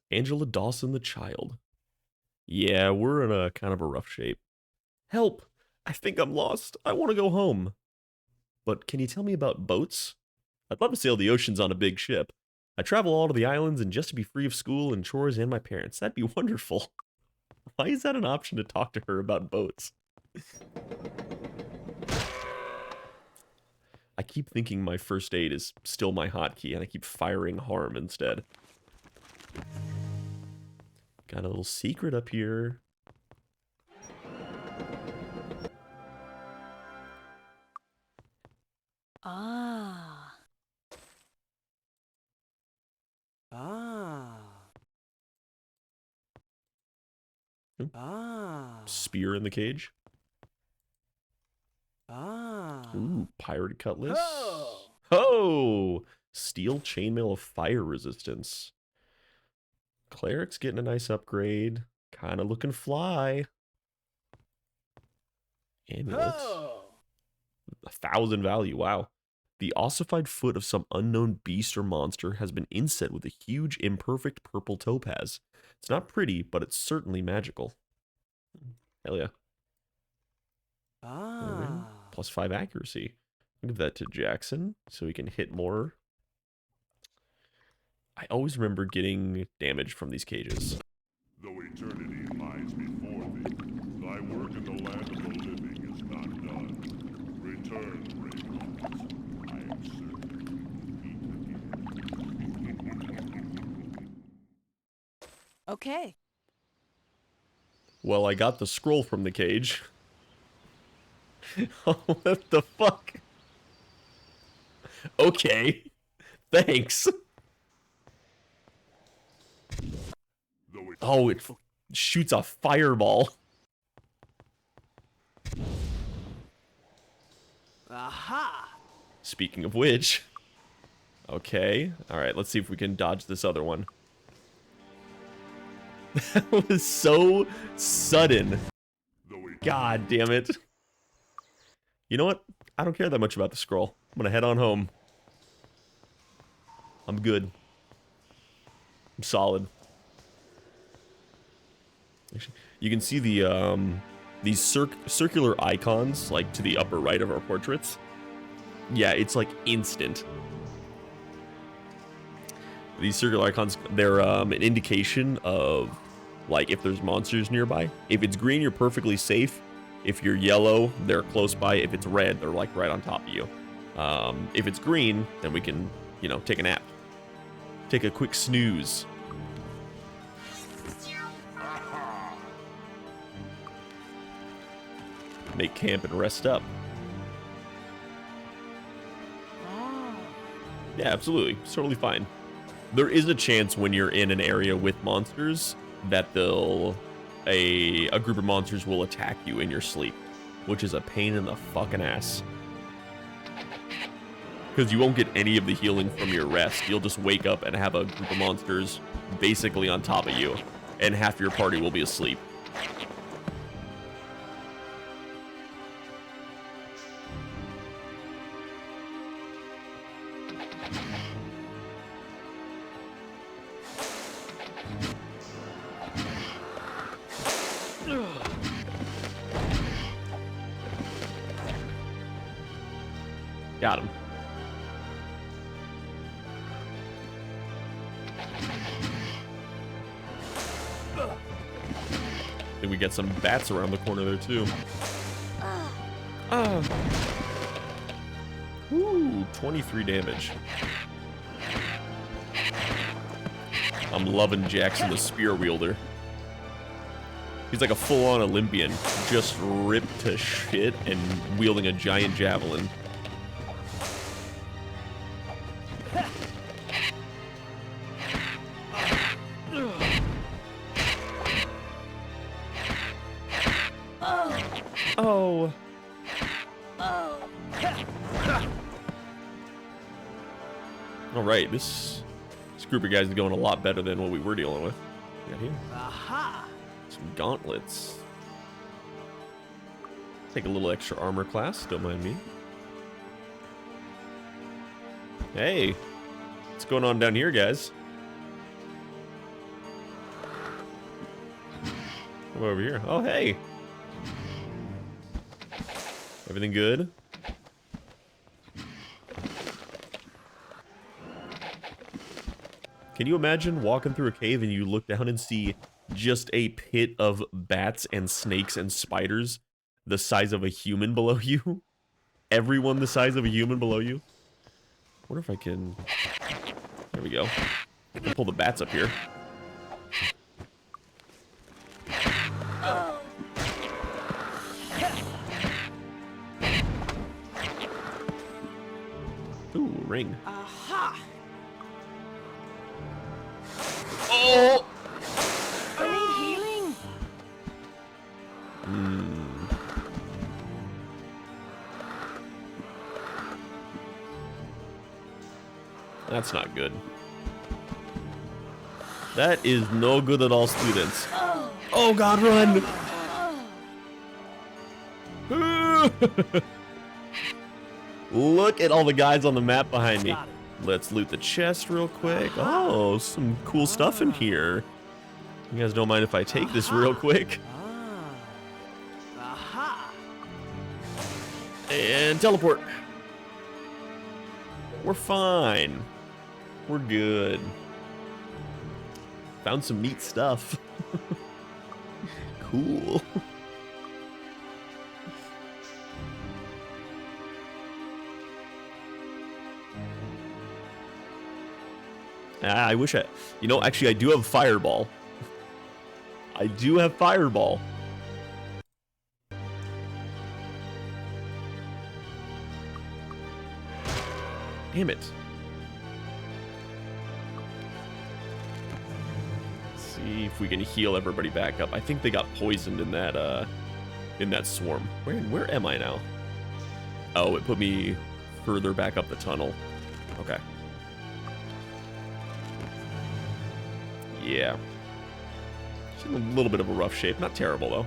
Angela Dawson the child. Yeah, we're in a kind of a rough shape. Help! I think I'm lost. I want to go home. But can you tell me about boats? I'd love to sail the oceans on a big ship. I travel all to the islands and just to be free of school and chores and my parents. That'd be wonderful. Why is that an option to talk to her about boats? I keep thinking my first aid is still my hotkey, and I keep firing harm instead. Got a little secret up here. Ah. Ah. Hmm. Ah. Spear in the cage. Ah. Ooh, pirate cutlass. Ho! Oh! Steel chainmail of fire resistance. Cleric's getting a nice upgrade. Kind of looking fly. Amulet. Ho! 1,000 value. Wow. The ossified foot of some unknown beast or monster has been inset with a huge, imperfect purple topaz. It's not pretty, but it's certainly magical. Hell yeah. Alright. Ah. +5 accuracy. I'll give that to Jackson so he can hit more. I always remember getting damage from these cages. Though eternity lies before thee, thy work in the land of the living is not done. Return, brave ones. I am certain to meet again. Okay. Well, I got the scroll from the cage. What the fuck? Okay. Thanks. Oh, it shoots a fireball. Aha! Speaking of which. Okay. Alright, let's see if we can dodge this other one. That was so sudden. God damn it. You know what? I don't care that much about the scroll. I'm gonna head on home. I'm good. I'm solid. Actually, you can see the these circular icons like to the upper right of our portraits. Yeah, it's like instant. These circular icons, they're an indication of like if there's monsters nearby. If it's green, you're perfectly safe. If you're yellow, they're close by. If it's red, they're like right on top of you. If it's green, then we can, you know, take a nap. Take a quick snooze. Make camp and rest up. Ah. Yeah, absolutely. It's totally fine. There is a chance when you're in an area with monsters that a group of monsters will attack you in your sleep, which is a pain in the fucking ass. Because you won't get any of the healing from your rest. You'll just wake up and have a group of monsters basically on top of you, and half your party will be asleep. Got him. I think we get some bats around the corner there too. Ooh, 23 damage. I'm loving Jackson the spear wielder. He's like a full-on Olympian, just ripped to shit and wielding a giant javelin. Oh. All right, this group of guys is going a lot better than what we were dealing with. Got here. Aha! Some gauntlets. Take a little extra armor class, don't mind me. Hey, what's going on down here, guys? Come over here. Oh, hey. Everything good? Can you imagine walking through a cave and you look down and see just a pit of bats and snakes and spiders the size of a human below you? Everyone the size of a human below you? I wonder if I can... There we go. I can pull the bats up here. Ooh, ring. Aha! Oh! I need healing. That's not good. That is no good at all, students. Oh god, run! Look at all the guys on the map behind me. Let's loot the chest real quick. Oh, some cool stuff in here. You guys don't mind if I take this real quick? Aha! And teleport. We're fine. We're good. Found some neat stuff. Cool. I wish I... You know, actually, I do have Fireball. I do have Fireball. Damn it. Let's see if we can heal everybody back up. I think they got poisoned in that swarm. Where am I now? Oh, it put me further back up the tunnel. Okay. Yeah. She's in a little bit of a rough shape. Not terrible, though.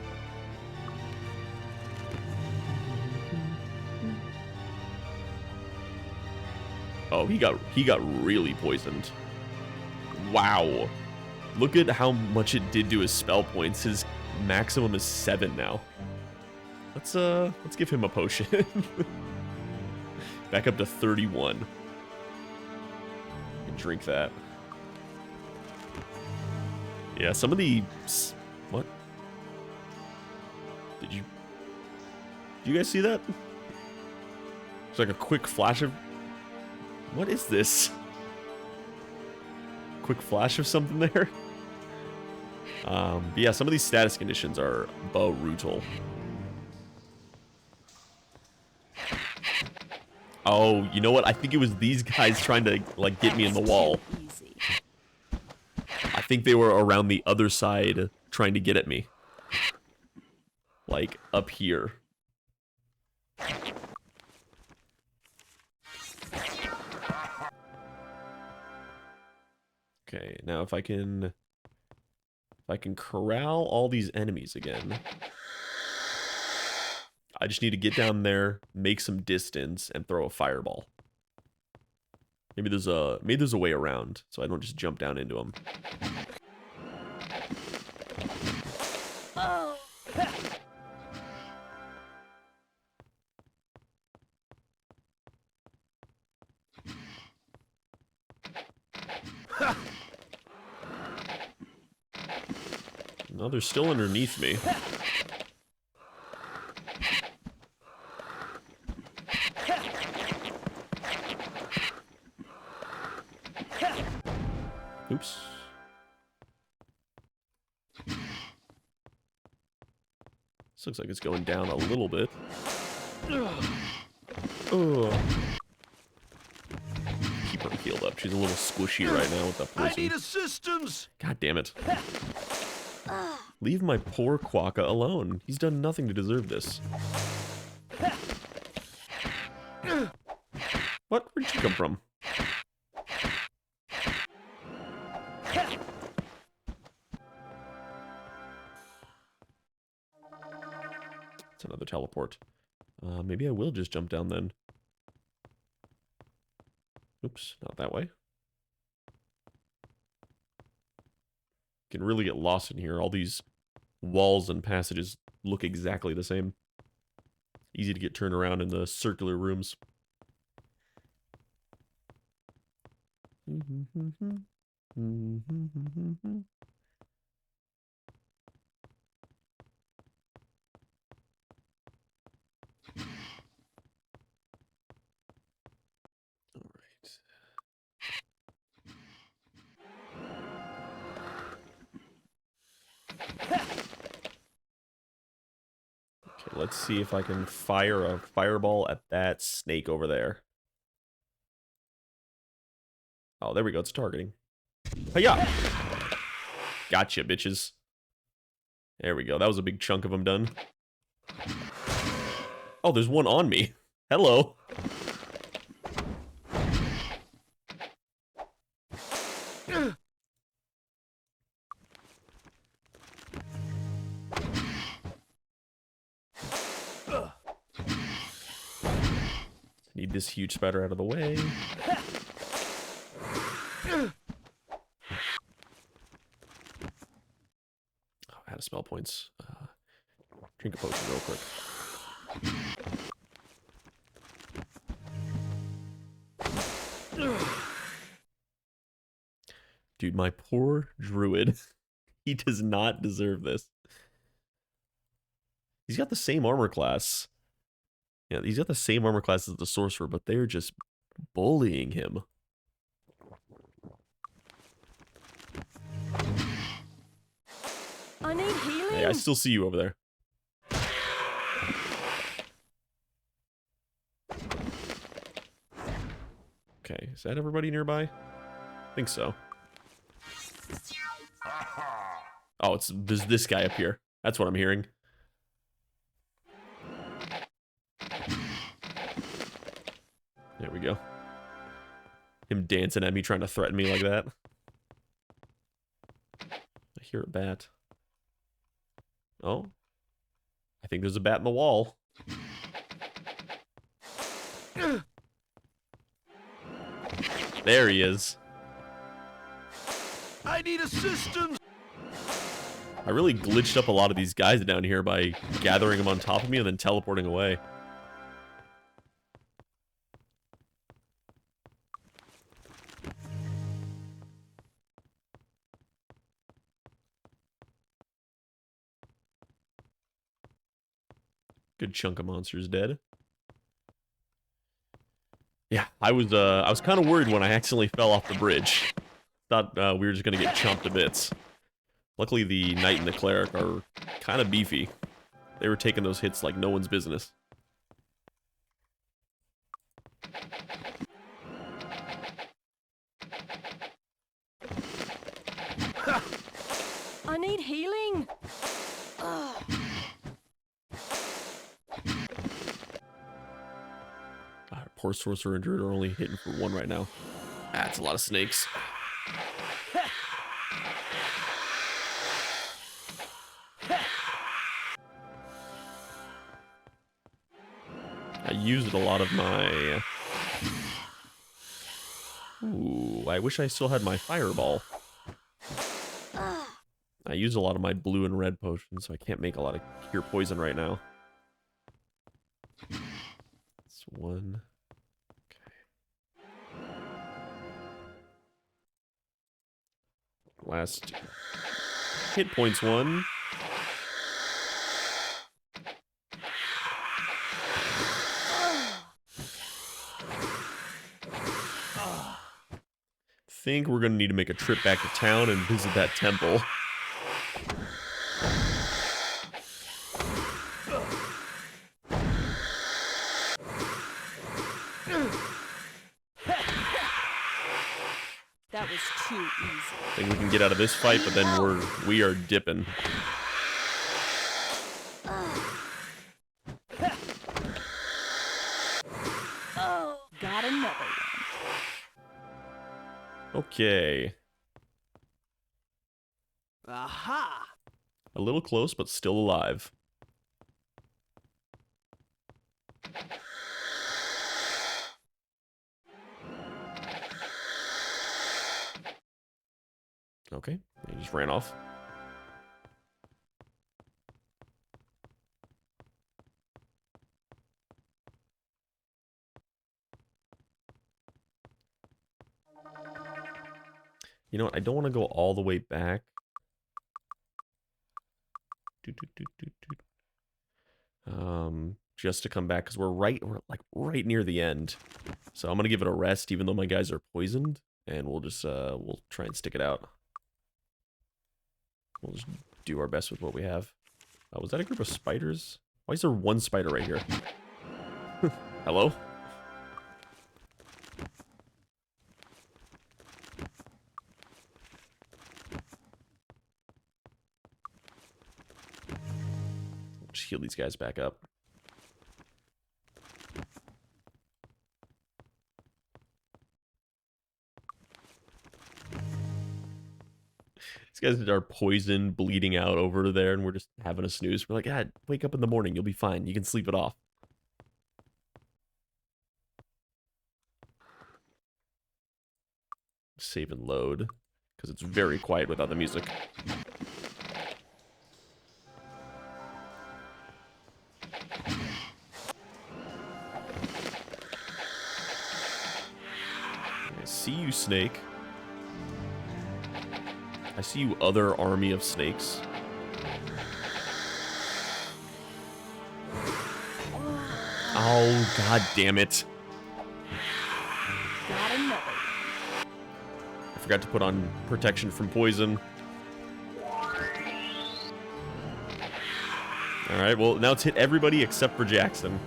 Oh, he got really poisoned. Wow. Look at how much it did to his spell points. His maximum is 7 now. Let's give him a potion. Back up to 31. And drink that. Yeah, some of the... What? Did you guys see that? It's like a quick flash of... What is this? Quick flash of something there? But yeah, some of these status conditions are brutal. Oh, you know what? I think it was these guys trying to, like, get me in the wall. Easy. I think they were around the other side trying to get at me. Like, up here. Okay, now if I can corral all these enemies again. I just need to get down there, make some distance, and throw a fireball. Maybe there's a way around, so I don't just jump down into them. Oh. No, they're still underneath me. Oops. This looks like it's going down a little bit. Oh. Keep her healed up. She's a little squishy right now with that poison. I need assistance! God damn it. Leave my poor Quokka alone. He's done nothing to deserve this. What? Where'd you come from? It's another teleport. Maybe I will just jump down then. Oops, not that way. Can really get lost in here. All these walls and passages look exactly the same. Easy to get turned around in the circular rooms. Okay, let's see if I can fire a fireball at that snake over there. Oh, there we go. It's targeting. Hiya! Gotcha, bitches. There we go. That was a big chunk of them done. Oh, there's one on me. Hello. Need this huge spider out of the way. Oh, I had to spell points. Drink a potion real quick. Dude, my poor druid. He does not deserve this. He's got the same armor class. Yeah, he's got the same armor class as the sorcerer, but they're just bullying him. I need healing. Hey, I still see you over there. Okay, is that everybody nearby? I think so. Oh, there's this guy up here. That's what I'm hearing. There we go. Him dancing at me, trying to threaten me like that. I hear a bat. Oh. I think there's a bat in the wall. There he is. I need assistance! I really glitched up a lot of these guys down here by gathering them on top of me and then teleporting away. Good chunk of monsters dead. Yeah, I was kind of worried when I accidentally fell off the bridge. Thought we were just gonna get chomped to bits. Luckily, the knight and the cleric are kind of beefy. They were taking those hits like no one's business. I need healing. Ugh. Poor sorcerer and druid are only hitting for one right now. That's a lot of snakes. I used a lot of my... Ooh, I wish I still had my fireball. I used a lot of my blue and red potions, so I can't make a lot of cure poison right now. That's one. Okay. Last hit points one. Think we're gonna need to make a trip back to town and visit that temple. That was too easy. I think we can get out of this fight, but then we are dipping. Oh, got another one. Okay. Aha! A little close, but still alive. Okay, he just ran off. You know what? I don't want to go all the way back. Just to come back because we're like right near the end. So I'm gonna give it a rest, even though my guys are poisoned, and we'll just we'll try and stick it out. We'll just do our best with what we have. Was that a group of spiders? Why is there one spider right here? Hello? heal these guys back up. These guys are poisoned, bleeding out over there, and we're just having a snooze. We're like, God, wake up in the morning. You'll be fine. You can sleep it off. Save and load, because it's very quiet without the music. I see you, Snake. I see you, other army of snakes. Oh, god damn it. Got another. I forgot to put on protection from poison. Alright, well, now it's hit everybody except for Jackson.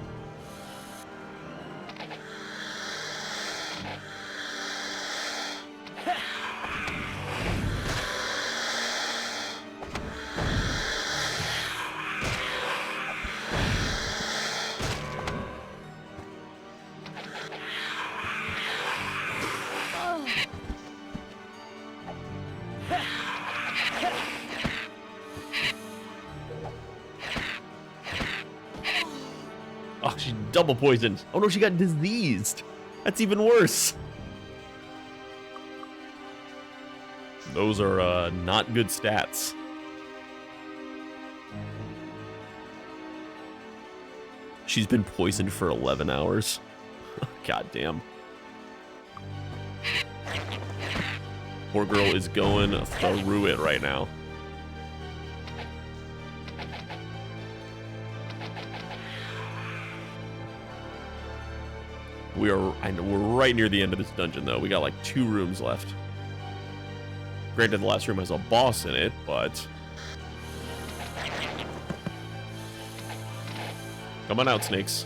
Oh, she's double poisoned. Oh no, she got diseased. That's even worse. Those are not good stats. She's been poisoned for 11 hours. God damn. Poor girl is going through it right now. We're right near the end of this dungeon, though. We got like 2 rooms left. Granted, the last room has a boss in it, but... Come on out, snakes.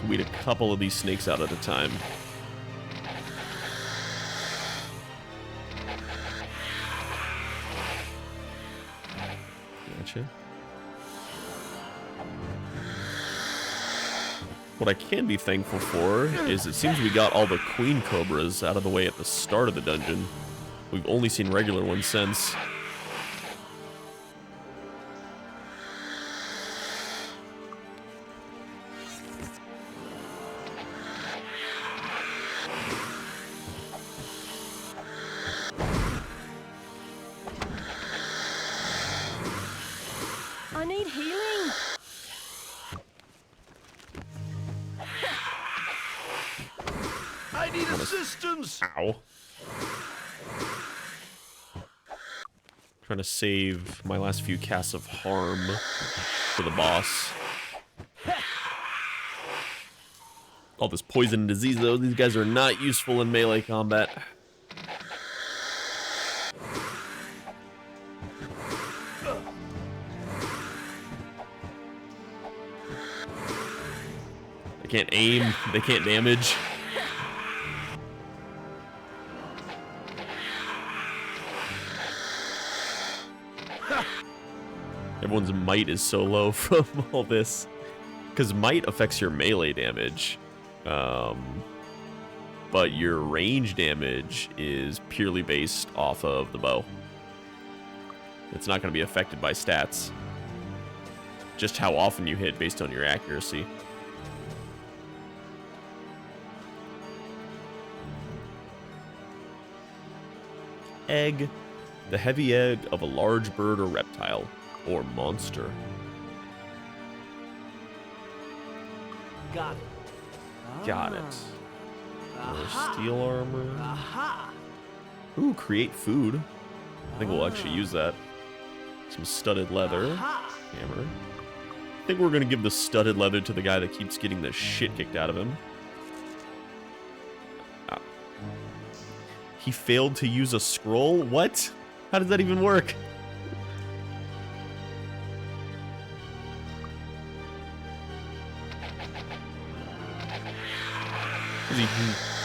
Weed a couple of these snakes out at a time. Gotcha. What I can be thankful for is it seems we got all the queen cobras out of the way at the start of the dungeon. We've only seen regular ones since. I need healing. I need assistance! Ow. Trying to save my last few casts of harm for the boss. All this poison and disease, though, these guys are not useful in melee combat. They can't aim, they can't damage. Everyone's might is so low from all this. Because might affects your melee damage. But your range damage is purely based off of the bow. It's not going to be affected by stats. Just how often you hit based on your accuracy. Egg. The heavy egg of a large bird or reptile. Or monster. Got it. Got it. More steel armor. Aha! Ooh, create food. I think we'll actually use that. Some studded leather. Aha! Hammer. I think we're gonna give the studded leather to the guy that keeps getting the shit kicked out of him. Ah. He failed to use a scroll? What? How does that even work? Is he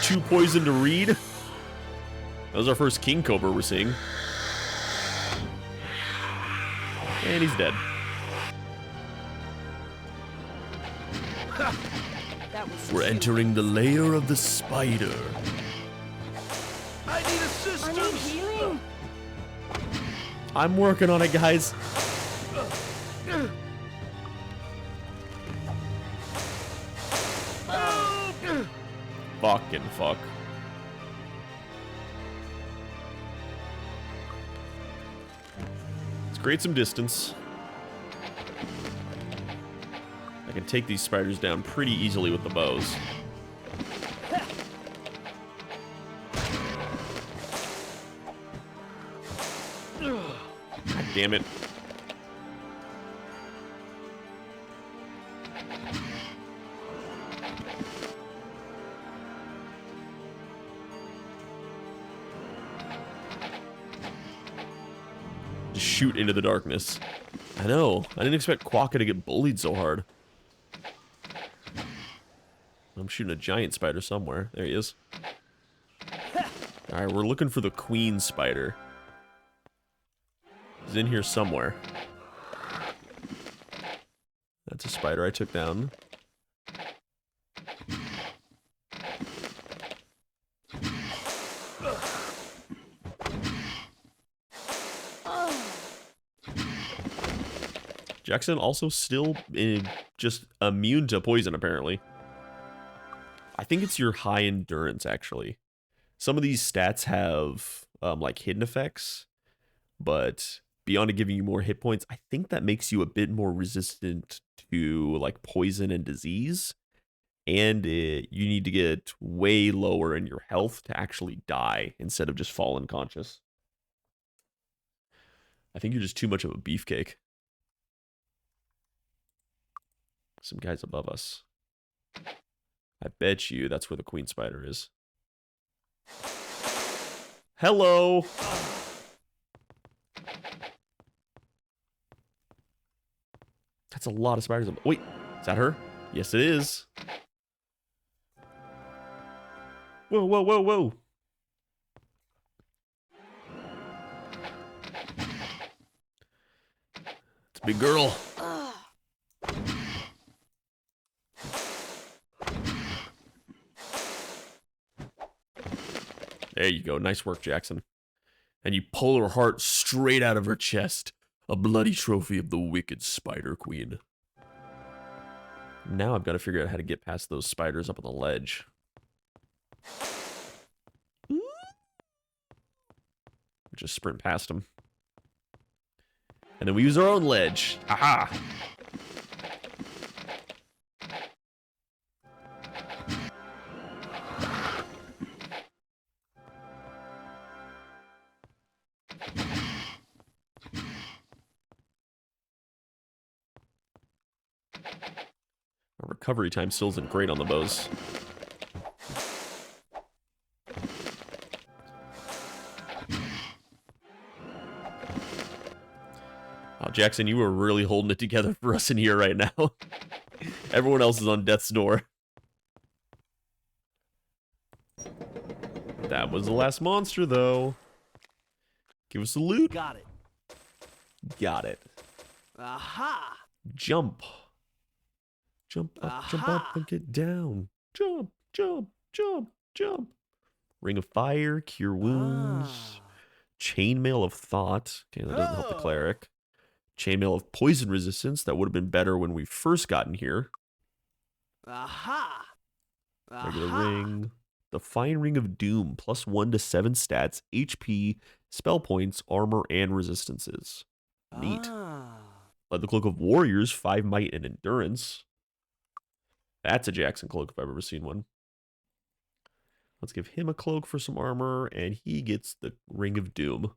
too poisoned to read? That was our first king cobra we're seeing. And he's dead. That was We're cute. entering the lair of the spider. I need assistance. I need healing. I'm working on it, guys. Fucking fuck. Let's create some distance. I can take these spiders down pretty easily with the bows. God damn it. Just shoot into the darkness. I know. I didn't expect Quokka to get bullied so hard. I'm shooting a giant spider somewhere. There he is. Alright, we're looking for the queen spider. He's in here somewhere. That's a spider I took down. Jackson also still just immune to poison, apparently. I think it's your high endurance, actually. Some of these stats have, like, hidden effects, but beyond it giving you more hit points, I think that makes you a bit more resistant to, like, poison and disease. And you need to get way lower in your health to actually die instead of just fall unconscious. I think you're just too much of a beefcake. Some guys above us. I bet you that's where the queen spider is. Hello! That's a lot of spiders. Wait, is that her? Yes, it is. Whoa, whoa, whoa, whoa. It's a big girl. There you go. Nice work, Jackson. And you pull her heart straight out of her chest. A bloody trophy of the wicked Spider Queen. Now I've got to figure out how to get past those spiders up on the ledge. Just sprint past them. And then we use our own ledge. Aha! Our recovery time still isn't great on the bows. Oh, Jackson, you were really holding it together for us in here right now. Everyone else is on death's door. That was the last monster, though. Give us a loot. Got it. Got it. Aha! Jump. Jump up and get down. Jump, jump, jump, jump. Ring of Fire, Cure Wounds. Chainmail of Thought. Okay, that doesn't help the cleric. Chainmail of Poison Resistance. That would have been better when we first got in here. Aha! Regular ring. The Fine Ring of Doom. +1 to 7 stats, HP, spell points, armor, and resistances. Neat. Like the Cloak of Warriors, 5 might and endurance. That's a Jackson cloak if I've ever seen one. Let's give him a cloak for some armor, and he gets the Ring of Doom.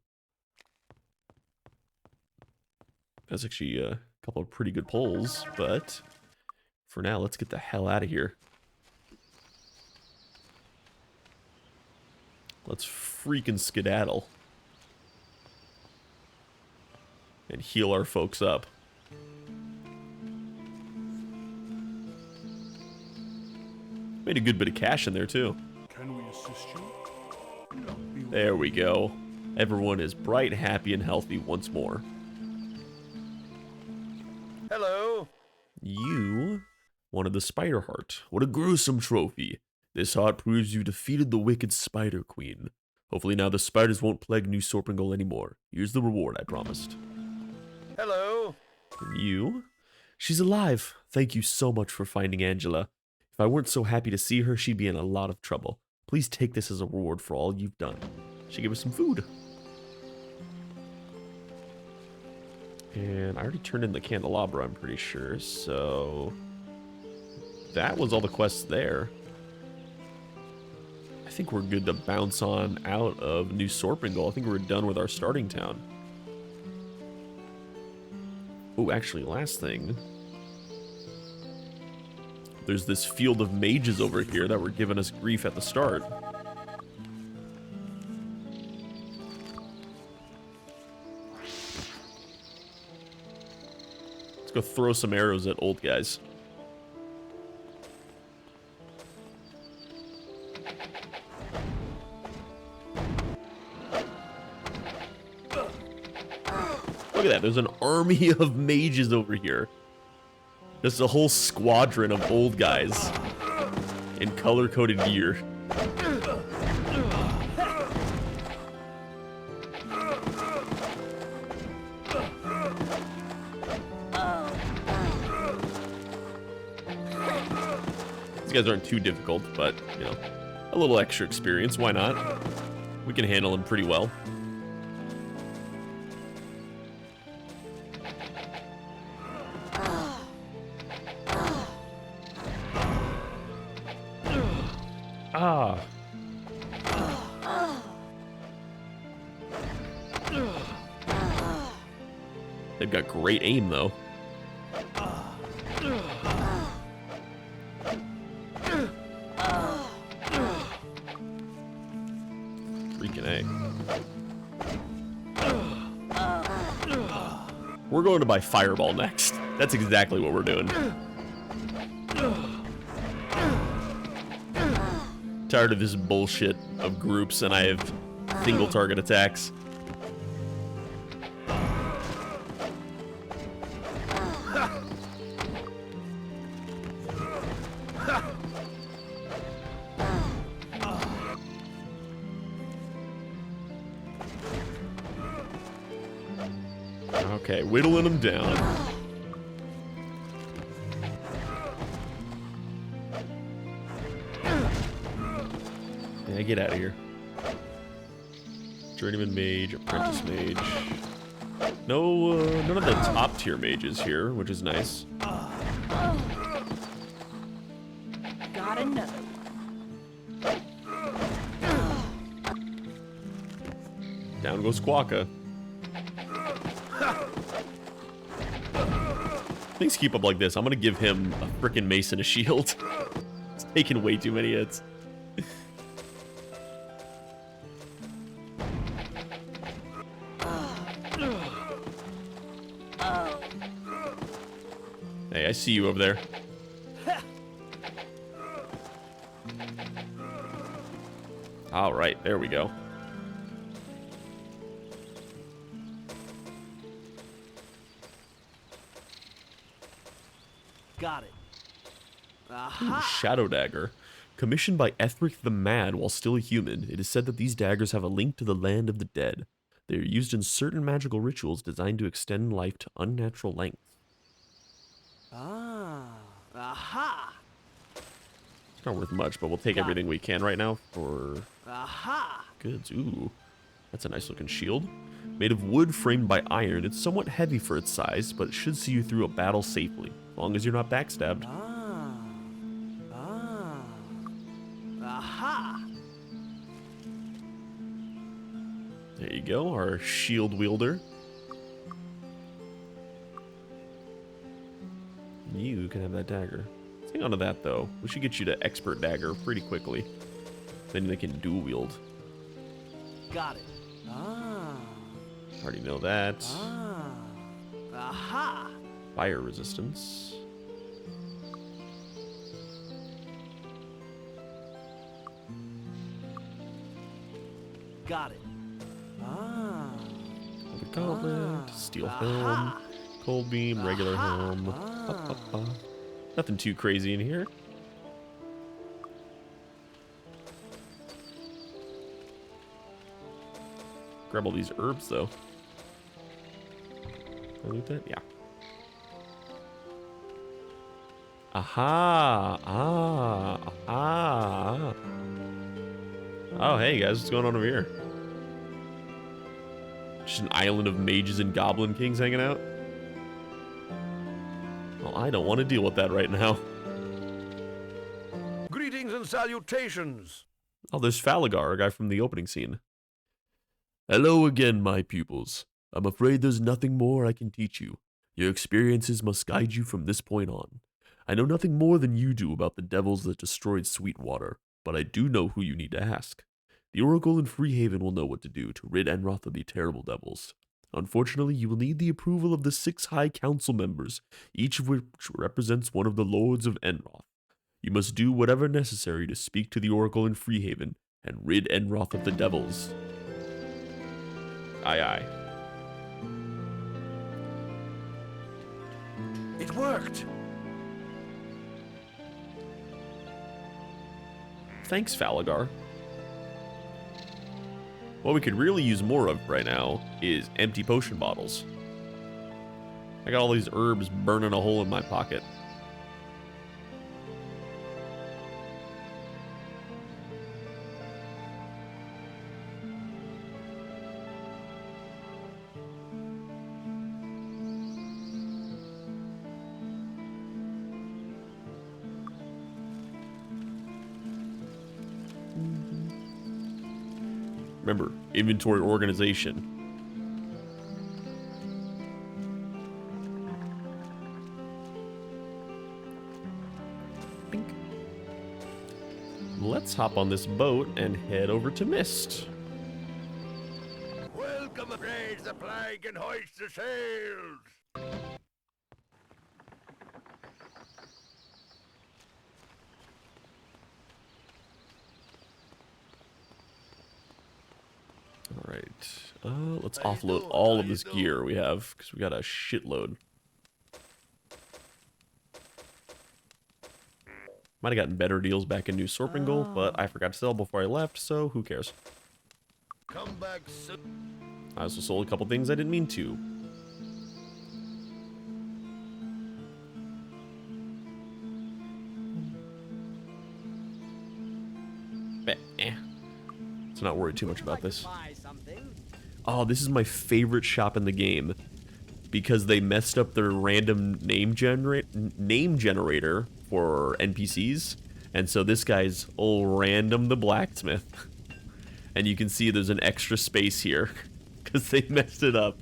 That's actually a couple of pretty good pulls, but for now, let's get the hell out of here. Let's freaking skedaddle. And heal our folks up. Made a good bit of cash in there, too. Can we assist you? There we go. Everyone is bright, happy, and healthy once more. Hello. You wanted the spider heart. What a gruesome trophy. This heart proves you defeated the wicked Spider Queen. Hopefully now the spiders won't plague New Sorpigal anymore. Here's the reward I promised. Hello. And you? She's alive. Thank you so much for finding Angela. If I weren't so happy to see her, she'd be in a lot of trouble. Please take this as a reward for all you've done. She gave us some food. And I already turned in the candelabra, I'm pretty sure, so that was all the quests there. I think we're good to bounce on out of New Sorpigal. I think we're done with our starting town. Oh, actually, last thing. There's this field of mages over here that were giving us grief at the start. Go throw some arrows at old guys. Look at that, there's an army of mages over here. There's a whole squadron of old guys in color-coded gear. These guys aren't too difficult, but, you know, a little extra experience, why not? We can handle them pretty well. Ah. They've got great aim, though. Freaking A. We're going to buy Fireball next. That's exactly what we're doing. Tired of this bullshit of groups, and I have single target attacks. Okay, whittling them down. Yeah, get out of here. Journeyman Mage, Apprentice Mage. No, none of the top tier mages here, which is nice. Got another one. Down goes Quokka. Things keep up like this, I'm gonna give him a frickin' mace and a shield. It's taking way too many hits. Hey, I see you over there. Alright, there we go. Got it. Aha! Shadow Dagger. Commissioned by Ethrich the Mad while still a human, it is said that these daggers have a link to the land of the dead. They are used in certain magical rituals designed to extend life to unnatural lengths. Ah. Aha! It's not worth much, but we'll take everything we can right now for Aha! goods. Ooh, that's a nice looking shield. Made of wood framed by iron, it's somewhat heavy for its size, but it should see you through a battle safely, as long as you're not backstabbed. Ah. Ah. Aha! There you go, our shield wielder. You can have that dagger. Let's hang on to that, though. We should get you to expert dagger pretty quickly. Then they can dual wield. Got it. Ah. Already know that. Ah. Aha! Fire resistance. Got it. Ah. Velvet Gauntlet, Steel Helm, Aha. Cold Beam, regular helm. Nothing too crazy in here. Grab all these herbs though. Can I loot that? Yeah. Aha! Ah! Oh, hey guys, what's going on over here? Just an island of mages and goblin kings hanging out? Well, I don't want to deal with that right now. Greetings and salutations. Oh, there's Falagar, a guy from the opening scene. Hello again, my pupils. I'm afraid there's nothing more I can teach you. Your experiences must guide you from this point on. I know nothing more than you do about the devils that destroyed Sweetwater, but I do know who you need to ask. The Oracle in Freehaven will know what to do to rid Enroth of the terrible devils. Unfortunately, you will need the approval of the 6 High Council members, each of which represents one of the Lords of Enroth. You must do whatever necessary to speak to the Oracle in Freehaven and rid Enroth of the devils. Aye, aye. It worked! Thanks, Falagar. What we could really use more of right now is empty potion bottles. I got all these herbs burning a hole in my pocket. Remember, inventory organization. Bink. Let's hop on this boat and head over to Mist. Welcome, raise the flag and hoist the sails. Alright, let's offload all of this gear we have, because we got a shitload. Might have gotten better deals back in New Sorpigal, but I forgot to sell before I left, so who cares? Come back soon. I also sold a couple things I didn't mean to. Let's not worry too much about this. Oh, this is my favorite shop in the game because they messed up their random name generator for NPCs, and so this guy's old Random the Blacksmith, and you can see there's an extra space here because they messed it up.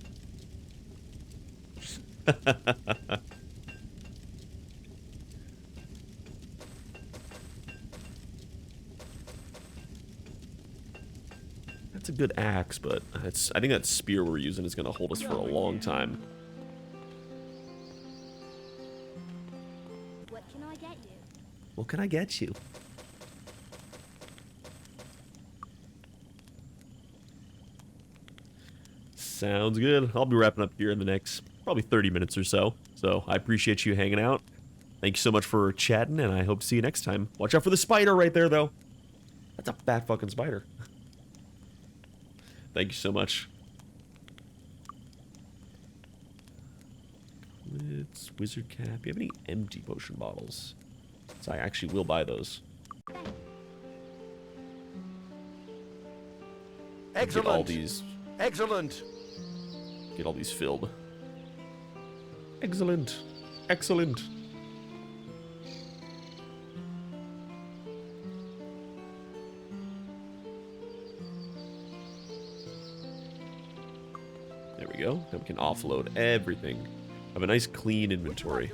That's a good axe, but I think that spear we're using is going to hold us for a long time. What can I get you? What can I get you? Sounds good. I'll be wrapping up here in the next probably 30 minutes or so. So I appreciate you hanging out. Thank you so much for chatting, and I hope to see you next time. Watch out for the spider right there, though. That's a fat fucking spider. Thank you so much. It's Wizard Cap. Do you have any empty potion bottles? So I actually will buy those. Excellent. Get all these. Excellent. Get all these filled. Excellent. Excellent. There we go. Now we can offload everything. Have a nice clean inventory.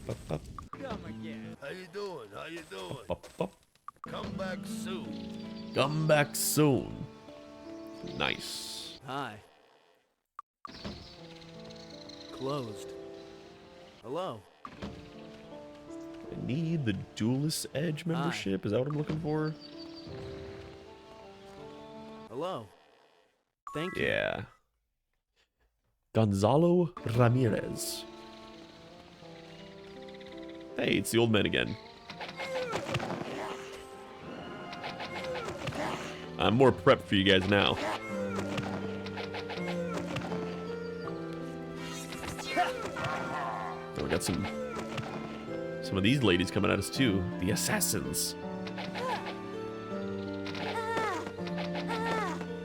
Up, up, Come again. How you doing? How you doing? up, up. Come back soon. Come back soon. Nice. Hi. Closed. Hello. I need the Duelist Edge membership. Is that what I'm looking for? Hello. Thank you. Yeah. Gonzalo Ramirez. Hey, it's the old man again. I'm more prepped for you guys now. Oh, we got some of these ladies coming at us too. The assassins.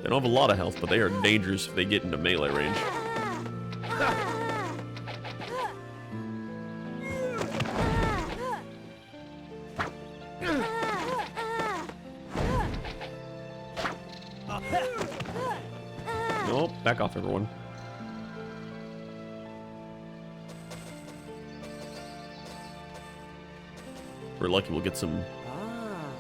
They don't have a lot of health, but they are dangerous if they get into melee range. Nope, back off, everyone. We're lucky we'll get some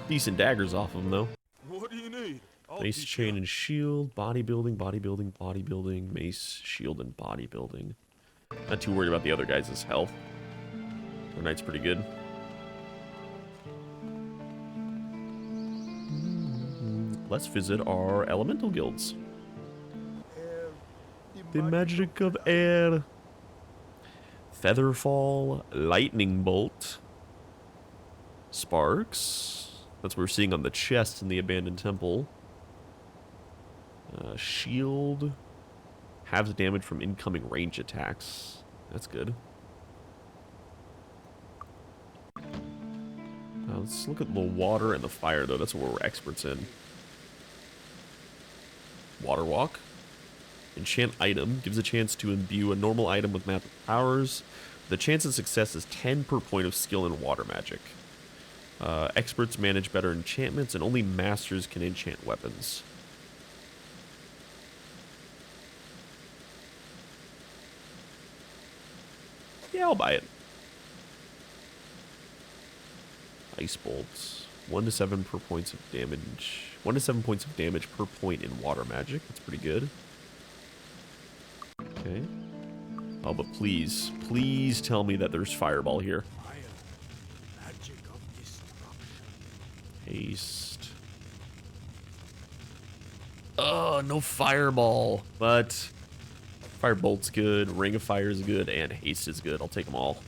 decent daggers off of them, though. What do you need? Mace, chain, and shield. Bodybuilding, bodybuilding, bodybuilding. Mace, shield, and bodybuilding. Not too worried about the other guys' health. Our knight's pretty good. Let's visit our elemental guilds. The magic of air. Featherfall, lightning bolt. Sparks. That's what we're seeing on the chest in the abandoned temple. Shield. Halves damage from incoming range attacks. That's good. Let's look at the water and the fire, though. That's what we're experts in. Water walk. Enchant item. Gives a chance to imbue a normal item with magic powers. The chance of success is 10 per point of skill in water magic. Experts manage better enchantments, and only masters can enchant weapons. Yeah, I'll buy it. Ice bolts. 1 to 7 per points of damage. 1 to 7 points of damage per point in water magic. That's pretty good. Okay. Oh, but please, please tell me that there's fireball here. Haste. Oh, no fireball. But firebolt's good, ring of fire is good, and haste is good. I'll take them all.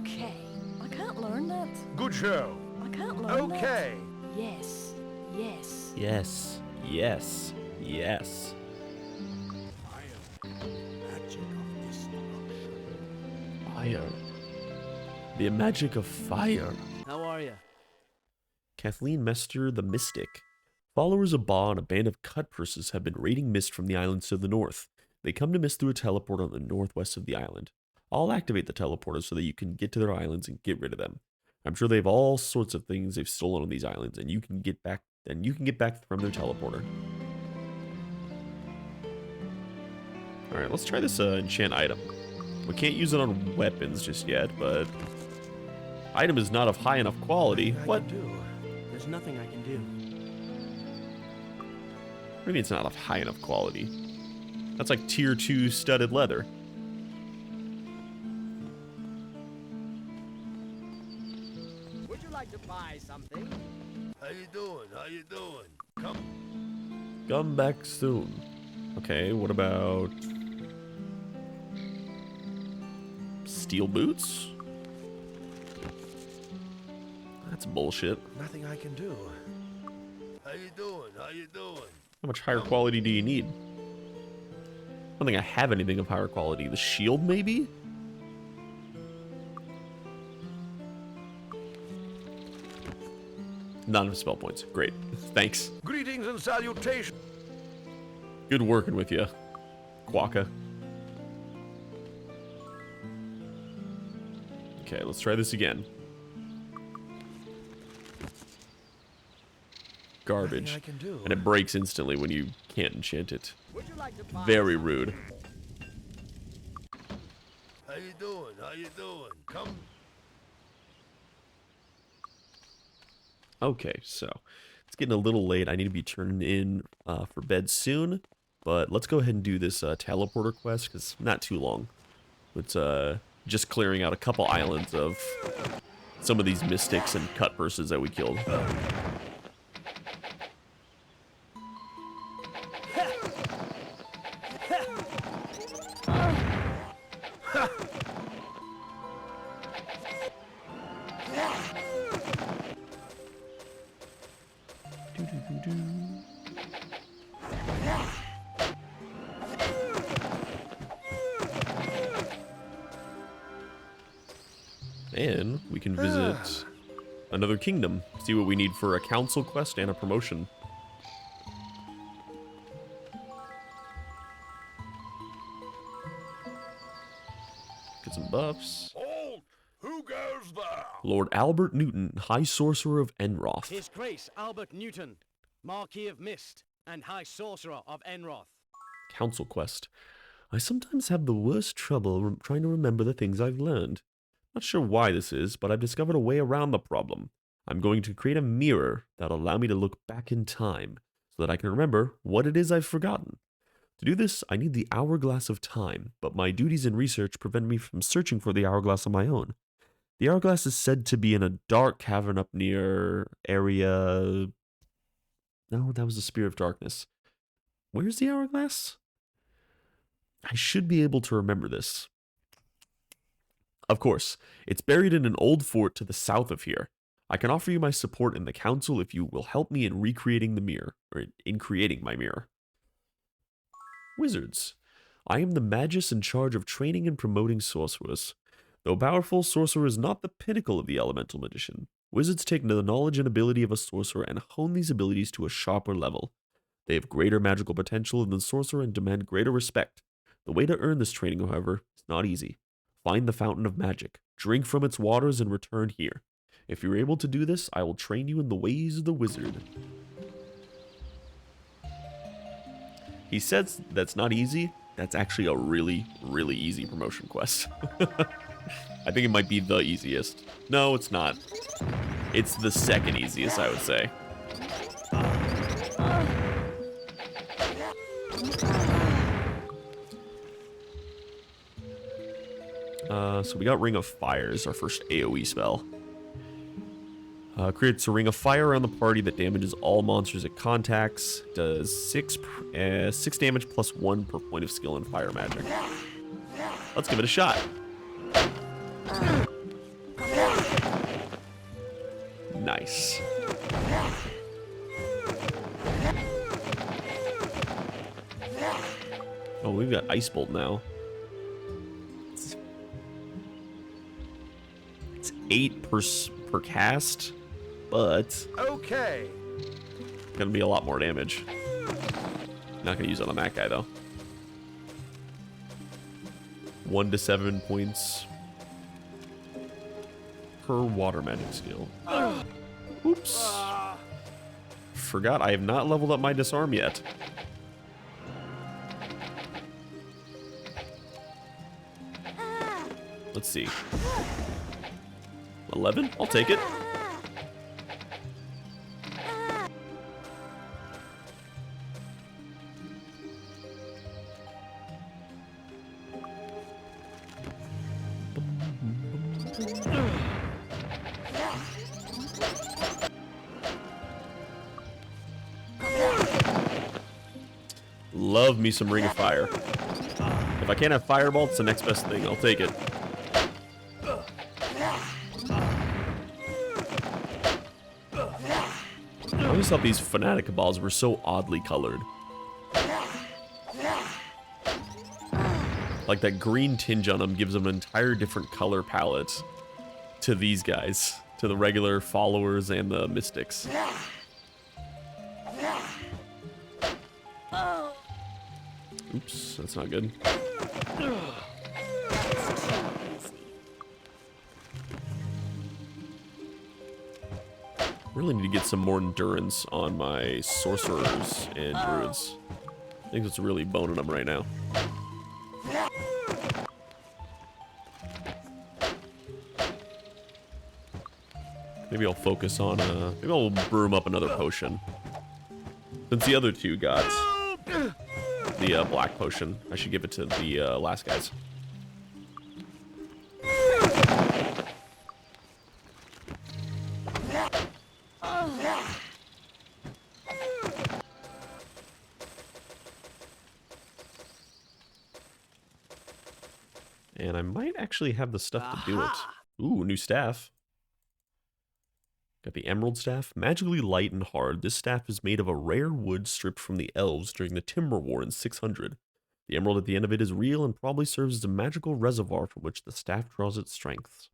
Okay. I can't learn that. Good show. I can't learn that. Okay. Yes. Yes. Yes, yes, yes. Fire. The magic of fire. How are you? Kathleen Mester the Mystic. Followers of Ba and a band of cut purses have been raiding Mist from the islands to the north. They come to Mist through a teleporter on the northwest of the island. I'll activate the teleporter so that you can get to their islands and get rid of them. I'm sure they have all sorts of things they've stolen on these islands, and you can get back from their teleporter. Alright, let's try this enchant item. We can't use it on weapons just yet, but item is not of high enough quality. What? There's nothing I can do. Maybe it's not of high enough quality. That's like tier 2 studded leather. Would you like to buy something? How you doing? How you doing? Come back soon. Okay, what about steel boots? That's bullshit. Nothing I can do. How you doing? How you doing? How much higher quality do you need? I don't think I have anything of higher quality. The shield, maybe? Not enough spell points. Great. Thanks. Greetings and salutations. Good working with you, Quokka. Okay, let's try this again. Garbage. Nothing I can do. And it breaks instantly when you can't enchant it. Would you like to buy Very rude. How you doing? How you doing? Come. Okay, so it's getting a little late. I need to be turning in for bed soon. But let's go ahead and do this teleporter quest, because not too long. It's just clearing out a couple islands of some of these mystics and cut purses that we killed. And we can visit another kingdom, see what we need for a council quest and a promotion. Get some buffs. Halt! Who goes there? Lord Albert Newton, High Sorcerer of Enroth. His Grace Albert Newton, Marquis of Mist, and High Sorcerer of Enroth. Council quest. I sometimes have the worst trouble trying to remember the things I've learned. Not sure why this is, but I've discovered a way around the problem. I'm going to create a mirror that'll allow me to look back in time, so that I can remember what it is I've forgotten. To do this, I need the Hourglass of Time, but my duties and research prevent me from searching for the Hourglass on my own. The Hourglass is said to be in a dark cavern up near area... No, that was the Spear of Darkness. Where's the Hourglass? I should be able to remember this. Of course, it's buried in an old fort to the south of here. I can offer you my support in the council if you will help me in recreating the mirror, or in creating my mirror. Wizards. I am the magus in charge of training and promoting sorcerers. Though powerful, sorcerer is not the pinnacle of the elemental magician. Wizards take the knowledge and ability of a sorcerer and hone these abilities to a sharper level. They have greater magical potential than the sorcerer and demand greater respect. The way to earn this training, however, is not easy. Find the fountain of magic, drink from its waters, and return here. If you're able to do this, I will train you in the ways of the wizard. He says that's not easy. That's actually a really, really easy promotion quest. I think it might be the easiest. No, it's not. It's the second easiest, I would say. So we got Ring of Fire as our first AoE spell. Creates a ring of fire around the party that damages all monsters it contacts. Does 6 damage plus 1 per point of skill in fire magic. Let's give it a shot. Nice. Oh, we've got Ice Bolt now. It's 8 per cast, but Okay. gonna be a lot more damage. Not gonna use it on that guy though. 1 to 7 points per water magic skill. Oops. Forgot I have not leveled up my disarm yet. Let's see. 11? I'll take it. Love me some Ring of Fire. If I can't have Fireball, it's the next best thing. I'll take it. I always thought these Fnatic balls were so oddly colored. Like that green tinge on them gives them an entire different color palette to these guys, to the regular followers and the mystics. Oops, that's not good. Really need to get some more endurance on my sorcerers and druids. I think that's really boning them right now. Maybe I'll focus on, maybe I'll brew him up another potion. Since the other two got the black potion, I should give it to the last guys. And I might actually have the stuff to do it. Aha! Ooh, new staff. Got the emerald staff. Magically light and hard, this staff is made of a rare wood stripped from the elves during the Timber War in 600. The emerald at the end of it is real and probably serves as a magical reservoir from which the staff draws its strength.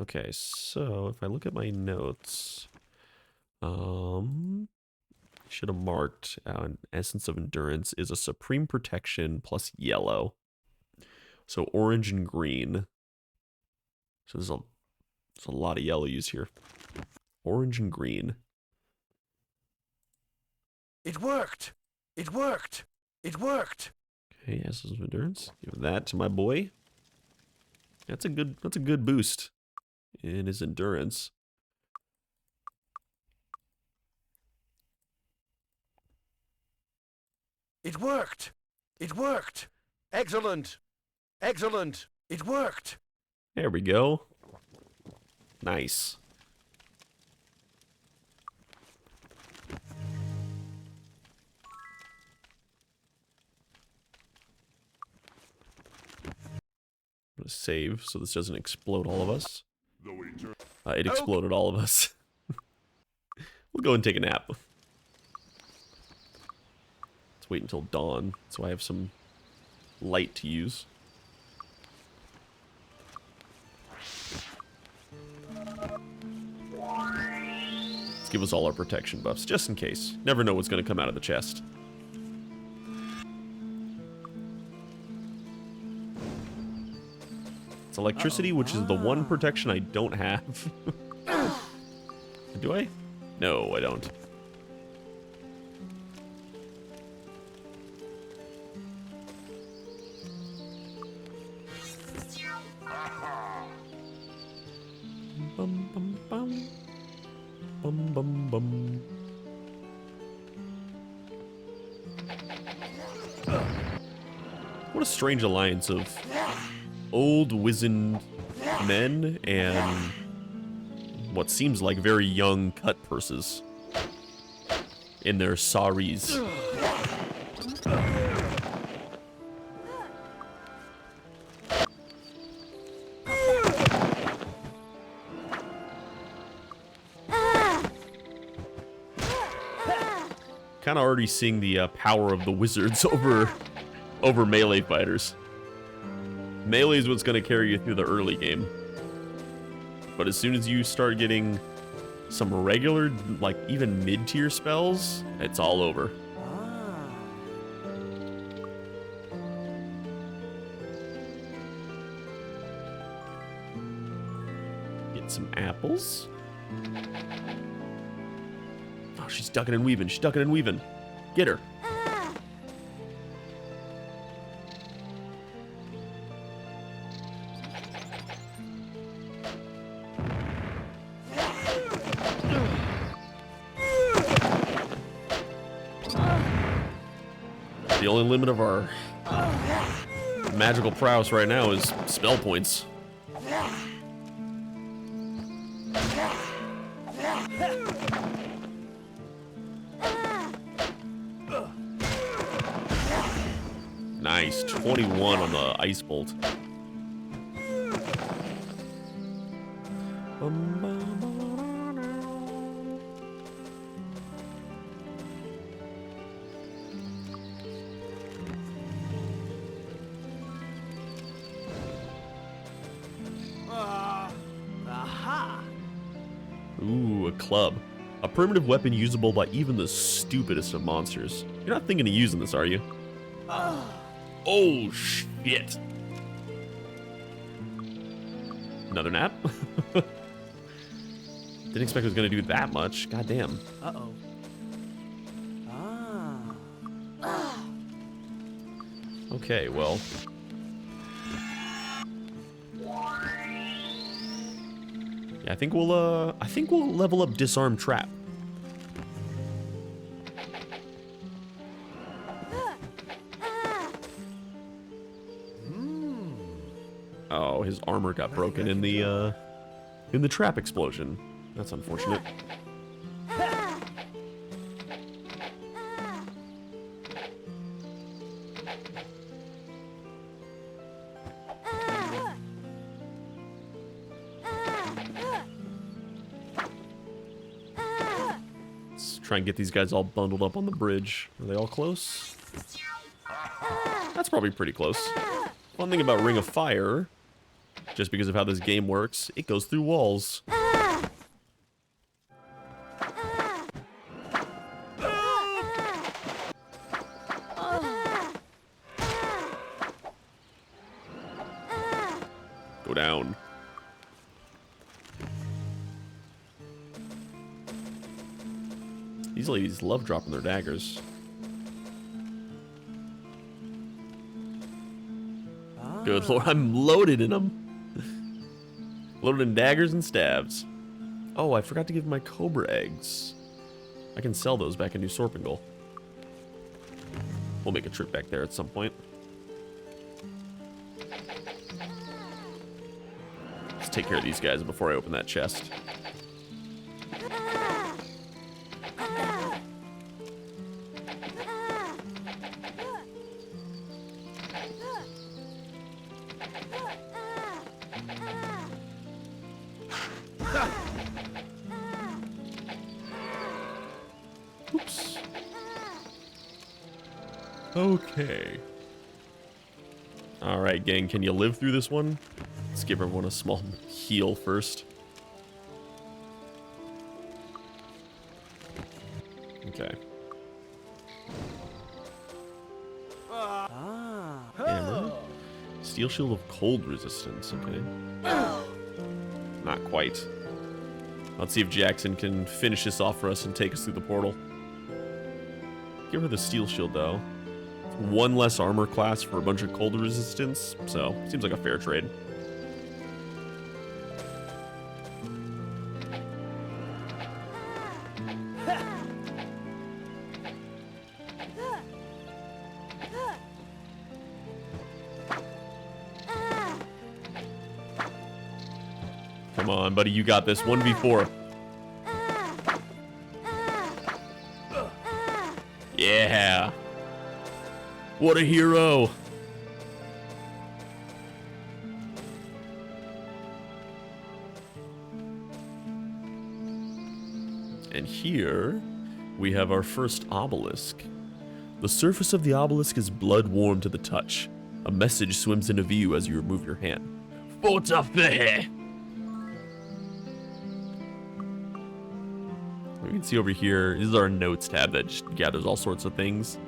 Okay, so if I look at my notes, should have marked an essence of endurance is a supreme protection plus yellow. So orange and green. So there's a lot of yellow used here. Orange and green. It worked! It worked! It worked! Okay, essence of endurance. Give that to my boy. That's a good boost in his endurance. It worked! It worked! Excellent! Excellent! It worked! There we go. Nice. I'm gonna save so this doesn't explode all of us. Though eternal. It exploded all of us. We'll go and take a nap. Let's wait until dawn so I have some light to use. Let's give us all our protection buffs, just in case. Never know what's going to come out of the chest. It's electricity, which is the one protection I don't have. Do I? No, I don't. Bum, bum, bum. Bum, bum, bum. What a strange alliance of old wizened men and what seems like very young cut purses in their saris. Kind of already seeing the power of the wizards over melee fighters. Melee is what's going to carry you through the early game. But as soon as you start getting some regular, like even mid-tier spells, it's all over. Get some apples. Oh, she's ducking and weaving. She's ducking and weaving. Get her. The only limit of our magical prowess right now is spell points. Nice, 21 on the ice bolt. Aha! Ooh, a club. A primitive weapon usable by even the stupidest of monsters. You're not thinking of using this, are you? Oh, shit. Another nap? Didn't expect it was going to do that much. God damn. Uh-oh. Ah. Okay, well. Yeah, I think we'll level up Disarm Trap. Oh, his armor got broken in the trap explosion. That's unfortunate. Try and get these guys all bundled up on the bridge. Are they all close? That's probably pretty close. One thing about Ring of Fire, just because of how this game works, it goes through walls. Go down. These ladies love dropping their daggers. Good lord, I'm loaded in them. Loaded in daggers and stabs. Oh, I forgot to give my cobra eggs. I can sell those back in New Sorpigal. We'll make a trip back there at some point. Let's take care of these guys before I open that chest. Oops. Okay. Alright, gang, can you live through this one? Let's give everyone a small heal first. Okay. Hammer. Steel shield of cold resistance, okay. Not quite. Let's see if Jackson can finish this off for us and take us through the portal. Give her the steel shield, though. One less armor class for a bunch of cold resistance, so seems like a fair trade. Come on, buddy, you got this. 1v4. Yeah. What a hero. And here we have our first obelisk. The surface of the obelisk is blood warm to the touch. A message swims into view as you remove your hand. Fortafe! You can see over here, this is our notes tab that just gathers all sorts of things.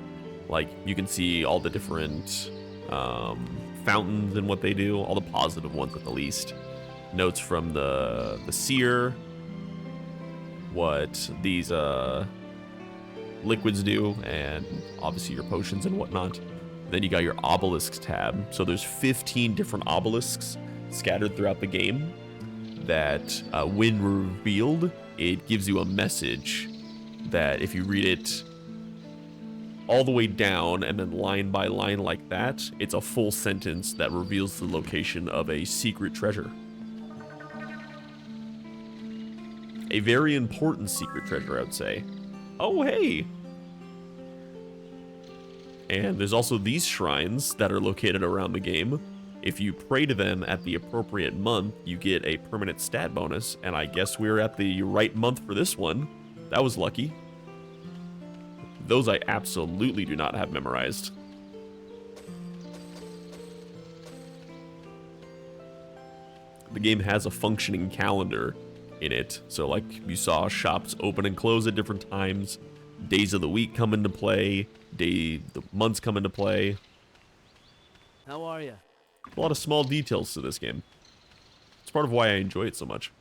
Like, you can see all the different fountains and what they do, all the positive ones at the least. Notes from the seer, what these liquids do, and obviously your potions and whatnot. Then you got your obelisks tab. So there's 15 different obelisks scattered throughout the game that when revealed, it gives you a message that if you read it all the way down and then line by line like that, it's a full sentence that reveals the location of a secret treasure. A very important secret treasure, I would say. Oh, hey! And there's also these shrines that are located around the game. If you pray to them at the appropriate month, you get a permanent stat bonus, and I guess we're at the right month for this one. That was lucky. Those I absolutely do not have memorized. The game has a functioning calendar in it, so like you saw, shops open and close at different times, days of the week come into play, the months come into play. How are you? A lot of small details to this game. It's part of why I enjoy it so much.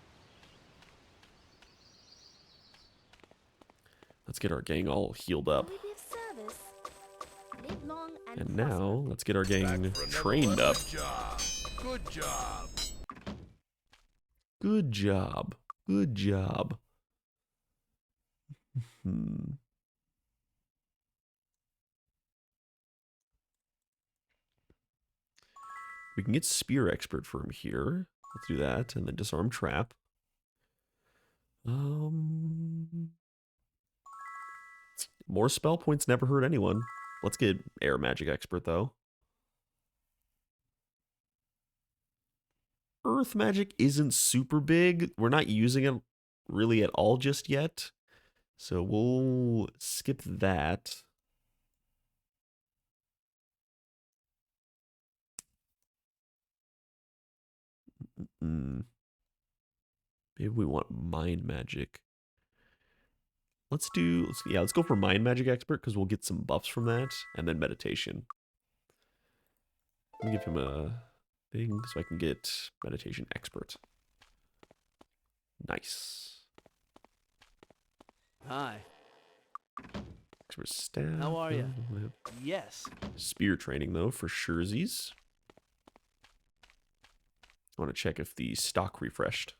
Let's get our gang all healed up. And now, let's get our gang trained up. Good job. Good job. Good job. We can get Spear Expert from here. Let's do that, and then Disarm Trap. More spell points never hurt anyone. Let's get Air Magic Expert, though. Earth Magic isn't super big. We're not using it really at all just yet. So we'll skip that. Maybe we want mind magic. Let's go for mind magic expert because we'll get some buffs from that, and then meditation. Let me give him a thing so I can get meditation expert. Nice. Hi. Expert staff. How are you? Yes. Spear training though for surezies. I want to check if the stock refreshed.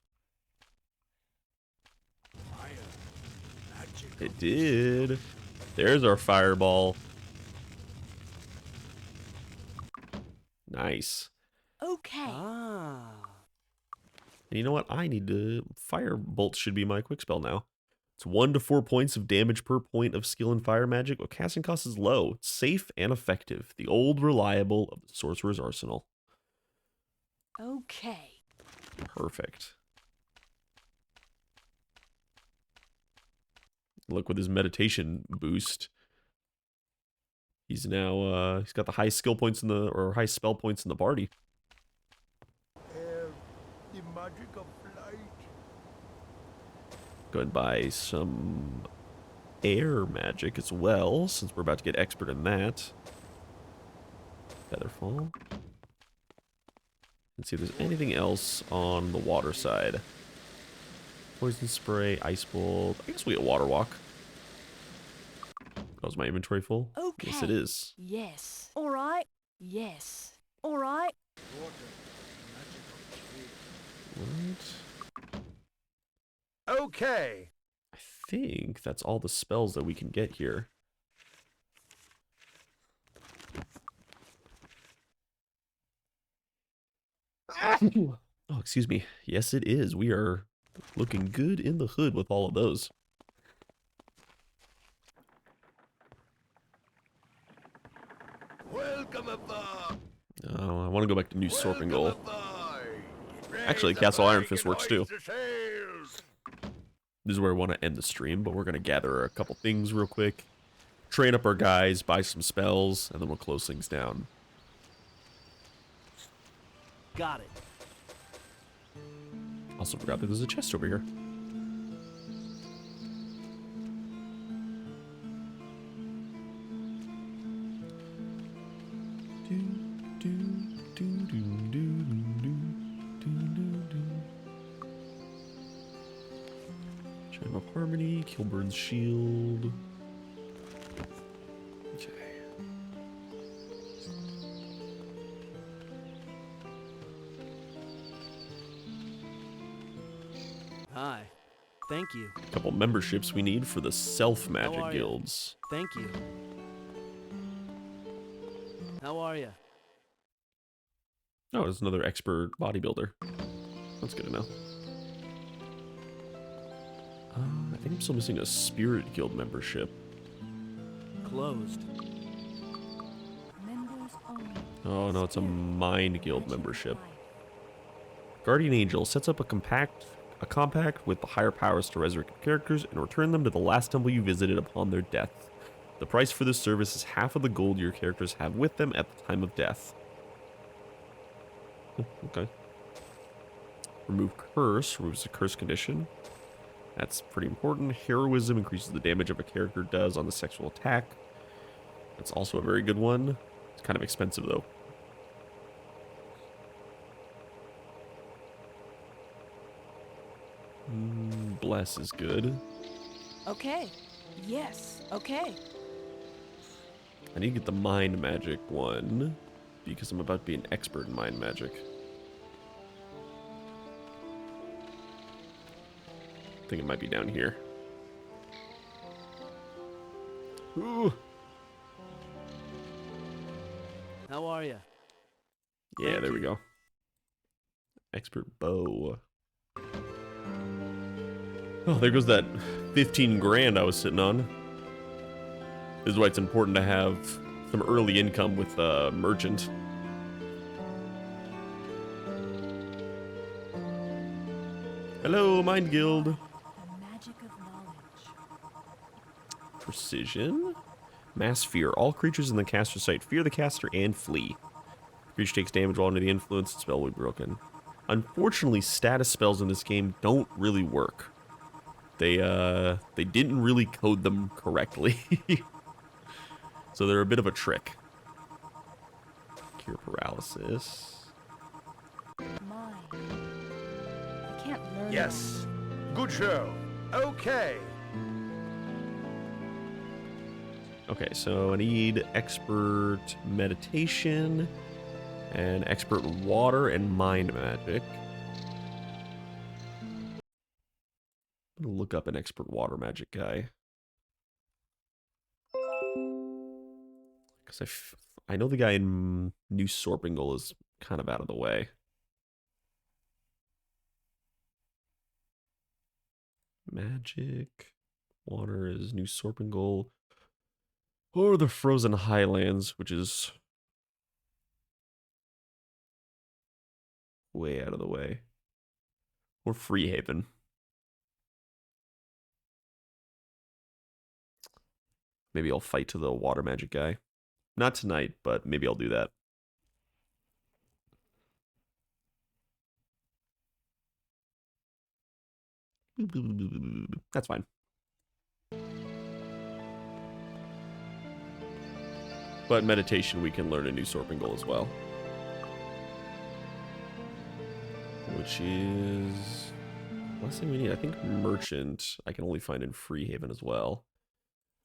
It did. There's our fireball. Nice. Okay. Ah. And you know what? I need to... Firebolt should be my quick spell now. It's 1 to 4 points of damage per point of skill in fire magic, but casting cost is low. It's safe and effective. The old reliable of the sorcerer's arsenal. Okay. Perfect. Look, with his meditation boost, he's now he's got the high skill points in the or high spell points in the party. The magic of flight. Go ahead and buy some air magic as well, since we're about to get expert in that. Featherfall. Let's see if there's anything else on the water side. Poison spray, ice bolt. I guess we get water walk. Oh, is my inventory full? Okay. Yes, it is. Yes. All right. Yes. All right. What? Okay. I think that's all the spells that we can get here. Oh, excuse me. Yes, it is. We are looking good in the hood with all of those. Welcome aboard. Oh, I want to go back to New Sorpigal. aboard. Actually, Castle Iron Fist works too. This is where I want to end the stream, but we're going to gather a couple things real quick. Train up our guys, buy some spells, and then we'll close things down. Got it. Also forgot that there's a chest over here. Chime of Harmony, Kilburn's Shield. Okay. Hi. Thank you. A couple memberships we need for the self-magic How are ya? guilds. Thank you. How are you? Oh, there's another expert bodybuilder. That's good to know. I think I'm still missing a spirit guild membership. Closed. Members only. Oh no, it's a mind guild membership. Guardian Angel sets up a compact with the higher powers to resurrect characters and return them to the last temple you visited upon their death. The price for this service is half of the gold your characters have with them at the time of death. Okay. Remove curse, removes the curse condition. That's pretty important. Heroism increases the damage of a character does on the sexual attack. That's also a very good one. It's kind of expensive though. Bless is good. Okay. Yes. Okay. I need to get the mind magic one because I'm about to be an expert in mind magic. I think it might be down here. Ooh. How are you? Yeah, there we go. Expert bow. Oh, there goes that 15 grand I was sitting on. This is why it's important to have some early income with merchant. Hello, Mind Guild. The magic of knowledge. Precision. Mass fear. All creatures in the caster's sight fear the caster and flee. Creature takes damage while under the influence. The spell will be broken. Unfortunately, status spells in this game don't really work. They didn't really code them correctly. So they're a bit of a trick. Cure paralysis. Mine. I can't learn. Yes. Good show. Okay. Okay, so I need expert meditation and expert water and mind magic. I'm gonna look up an expert water magic guy. Because I know the guy in New Sorpigal is kind of out of the way. Magic. Water is New Sorpigal. Or the Frozen Highlands, which is way out of the way. Or Freehaven. Maybe I'll fight to the water magic guy. Not tonight, but maybe I'll do that. That's fine. But meditation, we can learn a New Sorpigal as well. Which is... last thing we need. I think Merchant I can only find in Freehaven as well.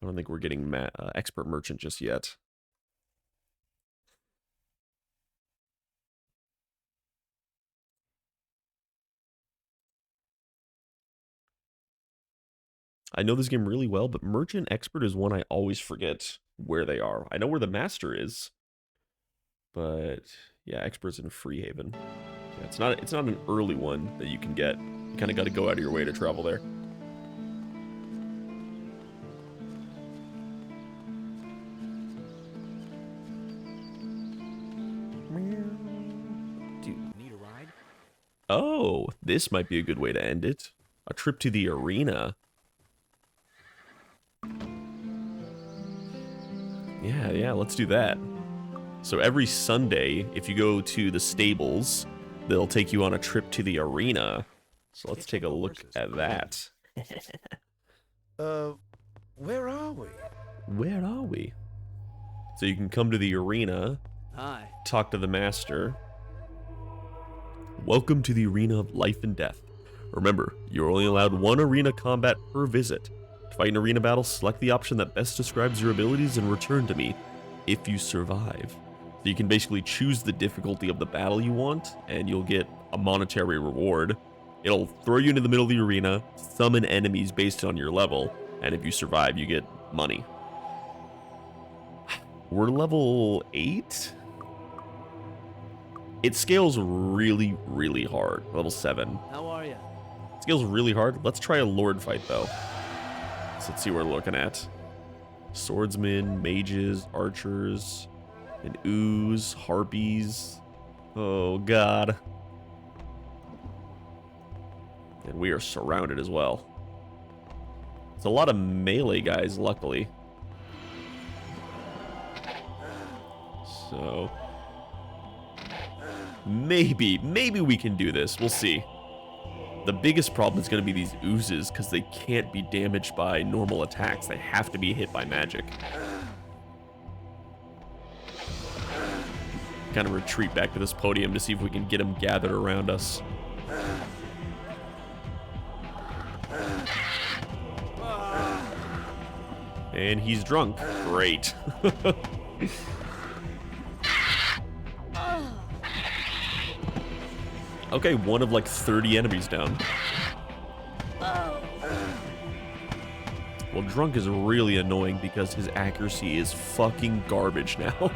I don't think we're getting Expert Merchant just yet. I know this game really well, but Merchant Expert is one I always forget where they are. I know where the Master is, but yeah, Expert's in Freehaven. Yeah, it's not an early one that you can get. You kind of got to go out of your way to travel there. Dude. Need a ride? Oh, this might be a good way to end it. A trip to the arena. Yeah, let's do that. So every Sunday, if you go to the stables, they'll take you on a trip to the arena. So let's take a look at that. Where are we? Where are we? So you can come to the arena, Hi. talk to the master. Welcome to the arena of life and death. Remember, you're only allowed one arena combat per visit. To fight an arena battle, select the option that best describes your abilities and return to me if you survive. So you can basically choose the difficulty of the battle you want, and you'll get a monetary reward. It'll throw you into the middle of the arena, summon enemies based on your level, and if you survive, you get money. We're level 8? It scales really, really hard. Level 7. How are you? It scales really hard. Let's try a Lord fight, though. So let's see what we're looking at. Swordsmen, mages, archers, an ooze, harpies. Oh, God. And we are surrounded as well. It's a lot of melee guys, luckily. So... maybe we can do this. We'll see. The biggest problem is going to be these oozes, because they can't be damaged by normal attacks. They have to be hit by magic. Kind of retreat back to this podium to see if we can get them gathered around us. And he's drunk. Great. Okay, one of like 30 enemies down. Well, drunk is really annoying because his accuracy is fucking garbage now.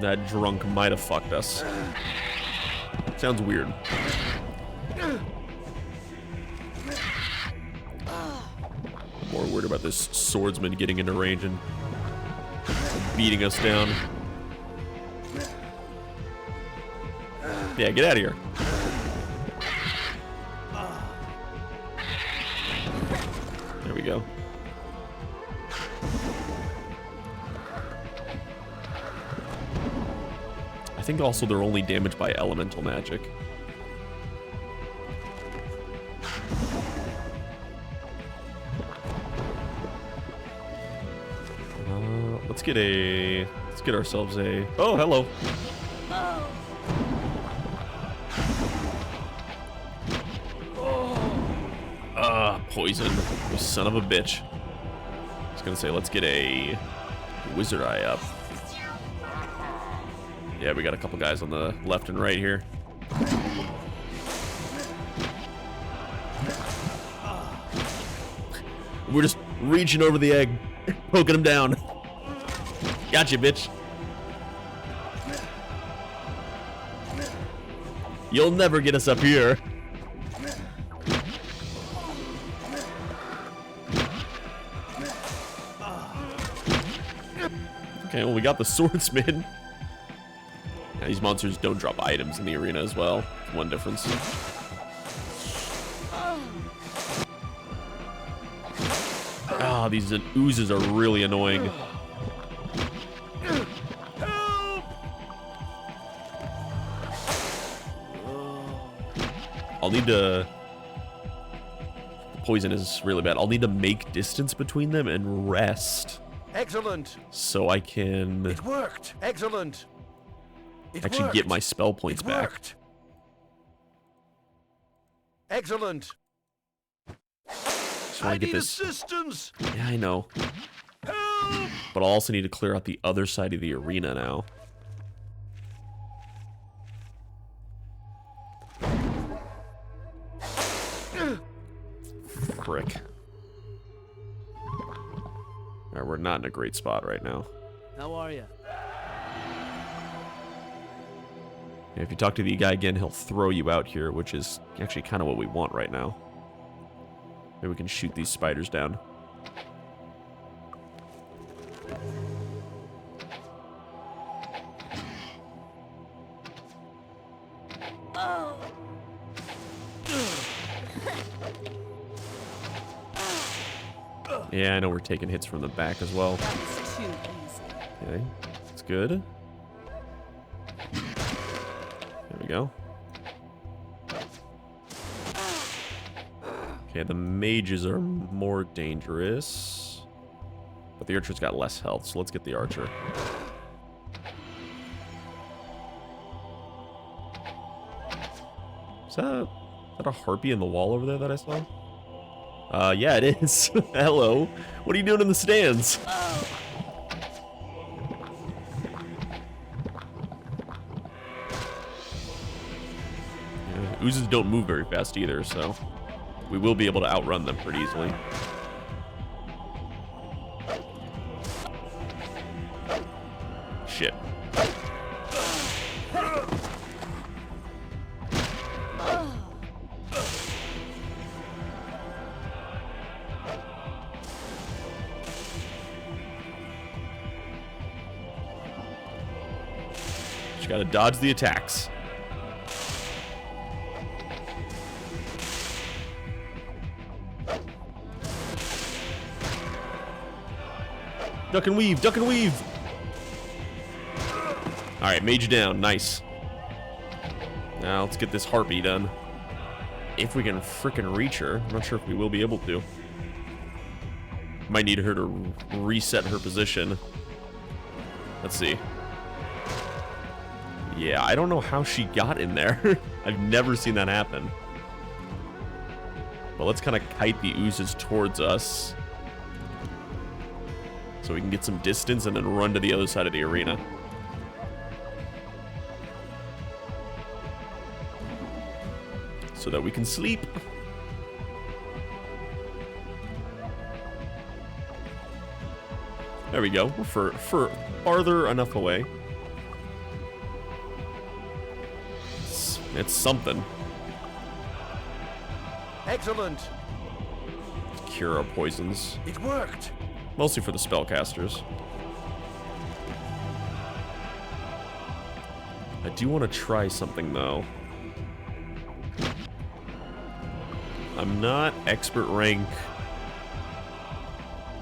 That drunk might have fucked us. Sounds weird. More worried about this swordsman getting into range and beating us down. Yeah, get out of here. There we go. I think also they're only damaged by elemental magic. Let's get ourselves a... Oh, hello. Poison. You son of a bitch. I was gonna say, let's get a wizard eye up. Yeah, we got a couple guys on the left and right here. We're just reaching over the egg, poking him down. Gotcha, bitch. You'll never get us up here. Okay, well, we got the swordsman. Yeah, these monsters don't drop items in the arena as well. One difference. Ah, these oozes are really annoying. I'll need to... Poison is really bad. I'll need to make distance between them and rest. Excellent. So I can... It worked. Excellent. It actually worked. Get my spell points It back. Worked. Excellent. Just want to get this. Assistance. Yeah, I know. Help. But I'll also need to clear out the other side of the arena now. Frick. Alright, we're not in a great spot right now. How are you? If you talk to the guy again, he'll throw you out here, which is actually kind of what we want right now. Maybe we can shoot these spiders down. Yeah, I know we're taking hits from the back as well. That was too easy. Okay, that's good. There we go. Okay, the mages are more dangerous. But the archer's got less health, so let's get the archer. Is that a harpy in the wall over there that I saw? Yeah, it is. Hello. What are you doing in the stands? Yeah, oozes don't move very fast either, so we will be able to outrun them pretty easily. Shit. Just gotta dodge the attacks. Duck and weave, duck and weave. All right, mage down, nice. Now let's get this harpy done. If we can frickin' reach her. I'm not sure if we will be able to. Might need her to reset her position. Let's see. Yeah, I don't know how she got in there. I've never seen that happen. But let's kind of kite the oozes towards us, so we can get some distance and then run to the other side of the arena. So that we can sleep. There we go. We're for farther enough away. It's something. Excellent. cure our poisons. It worked! Mostly for the spellcasters. I do want to try something, though. I'm not expert rank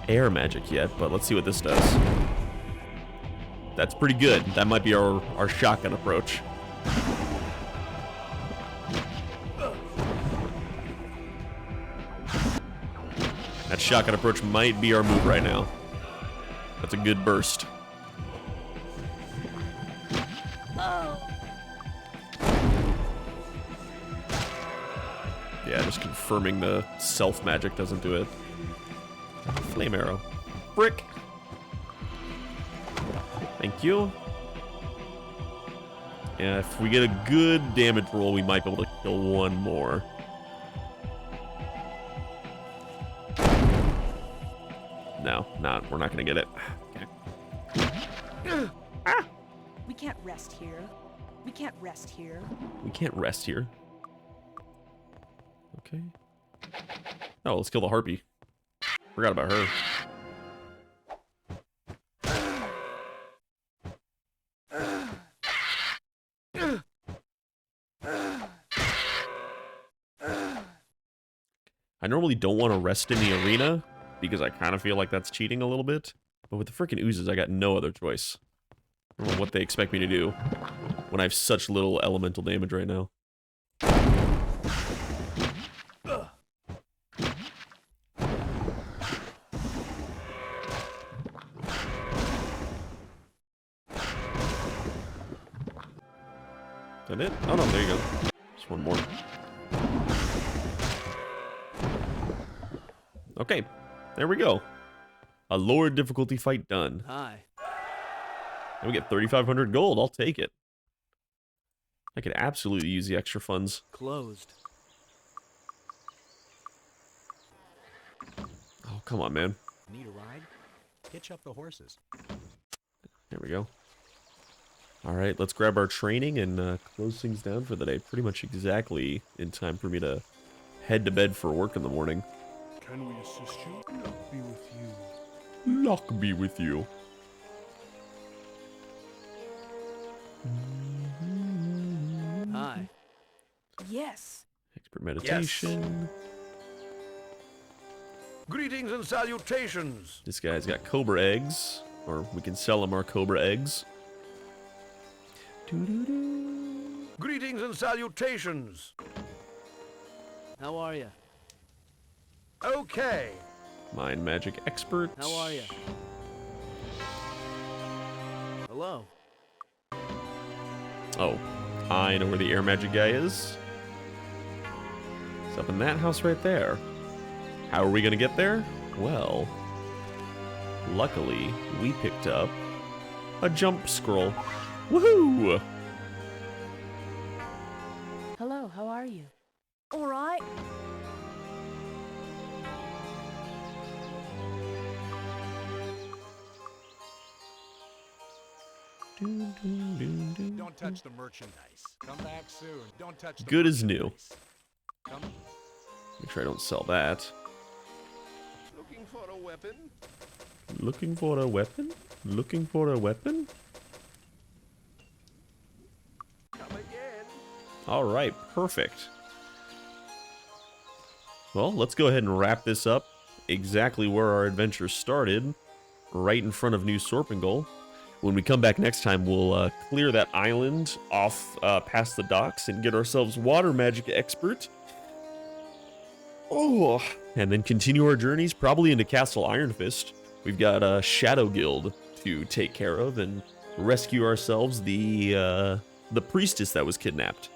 air magic yet, but let's see what this does. That's pretty good. That might be our shotgun approach. That shotgun approach might be our move right now. That's a good burst. Yeah, just confirming the self magic doesn't do it. Flame arrow. Brick. Thank you. Yeah, if we get a good damage roll, we might be able to kill one more. No, we're not gonna get it. Okay. Ah! We can't rest here. We can't rest here. We can't rest here. Okay. Oh, let's kill the harpy. Forgot about her. I normally don't want to rest in the arena because I kind of feel like that's cheating a little bit. But with the freaking oozes, I got no other choice. I don't know what they expect me to do when I have such little elemental damage right now. Is that it? Oh no, there you go. Just one more. Okay, there we go. A lower difficulty fight done. Hi. And we get 3,500 gold. I'll take it. I could absolutely use the extra funds. Closed. Oh, come on, man. Need a ride? Hitch up the horses. There we go. All right, let's grab our training and close things down for the day. Pretty much exactly in time for me to head to bed for work in the morning. Can we assist you? Luck be with you. Luck be with you. Hi. Yes. Expert meditation. Greetings and salutations! This guy's got cobra eggs, or we can sell him our cobra eggs. Doo-doo-doo. Greetings and salutations! How are you? Okay. Mind magic expert. How are you? Hello. Oh, I know where the air magic guy is. It's up in that house right there. How are we gonna get there? Well, luckily we picked up a jump scroll. Woohoo! Hello, how are you? All right. Don't touch the merchandise. Come back soon. Don't touch the Good as new. merchandise. Come. Make sure I don't sell that. Looking for a weapon? Looking for a weapon? Looking for a weapon? Come again. Alright, perfect. Well, let's go ahead and wrap this up exactly where our adventure started, right in front of New Sorpigal. When we come back next time, we'll clear that island off past the docks and get ourselves water magic expert. Oh, and then continue our journeys probably into Castle Iron Fist. We've got a Shadow Guild to take care of and rescue ourselves the priestess that was kidnapped.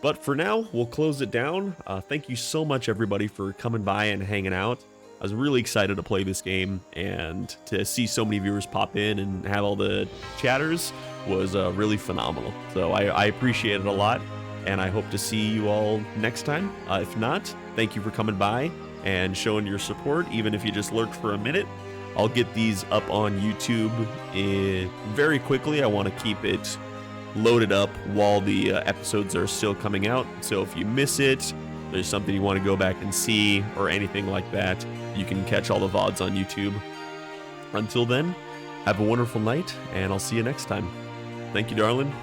But for now, we'll close it down. Thank you so much, everybody, for coming by and hanging out. I was really excited to play this game, and to see so many viewers pop in and have all the chatters was really phenomenal. So I appreciate it a lot, and I hope to see you all next time. If not, thank you for coming by and showing your support, even if you just lurked for a minute. I'll get these up on YouTube very quickly. I want to keep it loaded up while the episodes are still coming out. So if you miss it, there's something you want to go back and see or anything like that, you can catch all the VODs on YouTube. Until then, have a wonderful night, and I'll see you next time. Thank you, darling.